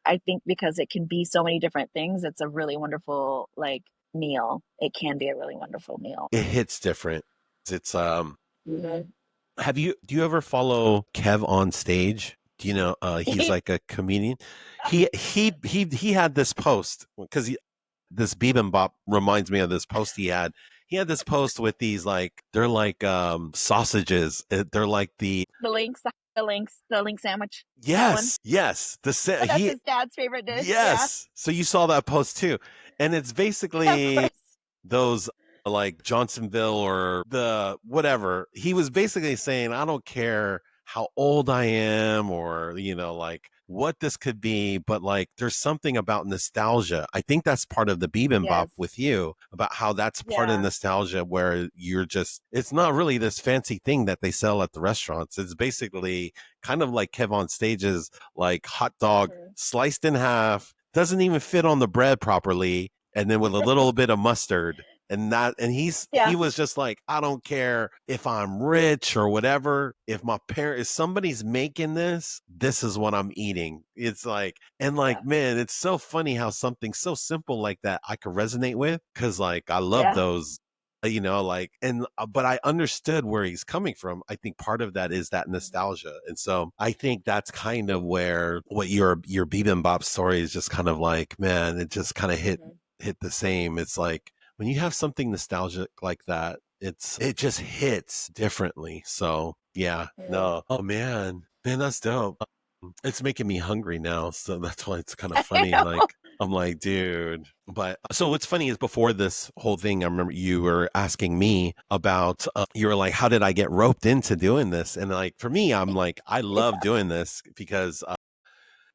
I think because it can be so many different things, it's a really wonderful like meal. It can be a really wonderful meal. It hits different. It's Mm-hmm. do you ever follow Kev on stage? Do you know he's like a comedian? He had this post because this bibimbap reminds me of this post he had. He had this post with these like they're like sausages. They're like the links, the link sandwich. That one. yes. That's his dad's favorite dish. Yeah, Yes. So you saw that post too. And it's of basically course. those like Johnsonville or the whatever. He was basically saying, I don't care how old I am or, like what this could be, but like there's something about nostalgia. I think that's part of the bibimbap Yes. with you about how that's part of Yeah. nostalgia where it's not really this fancy thing that they sell at the restaurants. It's basically kind of like Kev on Stage's like hot dog sliced in half, doesn't even fit on the bread properly, and then with a little bit of mustard he Yeah. was just like, I don't care if I'm rich or whatever, if somebody's making this is what I'm eating. It's like, and Yeah. like, man, it's so funny how something so simple like that I could resonate with, because like I love Yeah. those, like, and but I understood where he's coming from. I think part of that is that nostalgia, and so I think that's kind of where what your bibimbap story is just kind of like, man, it just kind of hit the same. It's like when you have something nostalgic like that, it just hits differently. So yeah, no, oh man, that's dope. It's making me hungry now, so that's why it's kind of I funny. know. Like I'm like, dude. But so what's funny is before this whole thing, I remember you were asking me about. You were like, how did I get roped into doing this? And like for me, I'm like, I love doing this because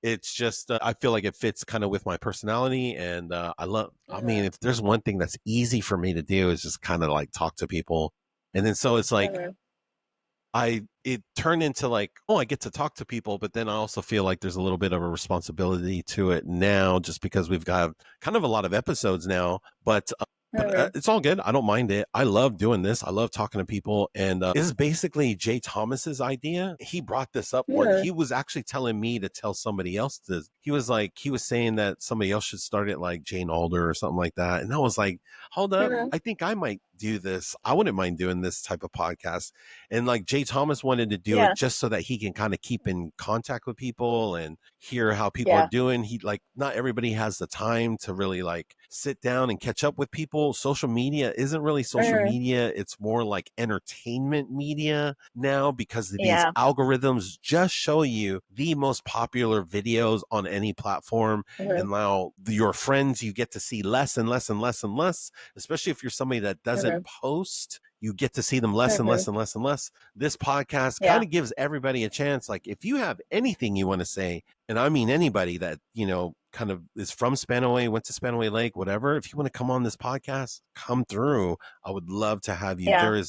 it's just I feel like it fits kind of with my personality, and I mean, if there's one thing that's easy for me to do is just kind of like talk to people, and then so it's like it turned into like, oh, I get to talk to people, but then I also feel like there's a little bit of a responsibility to it now, just because we've got kind of a lot of episodes now. But it's all good. I don't mind it. I love doing this. I love talking to people. And this is basically Jay Thomas's idea. He brought this up, or he was actually telling me to tell somebody else this. He was saying that somebody else should start it, like Jane Alder or something like that. And I was like, hold up. I think I might do this. I wouldn't mind doing this type of podcast. And like Jay Thomas wanted to do it Yeah. just so that he can kind of keep in contact with people and hear how people are Yeah. doing. He like, not everybody has the time to really like sit down and catch up with people. Social media isn't really social media. It's more like entertainment media now, because these Yeah. algorithms just show you the most popular videos on any platform. And now your friends, you get to see less and less and less and less, especially if you're somebody that doesn't post. You get to see them less and less and less and less. This podcast kind Yeah. of gives everybody a chance. Like, if you have anything you want to say, and I mean anybody that, kind of is from Spanaway, went to Spanaway Lake, whatever, if you want to come on this podcast, come through. I would love to have you. Yeah.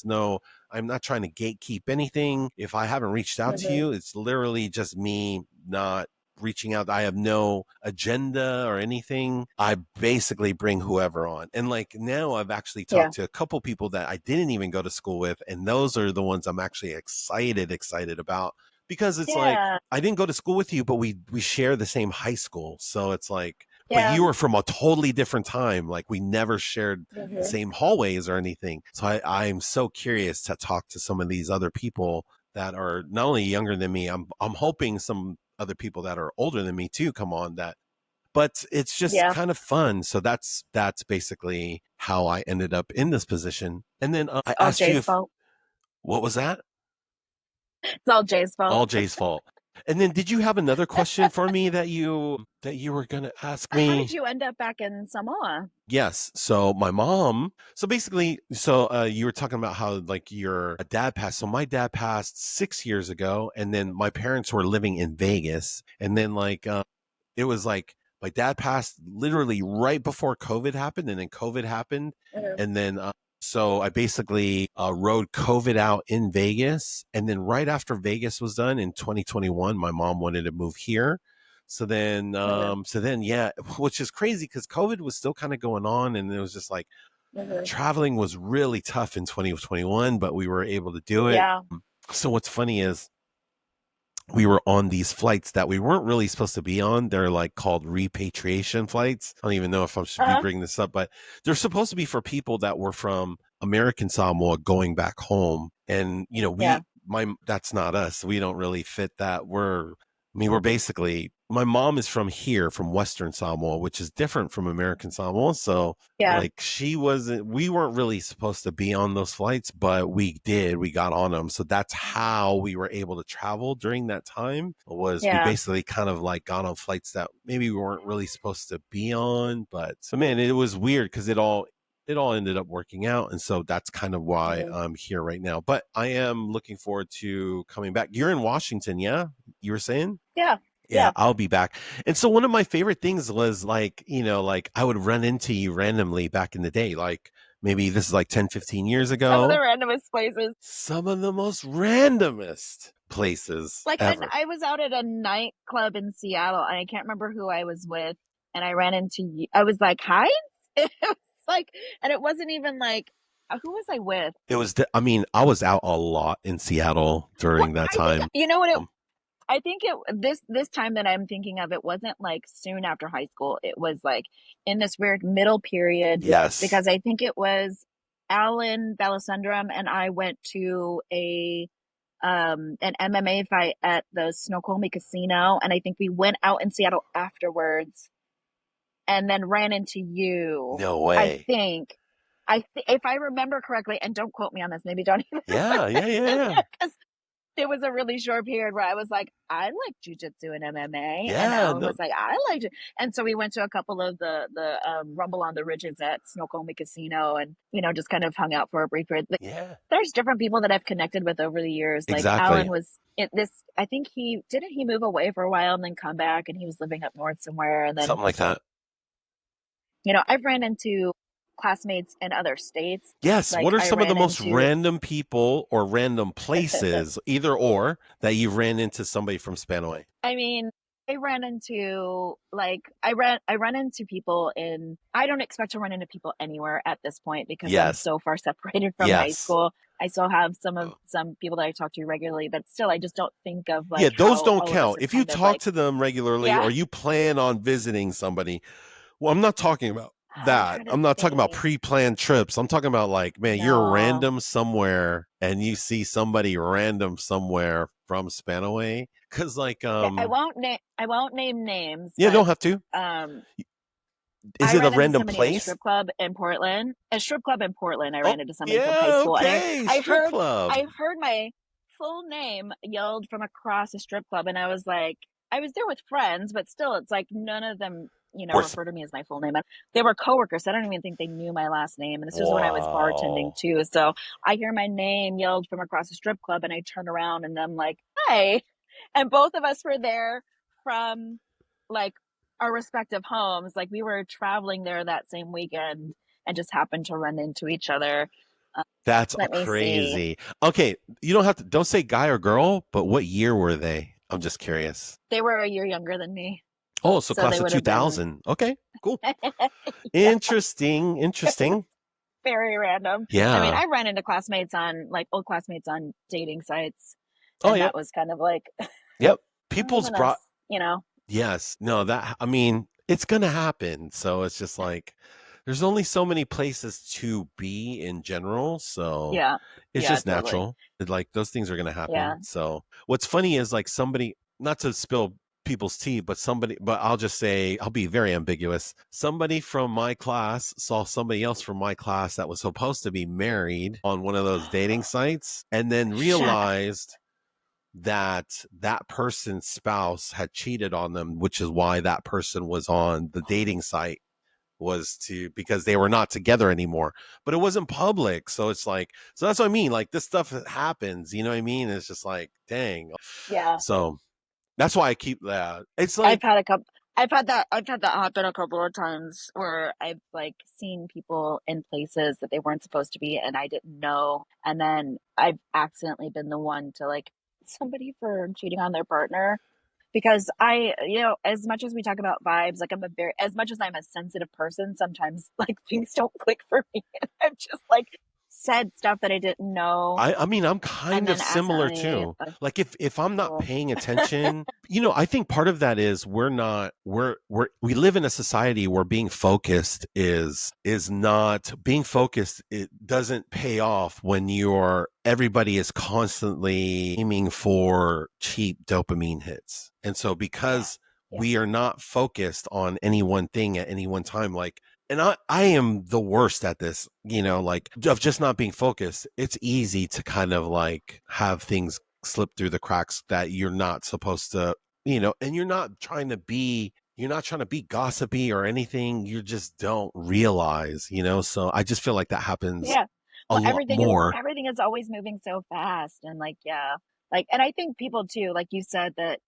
I'm not trying to gatekeep anything. If I haven't reached out to you, it's literally just me not reaching out. I have no agenda or anything. I basically bring whoever on. And like now I've actually talked to a couple people that I didn't even go to school with. And those are the ones I'm actually excited about, because it's like, Yeah. I didn't go to school with you, but we share the same high school. So it's like, but Yeah. you were from a totally different time. Like we never shared the same hallways or anything. So I'm so curious to talk to some of these other people that are not only younger than me. I'm hoping some other people that are older than me too come on that. But it's just Yeah. kind of fun. So that's basically how I ended up in this position. And then I All asked you Jay's if fault. what was that? It's all Jay's fault. All Jay's fault. And then did you have another question for me that you were going to ask How me? did you end up back in Samoa? Yes. So my mom, so basically, you were talking about how like your dad passed. So my dad passed 6 years ago, and then my parents were living in Vegas. And then like, it was like my dad passed literally right before COVID happened, and then COVID happened. And then, so I basically rode COVID out in Vegas. And then right after Vegas was done in 2021, my mom wanted to move here. So then, yeah, which is crazy because COVID was still kind of going on, and it was just like traveling was really tough in 2021, but we were able to do it. Yeah. So what's funny is we were on these flights that we weren't really supposed to be on. They're like called repatriation flights. I don't even know if I should be bringing this up, but they're supposed to be for people that were from American Samoa going back home. And, that's not us. We don't really fit that. We're basically, my mom is from here, from Western Samoa, which is different from American Samoa. So Yeah. like we weren't really supposed to be on those flights, but we got on them. So that's how we were able to travel during that time, was we Yeah. basically kind of like got on flights that maybe we weren't really supposed to be on. But so man, it was weird because it all ended up working out. And so that's kind of why I'm here right now. But I am looking forward to coming back. You're in Washington, yeah? You were saying? Yeah. Yeah, I'll be back. And so one of my favorite things was like, like I would run into you randomly back in the day. Like maybe this is like 10, 15 years ago. Some of the randomest places. Some of the most randomest places like ever. I was out at a nightclub in Seattle and I can't remember who I was with, and I ran into you. I was like, Heinz? It was like, and it wasn't even like, who was I with? It was, I was out a lot in Seattle during that time. You know what? I think this time that I'm thinking of, it wasn't like soon after high school. It was like in this weird middle period. Yes. Because I think it was Alan Balasundram and I went to an MMA fight at the Snoqualmie Casino, and I think we went out in Seattle afterwards and then ran into you. No way. I think. If I remember correctly, and don't quote me on this, maybe don't even. Yeah. Because there was a really short period where I was like, I like jujitsu and MMA. Yeah, and Alan was like, I like it. And so we went to a couple of the Rumble on the Ridges at Snoqualmie Casino and, just kind of hung out for a brief period. Yeah. There's different people that I've connected with over the years. Like exactly. Alan was I think didn't he move away for a while and then come back, and he was living up north somewhere. And then something like that. I've ran into classmates in other states. Yes. Like, what are some of the most random people or random places, either or, that you've ran into somebody from Spanaway? I mean, I ran into people I don't expect to run into people anywhere at this point because I'm so far separated from high school. I still have some people that I talk to regularly, but still I just don't think of like, those don't count. If you talk to them regularly or you plan on visiting somebody, well, I'm not talking about that. I'm not talking about pre-planned trips. I'm talking about like, man, you're random somewhere and you see somebody random somewhere from Spanaway. Cause like, I won't name names. Yeah, don't have to. Is it a random place? A strip club in Portland. I ran into somebody from high school. Okay. And I heard my full name yelled from across a strip club, and I was like, I was there with friends, but still, it's like none of them, refer to me as my full name. They were coworkers. So I don't even think they knew my last name. And this was when I was bartending too. So I hear my name yelled from across a strip club, and I turn around and I'm like, hi. And both of us were there from like our respective homes. Like we were traveling there that same weekend and just happened to run into each other. That's crazy. Okay. You don't say guy or girl, but what year were they? I'm just curious. They were a year younger than me. Oh, so class of 2000. Okay, cool. Interesting. Very random. Yeah. I mean, I ran into old classmates on dating sites. And that was kind of like. Yep. People's brought. Yes. No, it's going to happen. So it's just like, there's only so many places to be in general. So it's just natural. Like those things are going to happen. Yeah. So what's funny is like somebody, not to spill people's tea, but I'll just say, I'll be very ambiguous. Somebody from my class saw somebody else from my class that was supposed to be married on one of those dating sites and then realized that person's spouse had cheated on them, which is why that person was on the dating site, because they were not together anymore, but it wasn't public. So it's like, so that's what I mean. Like this stuff happens, you know what I mean? It's just like, dang. Yeah. So that's why I keep that. It's like, I've had that happen a couple of times where I've like seen people in places that they weren't supposed to be and I didn't know. And then I've accidentally been the one to like somebody for cheating on their partner, because as much as we talk about vibes, like as much as I'm a sensitive person, sometimes like things don't click for me. I'm just like said stuff that I didn't know. I mean, I'm kind of similar too. Like if I'm not paying attention, I think part of that is we live in a society where being focused is not being focused. It doesn't pay off when everybody is constantly aiming for cheap dopamine hits. And so because we are not focused on any one thing at any one time, like, and I am the worst at this, like of just not being focused. It's easy to kind of like have things slip through the cracks that you're not supposed to, and you're not trying to be, you're not trying to be gossipy or anything. You just don't realize, so I just feel like that happens Yeah. a Well, lot more. everything is always moving so fast, and like, yeah, like, and I think people too, like you said, that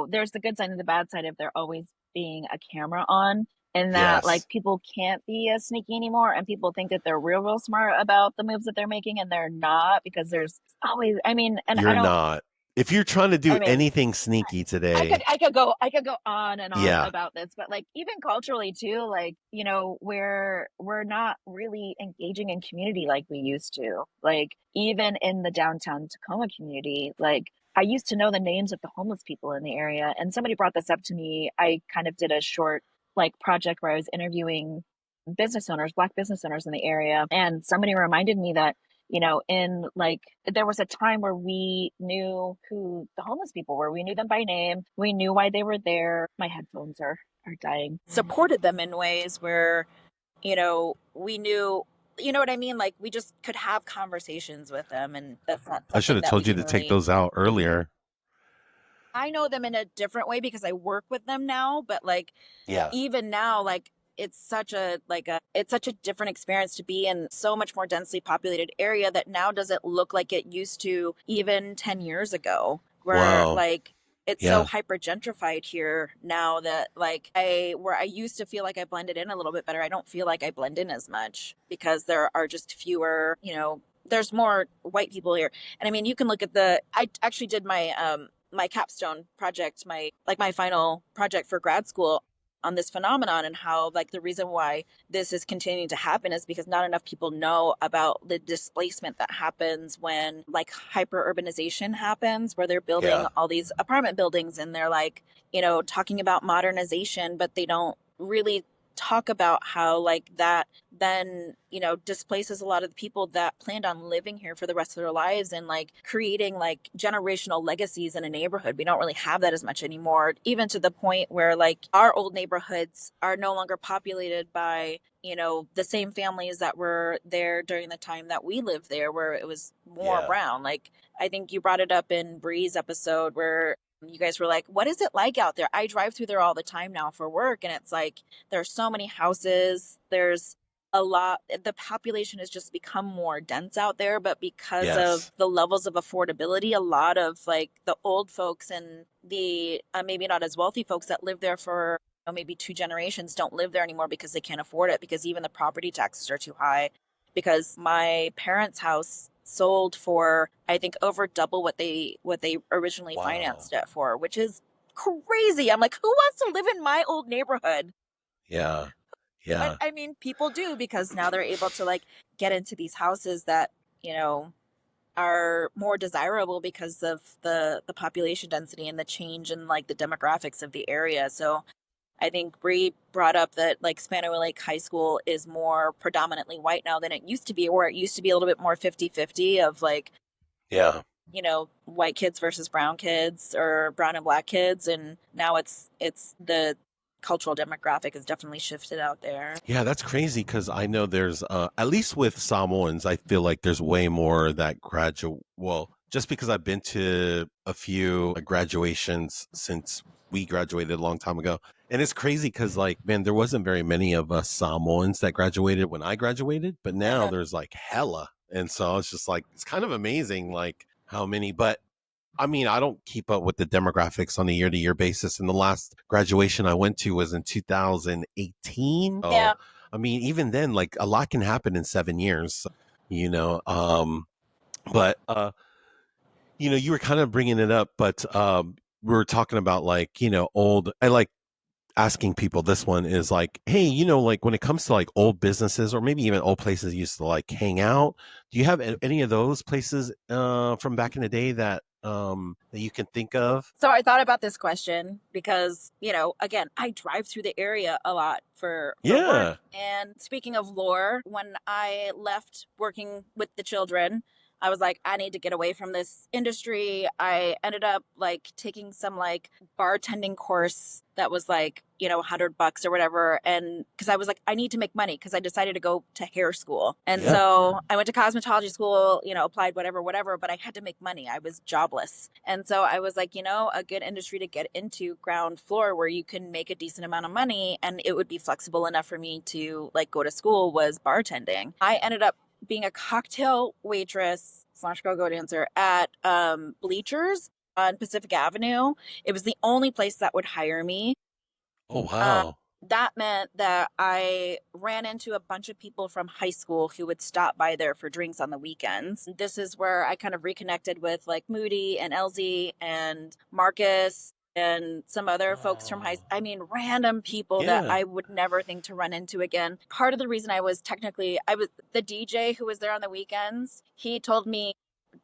there's the good side and the bad side of there always being a camera on, and that Yes, like people can't be as sneaky anymore, and people think that they're real smart about the moves that they're making, and they're not, because there's always, I mean, and you're not. If you're trying to do I mean, anything sneaky today, I could go on and on yeah, about this, but like even culturally too, like, we're not really engaging in community like we used to. Like even in the downtown Tacoma community, like I used to know the names of the homeless people in the area, and somebody brought this up to me. I kind of did a short like project where I was interviewing business owners, black business owners in the area, and somebody reminded me that in like there was a time where we knew who the homeless people were. We knew them by name. We knew why they were there. My headphones are dying. Supported them in ways where, we knew, you know what I mean? Like we just could have conversations with them, and that's not I should something have that we told you can to take really. those out earlier. I know them in a different way because I work with them now, but like Yeah. even now, like it's such a different experience to be in so much more densely populated area that now doesn't look like it used to even 10 years ago, where Wow. like it's so Yeah. hyper gentrified here now that like I used to feel like I blended in a little bit better, I don't feel like I blend in as much because there are just fewer, there's more white people here. And I mean, you can look at I actually did my capstone project, my final project for grad school on this phenomenon, and how like the reason why this is continuing to happen is because not enough people know about the displacement that happens when like hyper urbanization happens, where they're building Yeah. all these apartment buildings, and they're like talking about modernization, but they don't really talk about how like that then displaces a lot of the people that planned on living here for the rest of their lives, and like creating like generational legacies in a neighborhood. We don't really have that as much anymore, even to the point where like our old neighborhoods are no longer populated by the same families that were there during the time that we lived there, where it was more Yeah. brown. Like I think you brought it up in Bree's episode where you guys were like, what is it like out there? I drive through there all the time now for work, and it's like there's so many houses, there's a lot, the population has just become more dense out there, but because of Yes. the levels of affordability, a lot of like the old folks and the maybe not as wealthy folks that live there for maybe two generations don't live there anymore because they can't afford it, because even the property taxes are too high. Because my parents' house sold for I think over double what they originally Wow. financed it for, which is crazy. I'm like, who wants to live in my old neighborhood? Yeah. But Yeah. I mean, people do, because now they're able to like get into these houses that, you know, are more desirable because of the population density and the change in like the demographics of the area. So I think Bree brought up that like Spanaway Lake High School is more predominantly white now than it used to be, where it used to be a little bit more 50-50 of like, Yeah. white kids versus brown kids, or brown and black kids. And now it's the cultural demographic has definitely shifted out there. Yeah, that's crazy because I know there's at least with Samoans, I feel like there's way more that graduate. Well, just because I've been to a few graduations since we graduated a long time ago, and it's crazy because like man, there wasn't very many of us Samoans that graduated when I graduated, but now Uh-huh. there's like hella, and so it's just like it's kind of amazing like how many, but I mean, I don't keep up with the demographics on a year to year basis. And the last graduation I went to was in 2018. Yeah. So, I mean, even then, like a lot can happen in 7 years, you know. But, you were kind of bringing it up, but we were talking about like, old, I like asking people this one is like, hey, like when it comes to like old businesses or maybe even old places you used to like hang out, do you have any of those places from back in the day that you can think of? So I thought about this question because, again, I drive through the area a lot for work. Yeah. And speaking of lore, when I left working with the children, I was like, I need to get away from this industry. I ended up like taking some like bartending course that was like, $100 or whatever. And because I was like, I need to make money because I decided to go to hair school. And Yeah. so I went to cosmetology school, applied whatever, but I had to make money. I was jobless. And so I was like, a good industry to get into, ground floor, where you can make a decent amount of money and it would be flexible enough for me to like go to school, was bartending. I ended up being a cocktail waitress / go-go dancer at Bleachers on Pacific Avenue. It was the only place that would hire me. Oh, Um, wow. that meant that I ran into a bunch of people from high school who would stop by there for drinks on the weekends. This is where I kind of reconnected with like Moody and Elsie and Marcus and some other folks from Oh, I mean, random people that yeah. I would never think to run into again. Part of the reason I was the DJ who was there on the weekends. He told me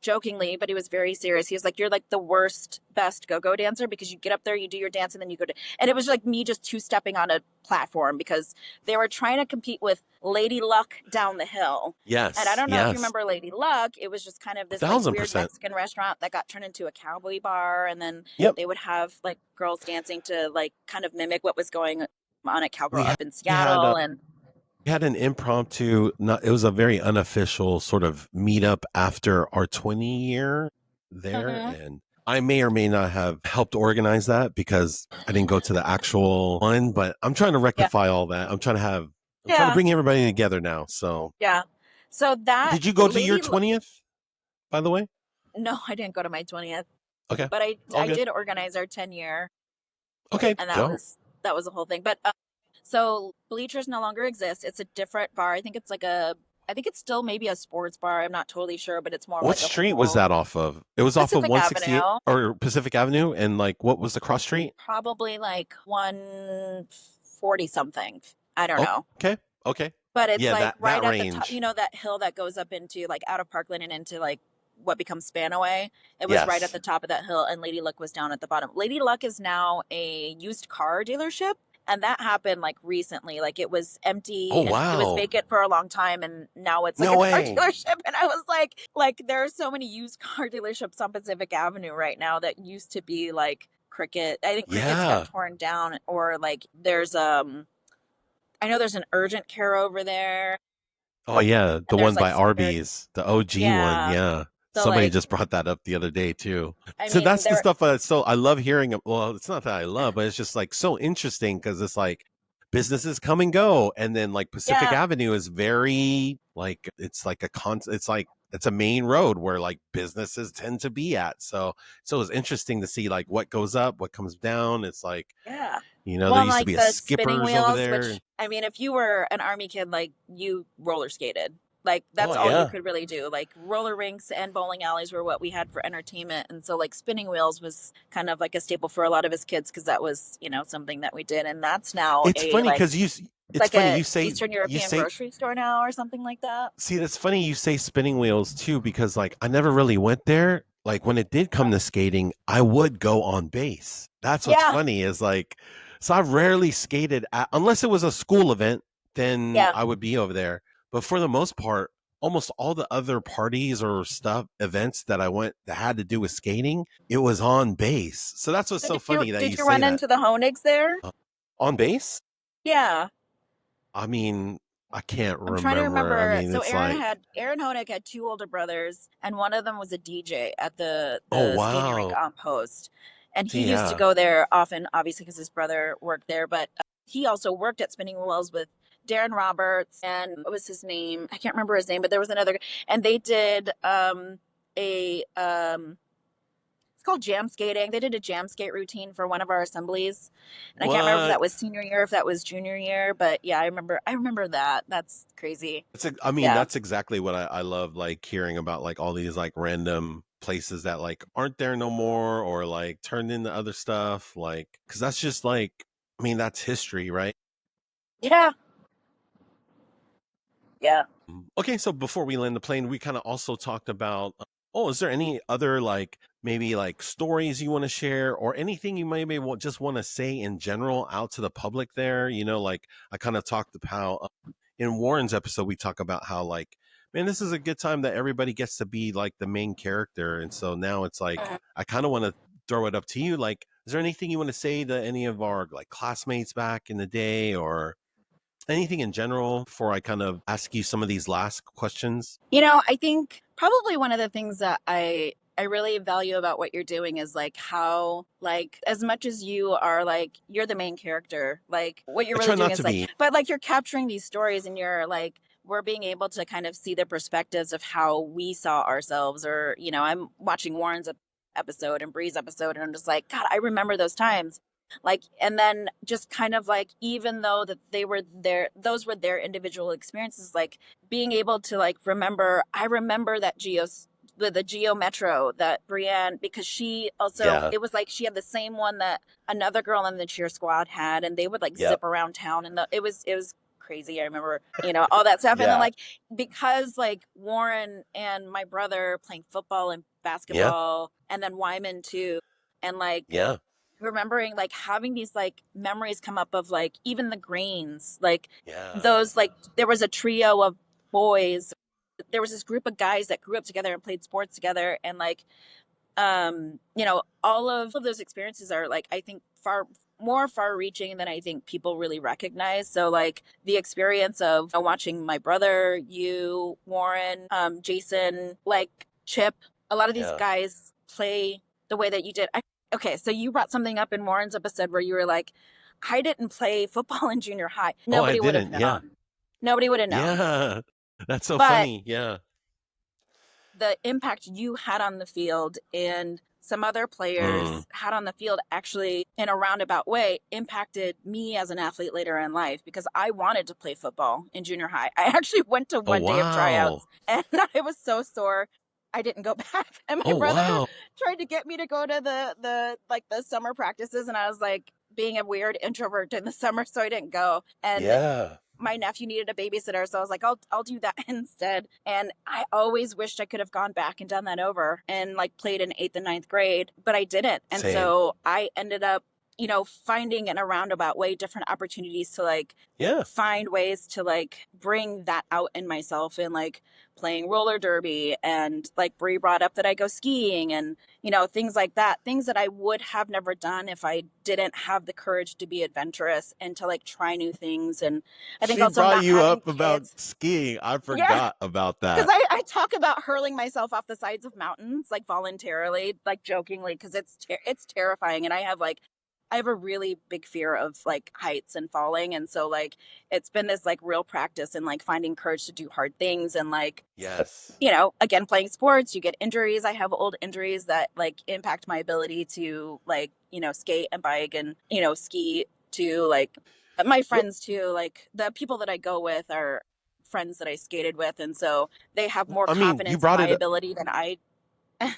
jokingly, but he was very serious. He was like, "You're like the worst, best go-go dancer because you get up there, you do your dance, and then you go to." And it was like me just two-stepping on a platform because they were trying to compete with Lady Luck down the hill. And I Yes. don't know if you Yes. remember Lady Luck. It was just kind of this like weird 1,000%. Mexican restaurant that got turned into a cowboy bar, and then Yep. they would have like girls dancing to like kind of mimic what was going on at Cowgirl We had, up in we had Seattle. And we had an impromptu, not, it was a very unofficial sort of meetup after our 20 year there. Mhm. And I may or may not have helped organize that because I didn't go to the actual one, but I'm trying to Yeah, rectify all that. I'm trying to yeah, bring everybody together now. So yeah. So that did you go to your Lady, 20th, by the way? no, I didn't go to my 20th. Okay. But I All I good. did organize our 10-year, Okay. and Dope. that was a whole thing. But so Bleachers no longer exists. It's a different bar. I think it's still maybe a sports bar. I'm not totally sure, but it's more of What like a street was hotel. that off of? It was off of Pacific 168 Avenue, or Pacific Avenue. And like, what was the cross street? probably like 140 something. I don't Oh, know. okay. Okay. But it's Yeah, like that right at the top, range. that hill that goes up into like out of Parkland and into like what becomes Spanaway. It was right at Yes. the top of that hill, and Lady Luck was down at the bottom. Lady Luck is now a used car dealership. And that happened like recently. Like it was Oh, empty and it was wow. vacant for a long time, and now it's like No a car way. dealership. And I was like there are so many used car dealerships on Pacific Avenue right now that used to be like Cricket. I think Cricket's got Yeah. torn down, or like there's I know there's an urgent care over there, Oh, yeah. The and there's one like by some weird, Arby's, the OG one. yeah. Yeah. So Somebody like, just brought that up the other day too. I So mean, that's the there, stuff. So I love hearing. Well, it's not that I love, but it's just like so interesting because it's like businesses come and go, and then like Pacific yeah, Avenue is very like it's like it's like it's a main road where like businesses tend to be at. So it's interesting to see like what goes up, what comes down. It's like yeah. there Well, used to like be a the spinning Skippers over wheels, there. which I mean, if you were an army kid, like you roller skated. Like Oh that's all you yeah. could really do. Like roller rinks and bowling alleys were what we had for entertainment, and so like spinning wheels was kind of like a staple for a lot of us kids because that was something that we did, and that's now It's a funny like because it's it's like funny a you say Eastern you European say grocery store now or something like that. see that's funny you say spinning wheels too because like I never really went there. Like when it did come to skating, I would go on base. That's what's Yeah, funny is like so I rarely skated unless it was a school event, then yeah. I would be over there. But for the most part, almost all the other parties or stuff events that I went that had to do with skating, it was on base. So that's what's So so funny that did you you say run that. into the Honigs there? Uh, on base? Yeah. I mean, I can't I'm trying to remember. I remember. mean, So it's like, Aaron Honig had two older brothers, and one of them was a DJ at oh the skating rink wow, on Post. And he used to yeah, go there often, obviously, because his brother worked there. But he also worked at Spinning Wheels with Darren Roberts and what was his name? I can't remember his name, but there was another. And they did a it's called jam skating. They did a jam skate routine for one of our assemblies, and I can't remember if that what? was senior year, if that was junior year, but yeah, I remember that. That's crazy. I mean, Yeah, that's exactly what I love, like hearing about like all these like random places that like aren't there no more or like turned into other stuff, like because that's just like, I mean, that's history, right? yeah, yeah. Okay, so before we land the plane, we kind of also talked about. Oh, is there any other like maybe like stories you want to share, or anything you maybe just want to say in general out to the public there? Like I kind of talked about how in Warren's episode we talk about how like man, this is a good time that everybody gets to be like the main character. And so now it's like, I kind of want to throw it up to you. Like, is there anything you want to say to any of our like classmates back in the day, or anything in general before I kind of ask you some of these last questions? I think probably one of the things that I really value about what you're doing is like how, like, as much as you are like you're the main character, like what you're I really try doing not is to like, be. but like you're capturing these stories and you're like we're being able to kind of see the perspectives of how we saw ourselves. Or I'm watching Warren's episode and Bree's episode and I'm just like, God, I remember those times. Like, and then just kind of like, even though that they were there, those were their individual experiences, like being able to like remember, I remember that the Geo Metro that Brienne, because she also, Yeah. it was like she had the same one that another girl in the cheer squad had, and they would like Yep. zip around town, and it was crazy. I remember, all that stuff. And then Yeah. like, because like Warren and my brother playing football and Yeah. basketball, and then Wyman too, and like Yeah. remembering like having these like memories come up of like even the Grains, like Yeah. those, like there was a trio of boys, there was this group of guys that grew up together and played sports together, and like all of those experiences are like, I think, far reaching than I think people really recognize. So like the experience of watching my brother, you, Warren, Jason, like Chip, a lot of these Yeah. guys play the way that you did. Okay, so you brought something up in Warren's episode where you were like, I didn't play football in junior high. Oh, I Nobody would have didn't. Yeah. known. Nobody would have known. Yeah. That's so But funny. Yeah. the impact you had on the field and some other Mm. players had on the field actually, in a roundabout way, impacted me as an athlete later in life, because I wanted to play football in junior high. I actually went to Oh, one day of wow. tryouts and I was so sore I didn't go back. And my Oh, brother wow. tried to get me to go to the summer practices, and I was like being a weird introvert in the summer, so I didn't go. And Yeah. my nephew needed a babysitter, so I was like, I'll do that instead. And I always wished I could have gone back and done that over and like played in 8th and 9th grade, but I didn't. And Same. so I ended up, finding in a roundabout way different opportunities to like Yeah. find ways to like bring that out in myself, and like playing roller derby, and like Bree brought up that I go skiing, and things like that, things that I would have never done if I didn't have the courage to be adventurous and to like try new things. And I think She also brought not you having up about kids. skiing. I Yeah, forgot about because that. I talk about hurling myself off the sides of mountains like voluntarily, like jokingly, because it's terrifying, and I have a really big fear of like heights and falling, and so like it's been this like real practice in like finding courage to do hard things. And like, Yes. again, playing sports, you get injuries. I have old injuries that like impact my ability to like skate and bike and ski too. Like my Well, friends too, like the people that I go with are friends that I skated with, and so they have more I mean, you confidence in brought my it ability than I.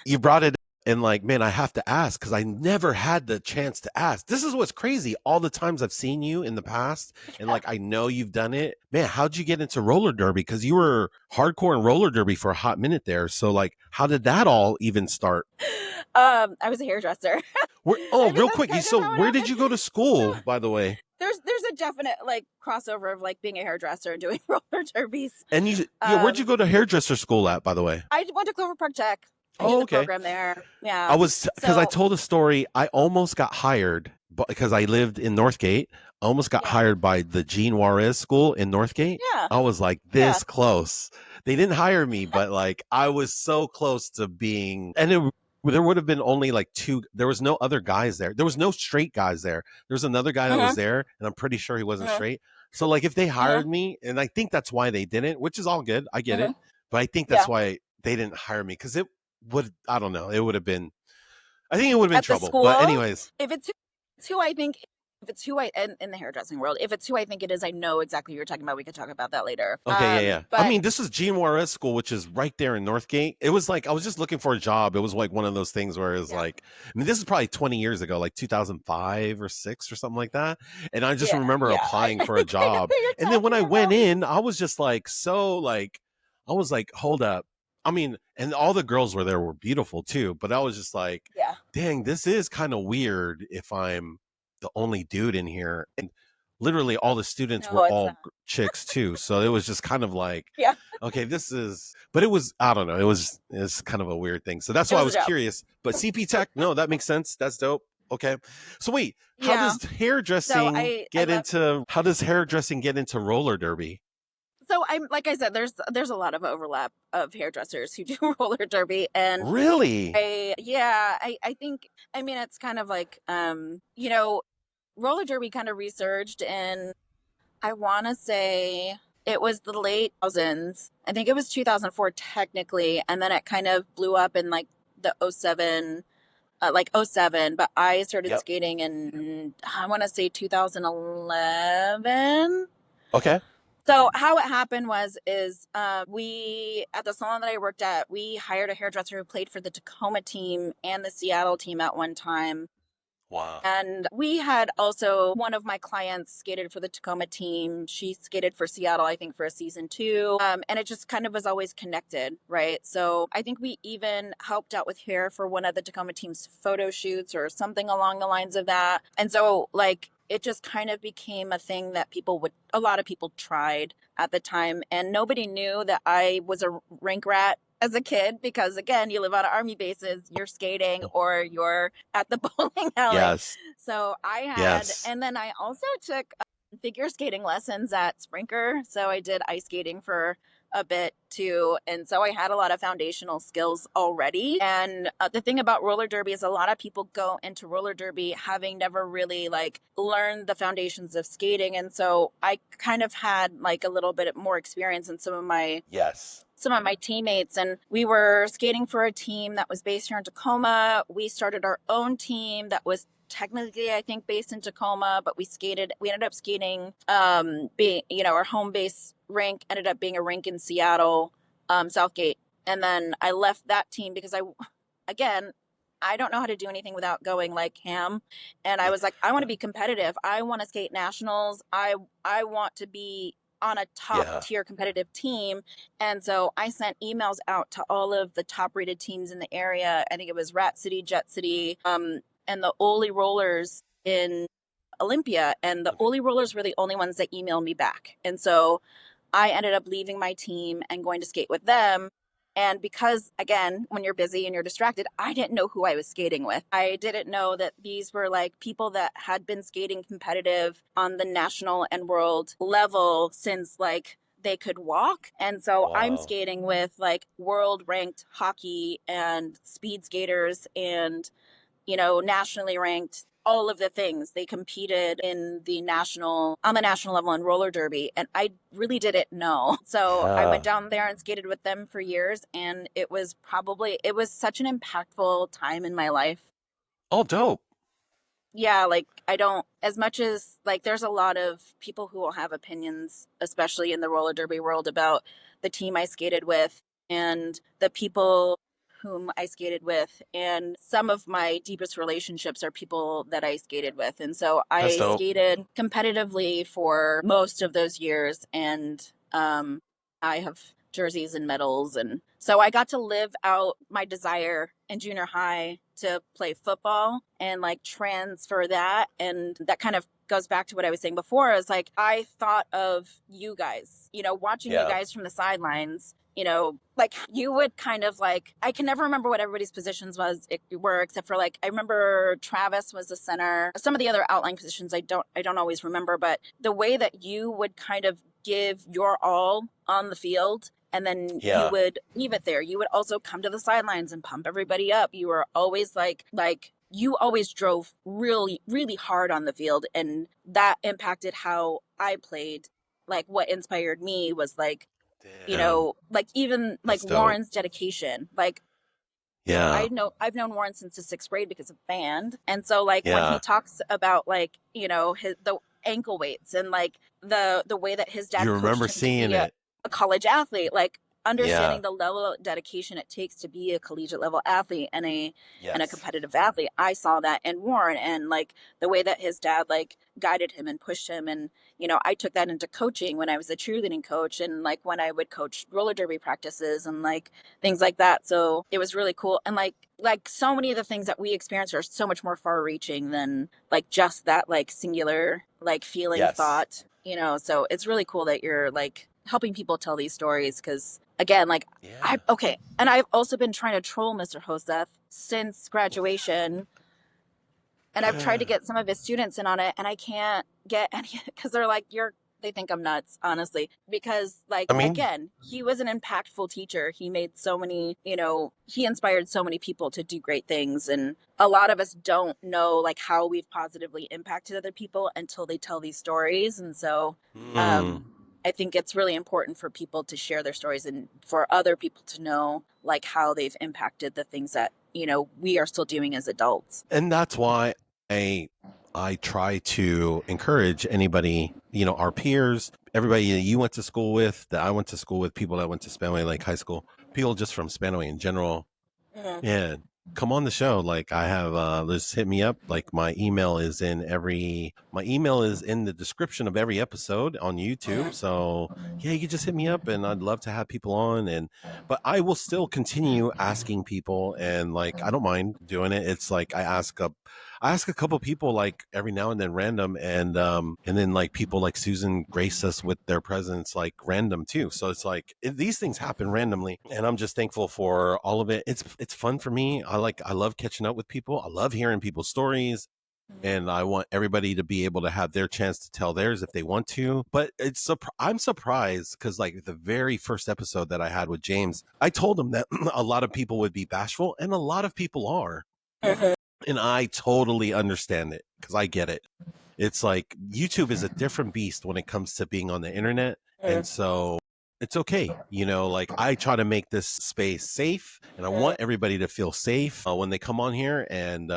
you brought it and like, man, I have to ask because I never had the chance to ask. This is what's crazy. All the times I've seen you in the past, and like I know you've done it. Man, how'd you get into roller derby? Because you were hardcore in roller derby for a hot minute there. So like, how did that all even start? I was a hairdresser. Oh, I think real that's quick. kind of So how it where did happened. you go to school, by the way? There's a definite like crossover of like being a hairdresser and doing roller derbies. And yeah, where'd you Um, go to hairdresser school at, by the way? I went to Clover Park Tech. I did Oh, the okay. program there. Yeah. I was because I So told a story. I almost got hired, but because I lived in Northgate, I almost got yeah, hired by the Gene Juarez School in Northgate. yeah, I was like yeah. this close. They didn't hire me, but like I was so close to being, and there would have been only like two. There was no other guys there. There was no straight guys there. There was another guy that Mm-hmm, was there, and I'm pretty sure he wasn't mm-hmm, straight. So like if they mm-hmm, hired me, and I think that's why they didn't, which is all good. I get mm-hmm. it, but I think that's Yeah. why they didn't hire me because it would. I don't know. It would have been. I think it would have been At the trouble. But school, anyways, if it's who I think, if it's who I in the hairdressing world, if it's who I think it is, I know exactly what you're talking about. We could talk about that later. okay, yeah, yeah. I But mean, this is Gene Juarez School, which is right there in Northgate. It was like I was just looking for a job. It was like one of those things where it was yeah, like, I mean, this is probably 20 years ago, like 2005 or six or something like that. And I just yeah, remember yeah. applying I for a think I know job. who you're And then when talking I went about. in, I was just like, so like, I was like, hold up. I mean, and all the girls were there were beautiful too, but I was just like, Yeah. dang, this is kind of weird if I'm the only dude in here. And literally all the students No, were it's all not. chicks too. So it was just kind of like, Yeah, okay, but it was, I don't know. It's kind of a weird thing. So that's it why I was a was job. curious. But CP Tech, no, that makes sense. That's dope. Okay. So wait, Yeah. So how does hairdressing get into roller derby? so I'm like I said, there's a lot of overlap of hairdressers who do roller derby, and Really? I think, I mean, it's kind of like, roller derby kind of resurged in, I want to say it was the late thousands. I think it was 2004 technically, and then it kind of blew up in like the '07, like '07. But I started Yep. skating in, I want to say 2011. Okay. So how it happened is we, at the salon that I worked at, we hired a hairdresser who played for the Tacoma team and the Seattle team at one time. Wow. And we had also, one of my clients skated for the Tacoma team. She skated for Seattle, I think, for a season two. And it just kind of was always connected, right? So I think we even helped out with hair for one of the Tacoma team's photo shoots or something along the lines of that. And so, like, it just kind of became a thing that a lot of people tried at the time. And nobody knew that I was a rink rat as a kid, because again, you live on army bases, you're skating or you're at the bowling alley. Yes. So I had, Yes. and then I also took figure skating lessons at Sprinker. So I did ice skating for a bit too. And so I had a lot of foundational skills already. And the thing about roller derby is a lot of people go into roller derby having never really like learned the foundations of skating. And so I kind of had like a little bit more experience in Yes. some of my teammates, and we were skating for a team that was based here in Tacoma. We started our own team that was technically, I think, based in Tacoma, but we ended up skating, our home base rink ended up being a rink in Seattle, Southgate. And then I left that team because again, I don't know how to do anything without going like ham. And I was like, I want to be competitive. I want to skate nationals. I want to be on a top Yeah. tier competitive team. And so I sent emails out to all of the top rated teams in the area. I think it was Rat City, Jet City, and the Ole Rollers in Olympia. And the Ole Rollers were the only ones that emailed me back. And so I ended up leaving my team and going to skate with them. And because, again, when you're busy and you're distracted, I didn't know who I was skating with. I didn't know that these were like people that had been skating competitive on the national and world level since like they could walk. And so I'm Wow. skating with like world ranked hockey and speed skaters and, nationally ranked, all of the things. They competed on the national level in roller derby, and I really didn't know. So I went Yeah. down there and skated with them for years, and it was such an impactful time in my life. Oh, dope. Yeah, like I don't, as much as like there's a lot of people who will have opinions, especially in the roller derby world, about the team I skated with and the people whom I skated with. And some of my deepest relationships are people that I skated with. And so That's I dope. skated competitively for most of those years. And I have jerseys and medals. And so I got to live out my desire in junior high to play football and like transfer that. And that kind of goes back to what I was saying before, is like I thought of you guys, watching you Yeah. guys from the sidelines. Like you would kind of like, I can never remember what everybody's positions were, except for like I remember Travis was the center. Some of the other outline positions I don't always remember, but the way that you would kind of give your all on the field and then you Yeah. would leave it there. You would also come to the sidelines and pump everybody up. You were always like you always drove really, really hard on the field, and that impacted how I played. Like what inspired me was like, Damn. like even like That's dope. Warren's dedication. Like Yeah. I've known Warren since the sixth grade because of band. And so like when he Yeah. talks about like, the ankle weights and like the way that his dad You coached remember him to seeing be it. a college athlete, like understanding Yeah. the level of dedication it takes to be a collegiate level athlete and a Yes. competitive athlete. I saw that in Warren, and like the way that his dad like guided him and pushed him. And I took that into coaching when I was a cheerleading coach, and like when I would coach roller derby practices and like things like that. So it was really cool. And like so many of the things that we experience are so much more far reaching than like just that like singular like feeling Yes. thought. So it's really cool that you're like helping people tell these stories, because again, like Yeah. and I've also been trying to troll Mr. Joseph since graduation, and I've tried to get some of his students in on it, and I can't get any because they're like, they think I'm nuts, honestly, because like I mean, again, he was an impactful teacher. He made so many, he inspired so many people to do great things, and a lot of us don't know like how we've positively impacted other people until they tell these stories. And so mm, I think it's really important for people to share their stories and for other people to know like how they've impacted the things that, we are still doing as adults. and that's why I try to encourage anybody, our peers, everybody that you went to school with, that I went to school with, people that went to Spanaway Lake High School, people just from Spanaway in general. Mhm. Yeah, come on the show. Like I have, just hit me up. Like my email is in the description of every episode on YouTube. So yeah, you can just hit me up, and I'd love to have people on. But I will still continue asking people, and like I don't mind doing it. It's like I ask a couple people like every now and then random, and then like people like Susan grace us with their presence like random too. So it's like these things happen randomly, and I'm just thankful for all of it. It's fun for me. I love catching up with people. I love hearing people's stories. And I want everybody to be able to have their chance to tell theirs if they want to. But I'm surprised because, like, the very first episode that I had with James, I told him that a lot of people would be bashful, and a lot of people are. Mhm. And I totally understand it because I get it. It's like YouTube is a different beast when it comes to being on the internet. And so it's okay. Like I try to make this space safe, and I want everybody to feel safe when they come on here. And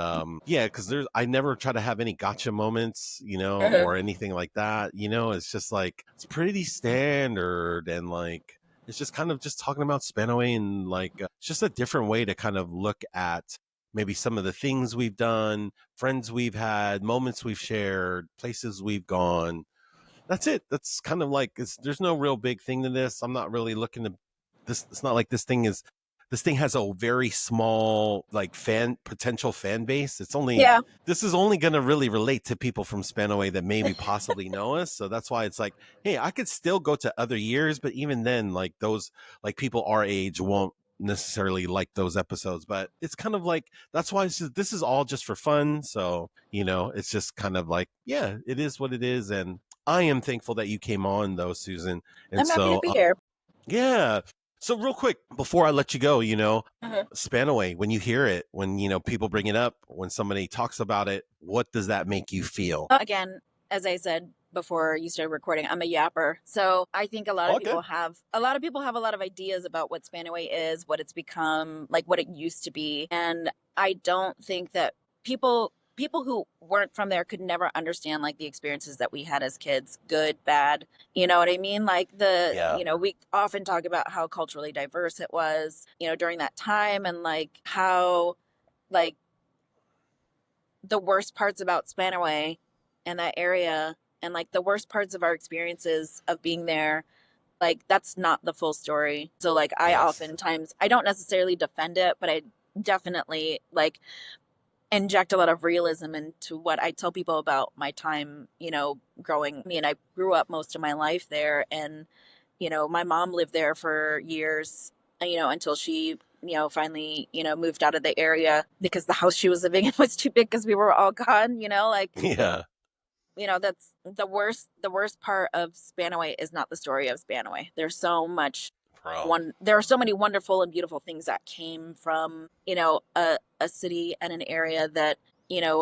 yeah, because I never try to have any gotcha moments, or anything like that. It's just like, it's pretty standard. And like, it's just kind of just talking about Spanaway, and like, it's just a different way to kind of look at maybe some of the things we've done, friends we've had, moments we've shared, places we've gone. That's it. That's kind of like, there's no real big thing to this. I'm not really looking to this. It's not like this thing has a very small like potential fan base. Yeah. This is only going to really relate to people from Spanaway that maybe possibly know us. So that's why it's like, hey, I could still go to other years, but even then, like those, like people our age won't necessarily like those episodes. But it's kind of like, that's why this is all just for fun. So it's just kind of like, yeah, it is what it is. And I am thankful that you came on though, Susan. And I'm happy to so be here. yeah. So real quick before I let you go, Mhm. Spanaway, when you hear it, when people bring it up, when somebody talks about it, what does that make you feel? Again, as I said before you started recording, I'm a yapper. So I think a lot of Okay. people have a lot of ideas about what Spanaway is, what it's become, like what it used to be. And I don't think that people who weren't from there could never understand like the experiences that we had as kids, good, bad. You know what I mean? Like Yeah. we often talk about how culturally diverse it was, during that time, and like how like the worst parts about Spanaway and that area, and like the worst parts of our experiences of being there, like that's not the full story. So like I Yes. oftentimes, I don't necessarily defend it, but I definitely like inject a lot of realism into what I tell people about my time, growing. I mean, I grew up most of my life there, and my mom lived there for years, until she, finally, moved out of the area because the house she was living in was too big because we were all gone, like, Yeah. that's the worst part of Spanaway is not the story of Spanaway. There's so much Bro. there are so many wonderful and beautiful things that came from, a city and an area that,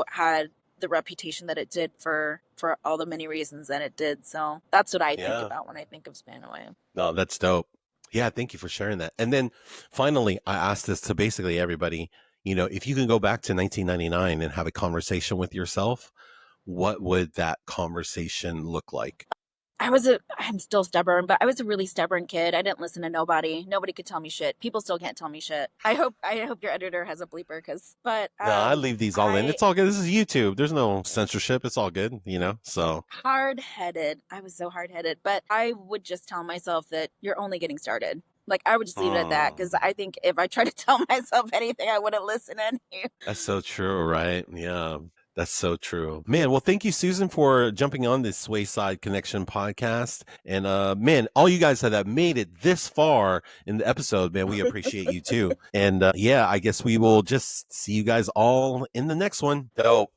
had the reputation that it did for all the many reasons that it did. So that's what I think Yeah. about when I think of Spanaway. No, that's dope. Yeah, thank you for sharing that. And then finally, I asked this to basically everybody, if you can go back to 1999 and have a conversation with yourself, what would that conversation look like? I'm still stubborn, but I was a really stubborn kid. I didn't listen to nobody. Nobody could tell me shit. People still can't tell me shit. I hope your editor has a bleeper but No, I leave these all in. It's all good. This is YouTube. There's no censorship. It's all good, so. hard-headed. I was so hard-headed, but I would just tell myself that you're only getting started. Like, I would just leave it at that, because I think if I tried to tell myself anything, I wouldn't listen any. That's so true, right? Yeah. That's so true. Man, well, thank you, Susan, for jumping on this SwaySide Connection podcast. And man, all you guys that have made it this far in the episode, man, we appreciate you too. And yeah, I guess we will just see you guys all in the next one. Dope.